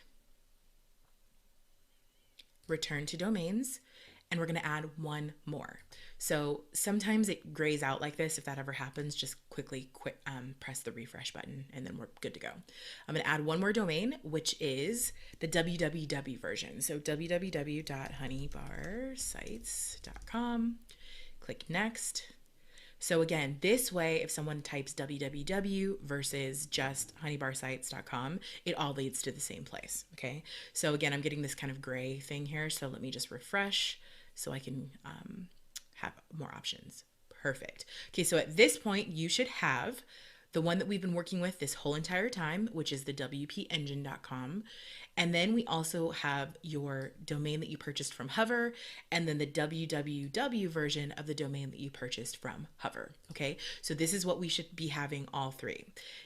return to domains. And we're going to add one more. So sometimes it grays out like this. If that ever happens, just quickly press the refresh button, and then we're good to go. I'm going to add one more domain, which is the www version. So www.honeybarsites.com. Click next. So again, this way, if someone types www versus just honeybarsites.com, it all leads to the same place. Okay. So again, I'm getting this kind of gray thing here. So let me just refresh so I can have more options. Perfect. Okay, so at this point, you should have the one that we've been working with this whole entire time, which is the wpengine.com. And then we also have your domain that you purchased from Hover, and then the www version of the domain that you purchased from Hover. Okay, so this is what we should be having, all three.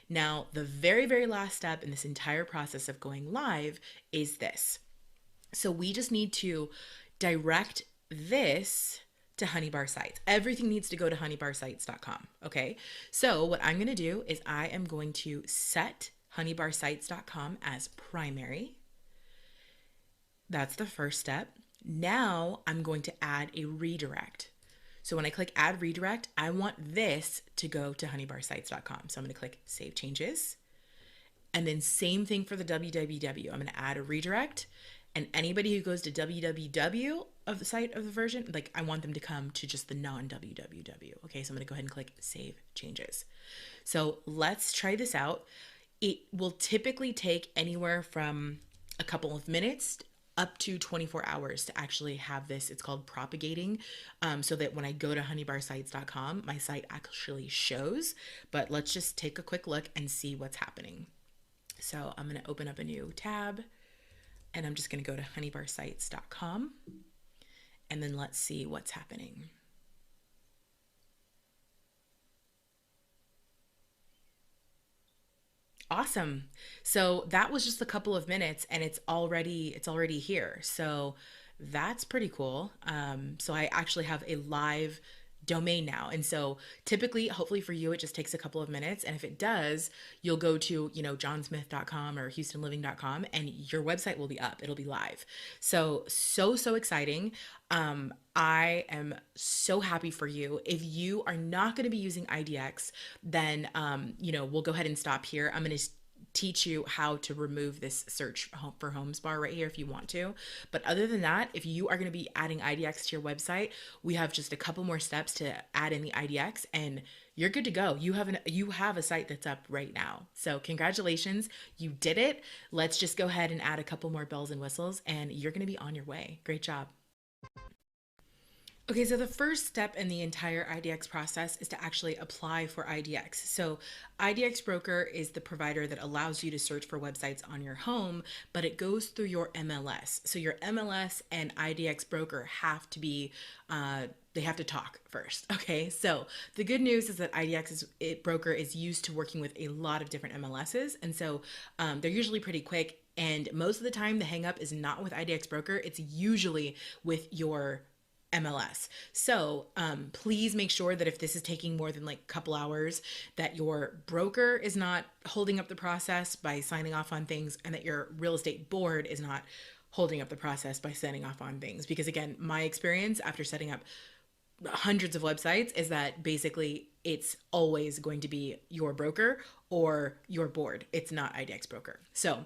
Now, the very, very last step in this entire process of going live is this. So we just need to direct this to Honeybar Sites. Everything needs to go to honeybarsites.com. Okay. So what I'm going to do is I am going to set honeybarsites.com as primary. That's the first step. Now I'm going to add a redirect. So when I click add redirect, I want this to go to honeybarsites.com. So I'm going to click save changes. And then same thing for the www. I'm going to add a redirect. And anybody who goes to www of the site of the version, like I want them to come to just the non-www. Okay, so I'm gonna go ahead and click save changes. So let's try this out. It will typically take anywhere from a couple of minutes up to 24 hours to actually have this. It's called propagating, so that when I go to honeybarsites.com, my site actually shows. But let's just take a quick look and see what's happening. So I'm gonna open up a new tab. And I'm just going to go to honeybarsites.com, and then let's see what's happening. Awesome. So that was just a couple of minutes, and it's already here. So that's pretty cool. So I actually have a live domain now. And so typically, hopefully for you, it just takes a couple of minutes. And if it does, you'll go to, johnsmith.com or houstonliving.com, and your website will be up. It'll be live. So exciting. I am so happy for you. If you are not going to be using IDX, then, we'll go ahead and stop here. I'm going to teach you how to remove this search for homes bar right here if you want to. But other than that, if you are going to be adding IDX to your website, we have just a couple more steps to add in the IDX, and you're good to go. You have a site that's up right now. So congratulations, you did it. Let's just go ahead and add a couple more bells and whistles, and you're going to be on your way. Great job. Okay, so the first step in the entire IDX process is to actually apply for IDX. So IDX Broker is the provider that allows you to search for websites on your home, but it goes through your MLS. So your MLS and IDX Broker have to be, they have to talk first. Okay, so the good news is that Broker is used to working with a lot of different MLSs, and so they're usually pretty quick. And most of the time, the hang up is not with IDX Broker; it's usually with your MLS. So please make sure that if this is taking more than like a couple hours, that your broker is not holding up the process by signing off on things, and that your real estate board is not holding up the process by signing off on things. Because again, my experience after setting up hundreds of websites is that basically it's always going to be your broker or your board. It's not IDX broker. So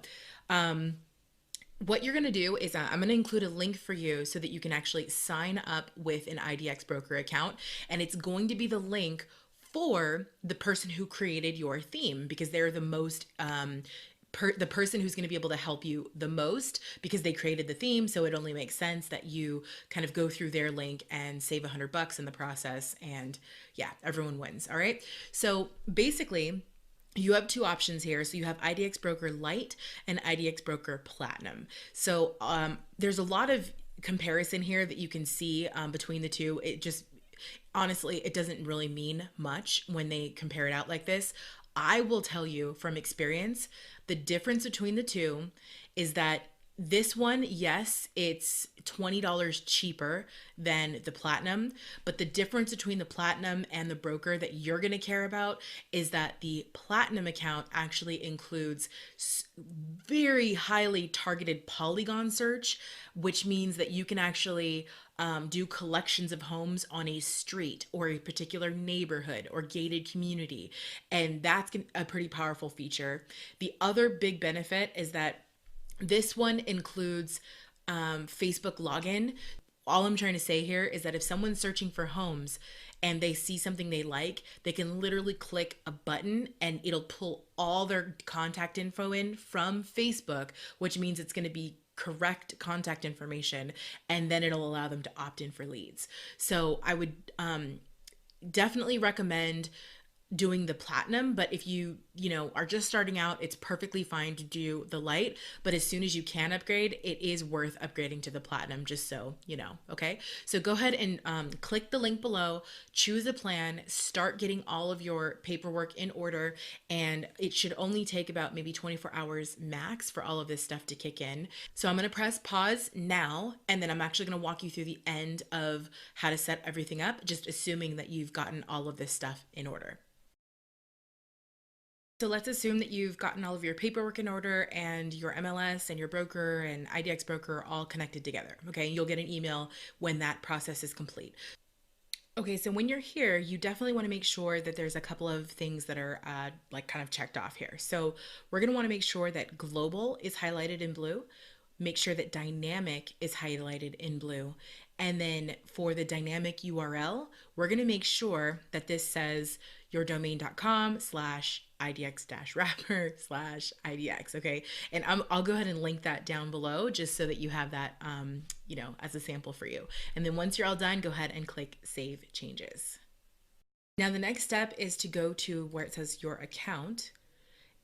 what you're going to do is I'm going to include a link for you so that you can actually sign up with an IDX broker account. And it's going to be the link for the person who created your theme, because they're the most the person who's going to be able to help you the most, because they created the theme. So it only makes sense that you kind of go through their link and save $100 in the process. And yeah, everyone wins. All right. So basically, you have two options here. So you have IDX Broker Lite and IDX Broker Platinum. So there's a lot of comparison here that you can see between the two. It just, honestly, it doesn't really mean much when they compare it out like this. I will tell you from experience, the difference between the two is that this one, yes, it's $20 cheaper than the platinum, but the difference between the platinum and the broker that you're going to care about is that the platinum account actually includes very highly targeted polygon search, which means that you can actually do collections of homes on a street or a particular neighborhood or gated community. And that's a pretty powerful feature. The other big benefit is that this one includes Facebook login. All I'm trying to say here is that if someone's searching for homes and they see something they like, they can literally click a button and it'll pull all their contact info in from Facebook, which means it's going to be correct contact information, and then it'll allow them to opt in for leads. So I would definitely recommend doing the platinum, but if you are just starting out, it's perfectly fine to do the light. But as soon as you can upgrade, it is worth upgrading to the platinum, just so you know. Okay, so go ahead and click the link below, choose a plan, start getting all of your paperwork in order, and it should only take about maybe 24 hours max for all of this stuff to kick in. So I'm going to press pause now, and then I'm actually going to walk you through the end of how to set everything up, just assuming that you've gotten all of this stuff in order. So let's assume that you've gotten all of your paperwork in order and your MLS and your broker and IDX broker all connected together. Okay, you'll get an email when that process is complete. Okay, so when you're here, you definitely want to make sure that there's a couple of things that are like kind of checked off here. So we're going to want to make sure that global is highlighted in blue. Make sure that dynamic is highlighted in blue. And then for the dynamic URL, we're going to make sure that this says yourdomain.com/idx-wrapper/idx. Okay. And I'll go ahead and link that down below just so that you have that, as a sample for you. And then once you're all done, go ahead and click Save Changes. Now, the next step is to go to where it says your account.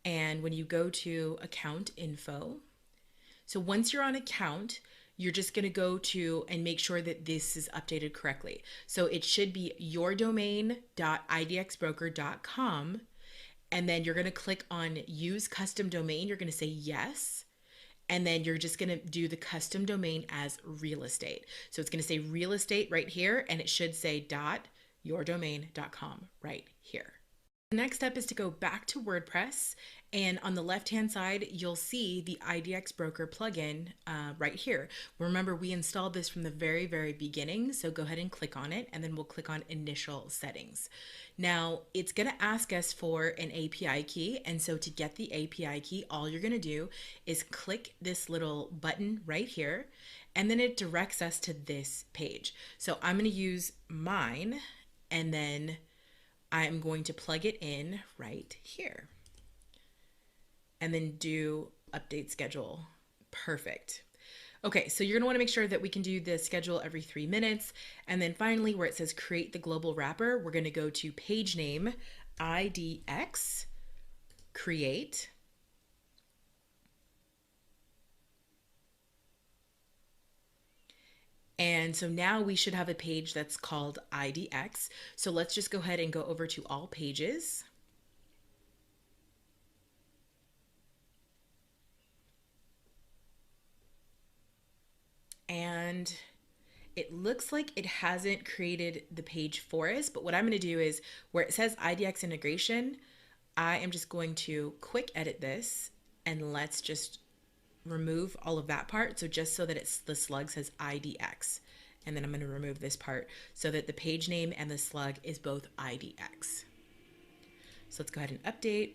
And when you go to account info, so once you're on account, you're just going to go to and make sure that this is updated correctly. So it should be yourdomain.idxbroker.com. And then you're going to click on use custom domain. You're going to say yes. And then you're just going to do the custom domain as real estate. So it's going to say real estate right here, and it should say .yourdomain.com right here. The next step is to go back to WordPress, and on the left-hand side, you'll see the IDX Broker plugin right here. Remember, we installed this from the very, very beginning, so go ahead and click on it, and then we'll click on Initial Settings. Now, it's going to ask us for an API key, and so to get the API key, all you're going to do is click this little button right here, and then it directs us to this page. So I'm going to use mine, and then I'm going to plug it in right here and then do update schedule. Perfect. Okay, so you're gonna wanna make sure that we can do the schedule every 3 minutes. And then finally, where it says create the global wrapper, we're gonna go to page name, IDX, create. And so now we should have a page that's called IDX. So let's just go ahead and go over to all pages. And it looks like it hasn't created the page for us, but what I'm going to do is where it says IDX integration, I am just going to quick edit this, and let's just remove all of that part. So just so that it's the slug says IDX. And then I'm going to remove this part so that the page name and the slug is both IDX. So let's go ahead and update.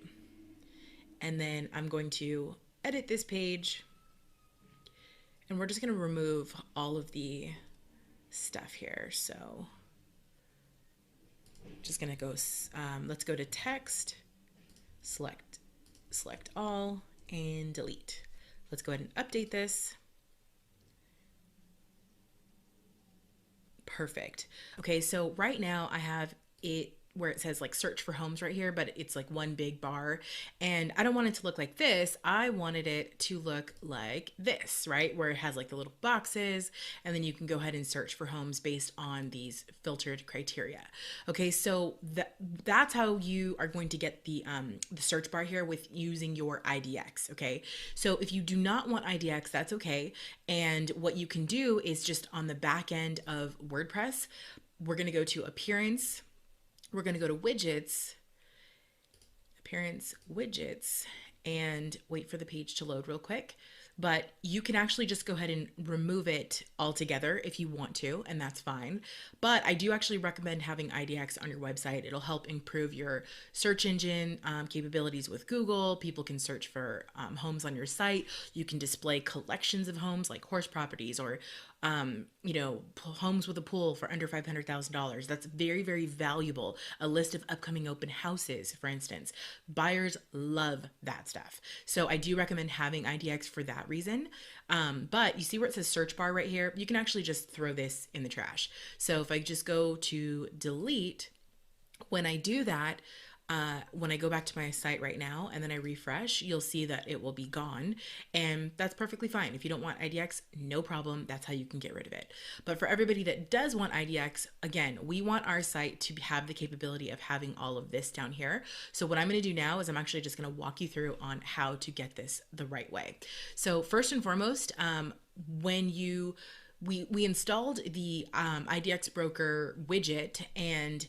And then I'm going to edit this page. And we're just going to remove all of the stuff here. So just going to go, let's go to text, select all, and delete. Let's go ahead and update this. Perfect. Okay, so right now I have it where it says like search for homes right here, but it's like one big bar, and I don't want it to look like this. I wanted it to look like this, right? Where it has like the little boxes, and then you can go ahead and search for homes based on these filtered criteria. Okay, so that's how you are going to get the search bar here with using your IDX. Okay, so if you do not want IDX, that's okay. And what you can do is just on the back end of WordPress, we're going to go to appearance. We're going to go to widgets, appearance widgets, and wait for the page to load real quick. But you can actually just go ahead and remove it altogether if you want to, and that's fine. But I do actually recommend having IDX on your website. It'll help improve your search engine capabilities with Google. People can search for homes on your site. You can display collections of homes like horse properties or homes with a pool for under $500,000. That's very, very valuable. A list of upcoming open houses, for instance. Buyers love that stuff. So I do recommend having IDX for that reason. But you see where it says search bar right here? You can actually just throw this in the trash. So if I just go to delete, when I do that, when I go back to my site right now and then I refresh, you'll see that it will be gone, and that's perfectly fine. If you don't want IDX, no problem. That's how you can get rid of it. But for everybody that does want IDX, again, we want our site to have the capability of having all of this down here. So what I'm going to do now is I'm actually just going to walk you through on how to get this the right way. So first and foremost, when we installed the IDX broker widget, and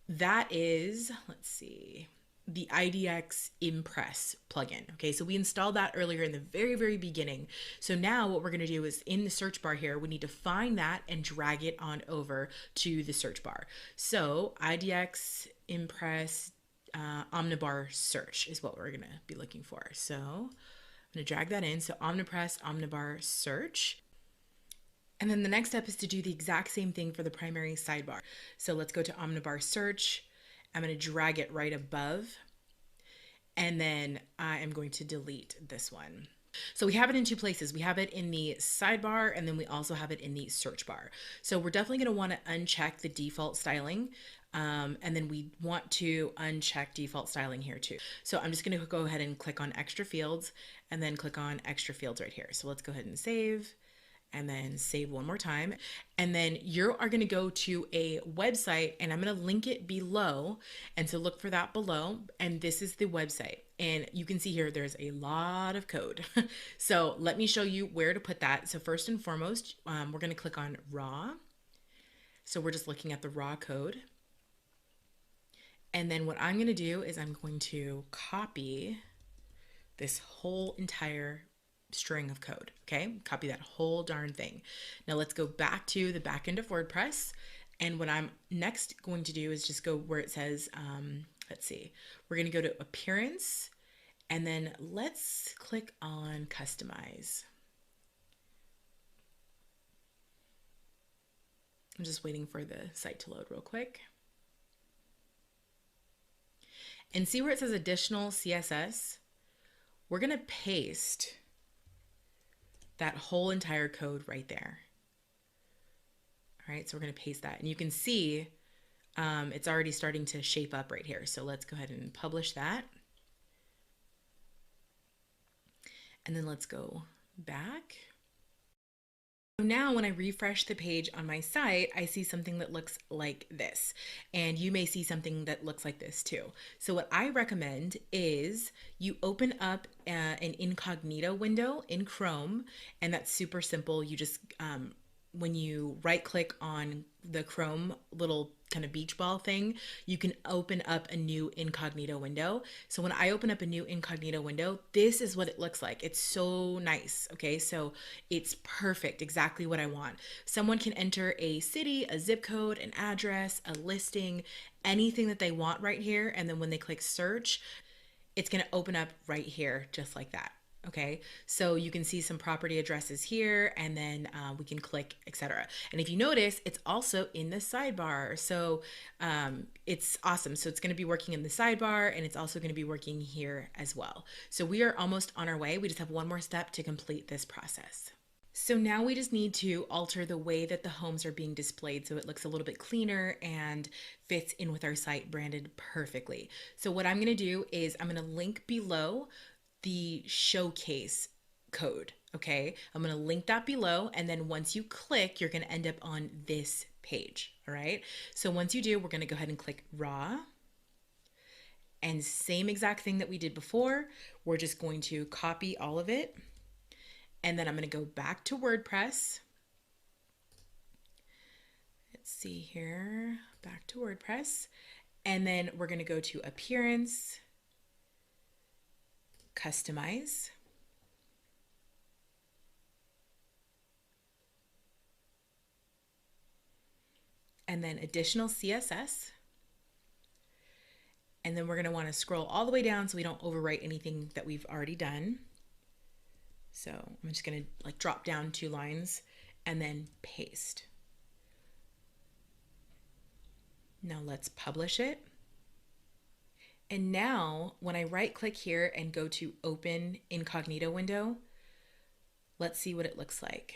that is, let's see, the IDX Impress plugin. Okay, so we installed that earlier in the very, very beginning. So now what we're going to do is in the search bar here, we need to find that and drag it on over to the search bar. So IDX Impress Omnibar search is what we're going to be looking for. So I'm going to drag that in. So Omnibar search. And then the next step is to do the exact same thing for the primary sidebar. So let's go to Omnibar search. I'm going to drag it right above, and then I am going to delete this one. So we have it in two places. We have it in the sidebar, and then we also have it in the search bar. So we're definitely going to want to uncheck the default styling. And then we want to uncheck default styling here too. So I'm just going to go ahead and click on extra fields, and then click on extra fields right here. So let's go ahead and save. And then save one more time. And then you are going to go to a website, and I'm going to link it below. And so look for that below. And this is the website. And you can see here, there's a lot of code. So let me show you where to put that. So first and foremost, we're going to click on raw. So we're just looking at the raw code. And then what I'm going to do is I'm going to copy this whole entire string of code. Okay, copy that whole darn thing. Now let's go back to the back end of WordPress, and what I'm next going to do is just go where it says let's see, we're going to go to appearance, and then let's click on customize. I'm just waiting for the site to load real quick. And see where it says additional CSS? We're going to paste that whole entire code right there. All right, so we're going to paste that, and you can see it's already starting to shape up right here. So let's go ahead and publish that. And then let's go back. So now when I refresh the page on my site, I see something that looks like this, and you may see something that looks like this too. So what I recommend is you open up an incognito window in Chrome, and that's super simple. You just when you right click on the Chrome little kind of beach ball thing, you can open up a new incognito window. So when I open up a new incognito window, this is what it looks like. It's so nice. Okay, so it's perfect, exactly what I want. Someone can enter a city, a zip code, an address, a listing, anything that they want right here. And then when they click search, it's going to open up right here, just like that. Okay, so you can see some property addresses here, and then we can click, etc. And if you notice, it's also in the sidebar. So it's awesome. So it's going to be working in the sidebar, and it's also going to be working here as well. So we are almost on our way. We just have one more step to complete this process. So now we just need to alter the way that the homes are being displayed so it looks a little bit cleaner and fits in with our site branded perfectly. So what I'm going to do is I'm going to link below the showcase code. Okay, I'm going to link that below, and then once you click, you're going to end up on this page. All right, so once you do, we're going to go ahead and click raw, and same exact thing that we did before. We're just going to copy all of it, and then I'm going to go back to WordPress. Let's see here, back to WordPress, and then we're going to go to appearance, customize, and then additional CSS. And then we're going to want to scroll all the way down so we don't overwrite anything that we've already done. So I'm just going to like drop down 2 lines and then paste. Now let's publish it. And now when I right click here and go to open incognito window, let's see what it looks like.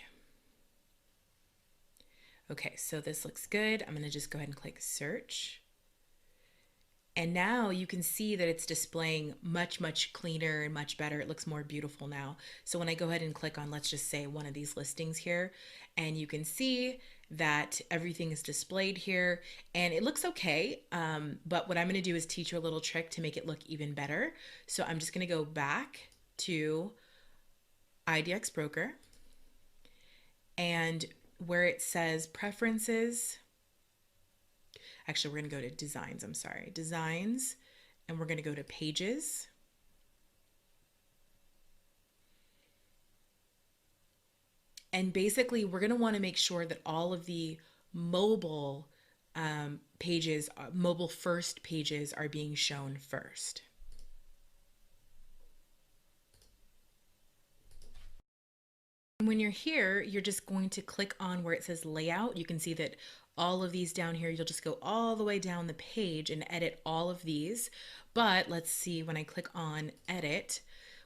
Okay, so this looks good. I'm going to just go ahead and click search. And now you can see that it's displaying much, much cleaner and much better. It looks more beautiful now. So when I go ahead and click on, let's just say one of these listings here, and you can see that everything is displayed here and it looks okay. But what I'm going to do is teach you a little trick to make it look even better. So I'm just going to go back to IDX Broker, and where it says preferences, actually we're going to go to designs, I'm sorry, designs, and we're going to go to pages. And basically we're going to want to make sure that all of the mobile pages, mobile first pages are being shown first. When you're here, you're just going to click on where it says layout. You can see that all of these down here, you'll just go all the way down the page and edit all of these. But let's see, when I click on edit,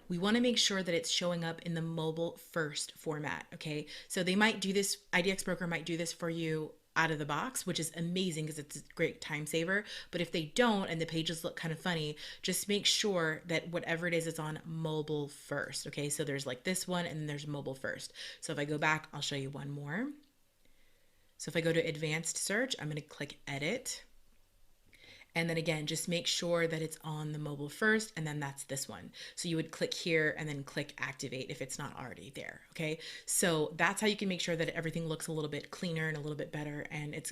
we want to make sure that it's showing up in the mobile first format. Okay, so they might do this, IDX Broker might do this for you out of the box, which is amazing because it's a great time saver. But if they don't and the pages look kind of funny, just make sure that whatever it is on mobile first. Okay, so there's like this one and then there's mobile first. So if I go back, I'll show you one more. So if I go to advanced search, I'm going to click edit. And then again, just make sure that it's on the mobile first, and then that's this one. So you would click here and then click activate if it's not already there. Okay, so that's how you can make sure that everything looks a little bit cleaner and a little bit better, and it's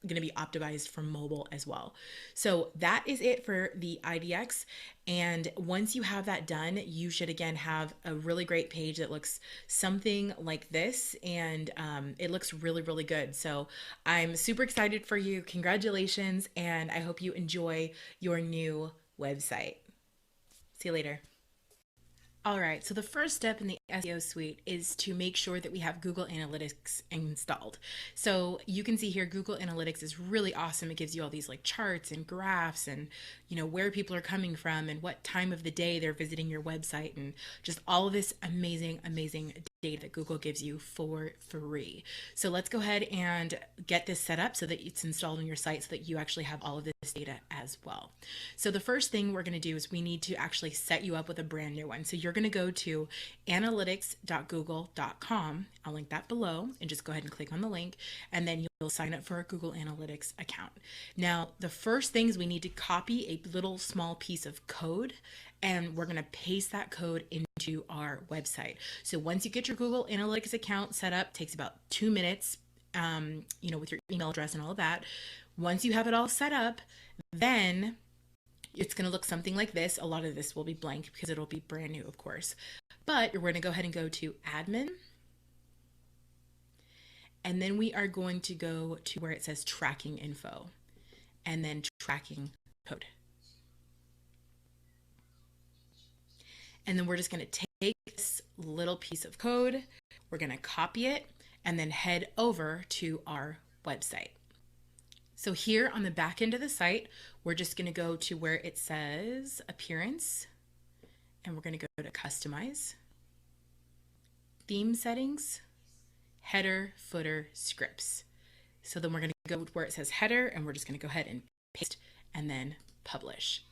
going to be optimized for mobile as well. So that is it for the IDX. And once you have that done, you should again have a really great page that looks something like this, and it looks really, really good. So I'm super excited for you. Congratulations, and I hope you enjoy your new website. See you later. All right, so the first step in the SEO suite is to make sure that we have Google Analytics installed. So you can see here, Google Analytics is really awesome. It gives you all these like charts and graphs and, you know, where people are coming from and what time of the day they're visiting your website, and just all of this amazing, amazing data that Google gives you for free. So let's go ahead and get this set up so that it's installed on your site so that you actually have all of this data as well. So the first thing we're going to do is we need to actually set you up with a brand new one. So you're going to go to analytics.google.com. I'll link that below, and just go ahead and click on the link, and then you'll sign up for a Google Analytics account. Now, the first thing is we need to copy a little small piece of code, and we're going to paste that code into our website. So once you get your Google Analytics account set up, it takes about 2 minutes, with your email address and all of that. Once you have it all set up, then it's going to look something like this. A lot of this will be blank because it'll be brand new, of course. But we're going to go ahead and go to admin. And then we are going to go to where it says tracking info and then tracking code. And then we're just going to take this little piece of code, we're going to copy it, and then head over to our website. So here on the back end of the site, we're just going to go to where it says appearance, and we're going to go to customize, theme settings, header, footer, scripts. So then we're going to go where it says header, and we're just going to go ahead and paste and then publish.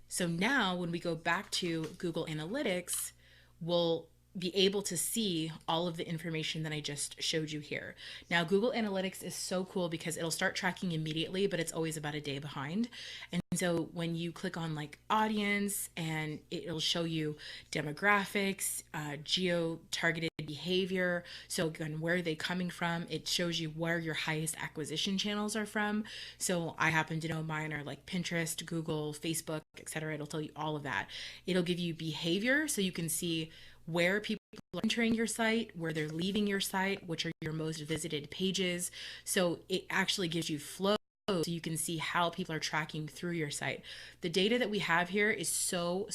So now when we go back to Google Analytics, we'll be able to see all of the information that I just showed you here. Now, Google Analytics is so cool because it'll start tracking immediately, but it's always about a day behind. And so when you click on like audience, and it'll show you demographics, geo-targeted behavior. So again, where are they coming from? It shows you where your highest acquisition channels are from. So I happen to know mine are like Pinterest, Google, Facebook, etc. It'll tell you all of that. It'll give you behavior, so you can see where people are entering your site, where they're leaving your site, which are your most visited pages. So it actually gives you flow, so you can see how people are tracking through your site. The data that we have here is so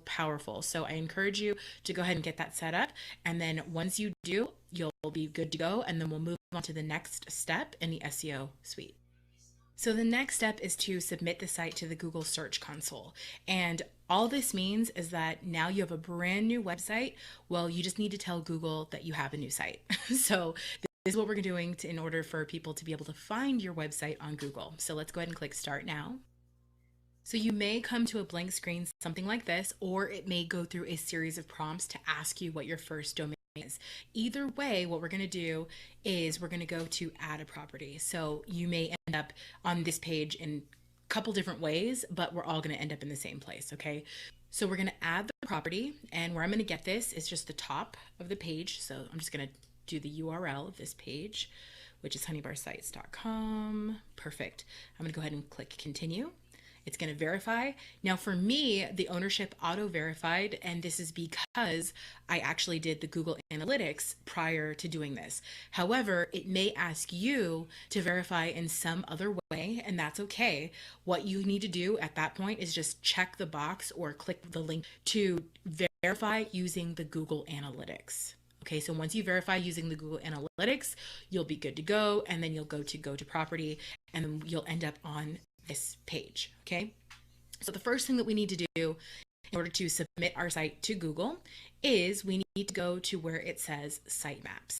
powerful. So I encourage you to go ahead and get that set up. And then once you do, you'll be good to go. And then we'll move on to the next step in the SEO suite. So the next step is to submit the site to the Google Search Console. And all this means is that now you have a brand new website. Well, you just need to tell Google that you have a new site. So this is what we're doing in order for people to be able to find your website on Google. So let's go ahead and click Start Now. So you may come to a blank screen, something like this, or it may go through a series of prompts to ask you what your first domain is. Either way, what we're going to do is we're going to go to add a property. So you may end up on this page in a couple different ways, but we're all going to end up in the same place, okay? So we're going to add the property, and where I'm going to get this is just the top of the page. So I'm just going to do the URL of this page, which is honeybarsites.com. Perfect. I'm going to go ahead and click continue. It's going to verify. Now for me, the ownership auto verified, and this is because I actually did the Google Analytics prior to doing this. However, it may ask you to verify in some other way, and that's okay. What you need to do at that point is just check the box or click the link to verify using the Google Analytics. Okay, so once you verify using the Google Analytics, you'll be good to go, and then you'll go to property, and then you'll end up on this page, okay? So the first thing that we need to do in order to submit our site to Google is we need to go to where it says sitemaps.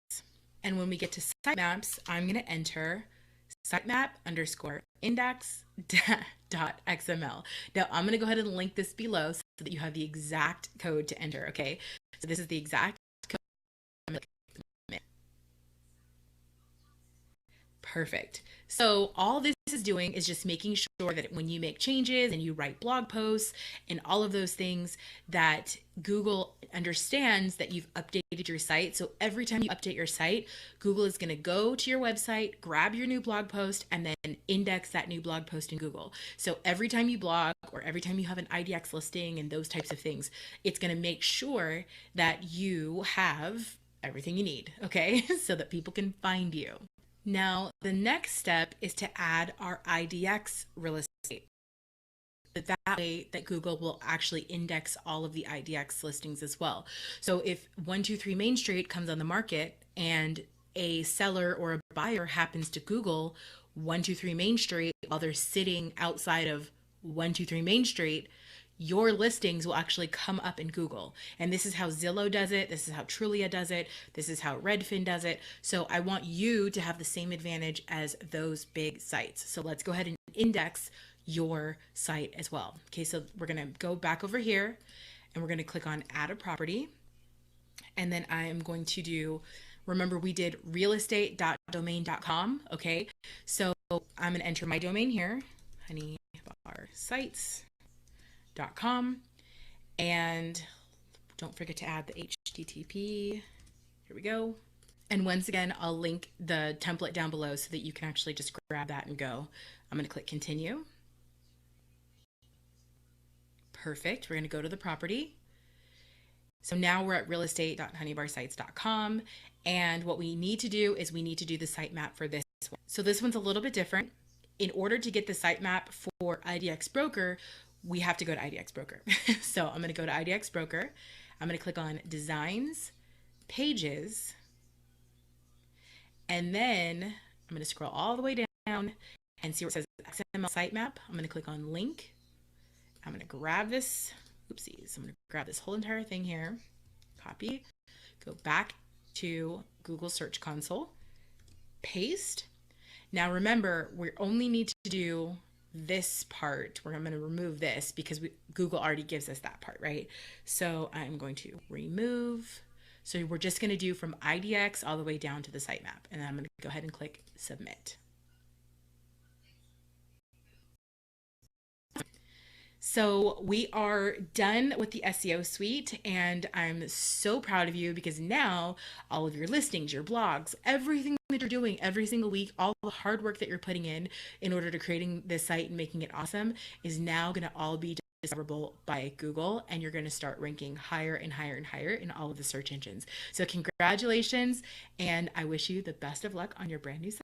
And when we get to sitemaps, I'm going to enter sitemap_index.xml. Now I'm going to go ahead and link this below so that you have the exact code to enter, okay? So this is the exact code. Perfect. So all this is doing is just making sure that when you make changes and you write blog posts and all of those things, that Google understands that you've updated your site. So every time you update your site, Google is going to go to your website, grab your new blog post, and then index that new blog post in Google. So every time you blog or every time you have an IDX listing and those types of things, it's going to make sure that you have everything you need, okay? So that people can find you. Now, the next step is to add our IDX real estate. That way that Google will actually index all of the IDX listings as well. So if 123 Main Street comes on the market and a seller or a buyer happens to Google 123 Main Street while they're sitting outside of 123 Main Street, your listings will actually come up in Google. And this is how Zillow does it. This is how Trulia does it. This is how Redfin does it. So I want you to have the same advantage as those big sites. So let's go ahead and index your site as well. Okay, so we're going to go back over here and we're going to click on add a property. And then I am going to do, remember we did realestate.domain.com. Okay. So I'm going to enter my domain here, honeybarsites.com. And don't forget to add the HTTP. Here we go. And once again, I'll link the template down below so that you can actually just grab that and go. I'm going to click continue. Perfect. We're going to go to the property. So now we're at realestate.honeybarsites.com. And what we need to do is we need to do the sitemap for this one. So this one's a little bit different. In order to get the sitemap for IDX Broker, we have to go to IDX Broker. So I'm going to go to IDX Broker. I'm going to click on Designs, Pages, and then I'm going to scroll all the way down and see where it says XML sitemap. I'm going to click on Link. I'm going to grab this. Oopsies. I'm going to grab this whole entire thing here, copy, go back to Google Search Console, paste. Now remember, we only need to do this part where I'm going to remove this because Google already gives us that part, right? So I'm going to remove. So we're just going to do from IDX all the way down to the sitemap. And then I'm going to go ahead and click submit. So we are done with the SEO suite, and I'm so proud of you because now all of your listings, your blogs, everything that you're doing every single week, all the hard work that you're putting in order to creating this site and making it awesome is now going to all be discoverable by Google, and you're going to start ranking higher and higher and higher in all of the search engines. So congratulations, and I wish you the best of luck on your brand new site.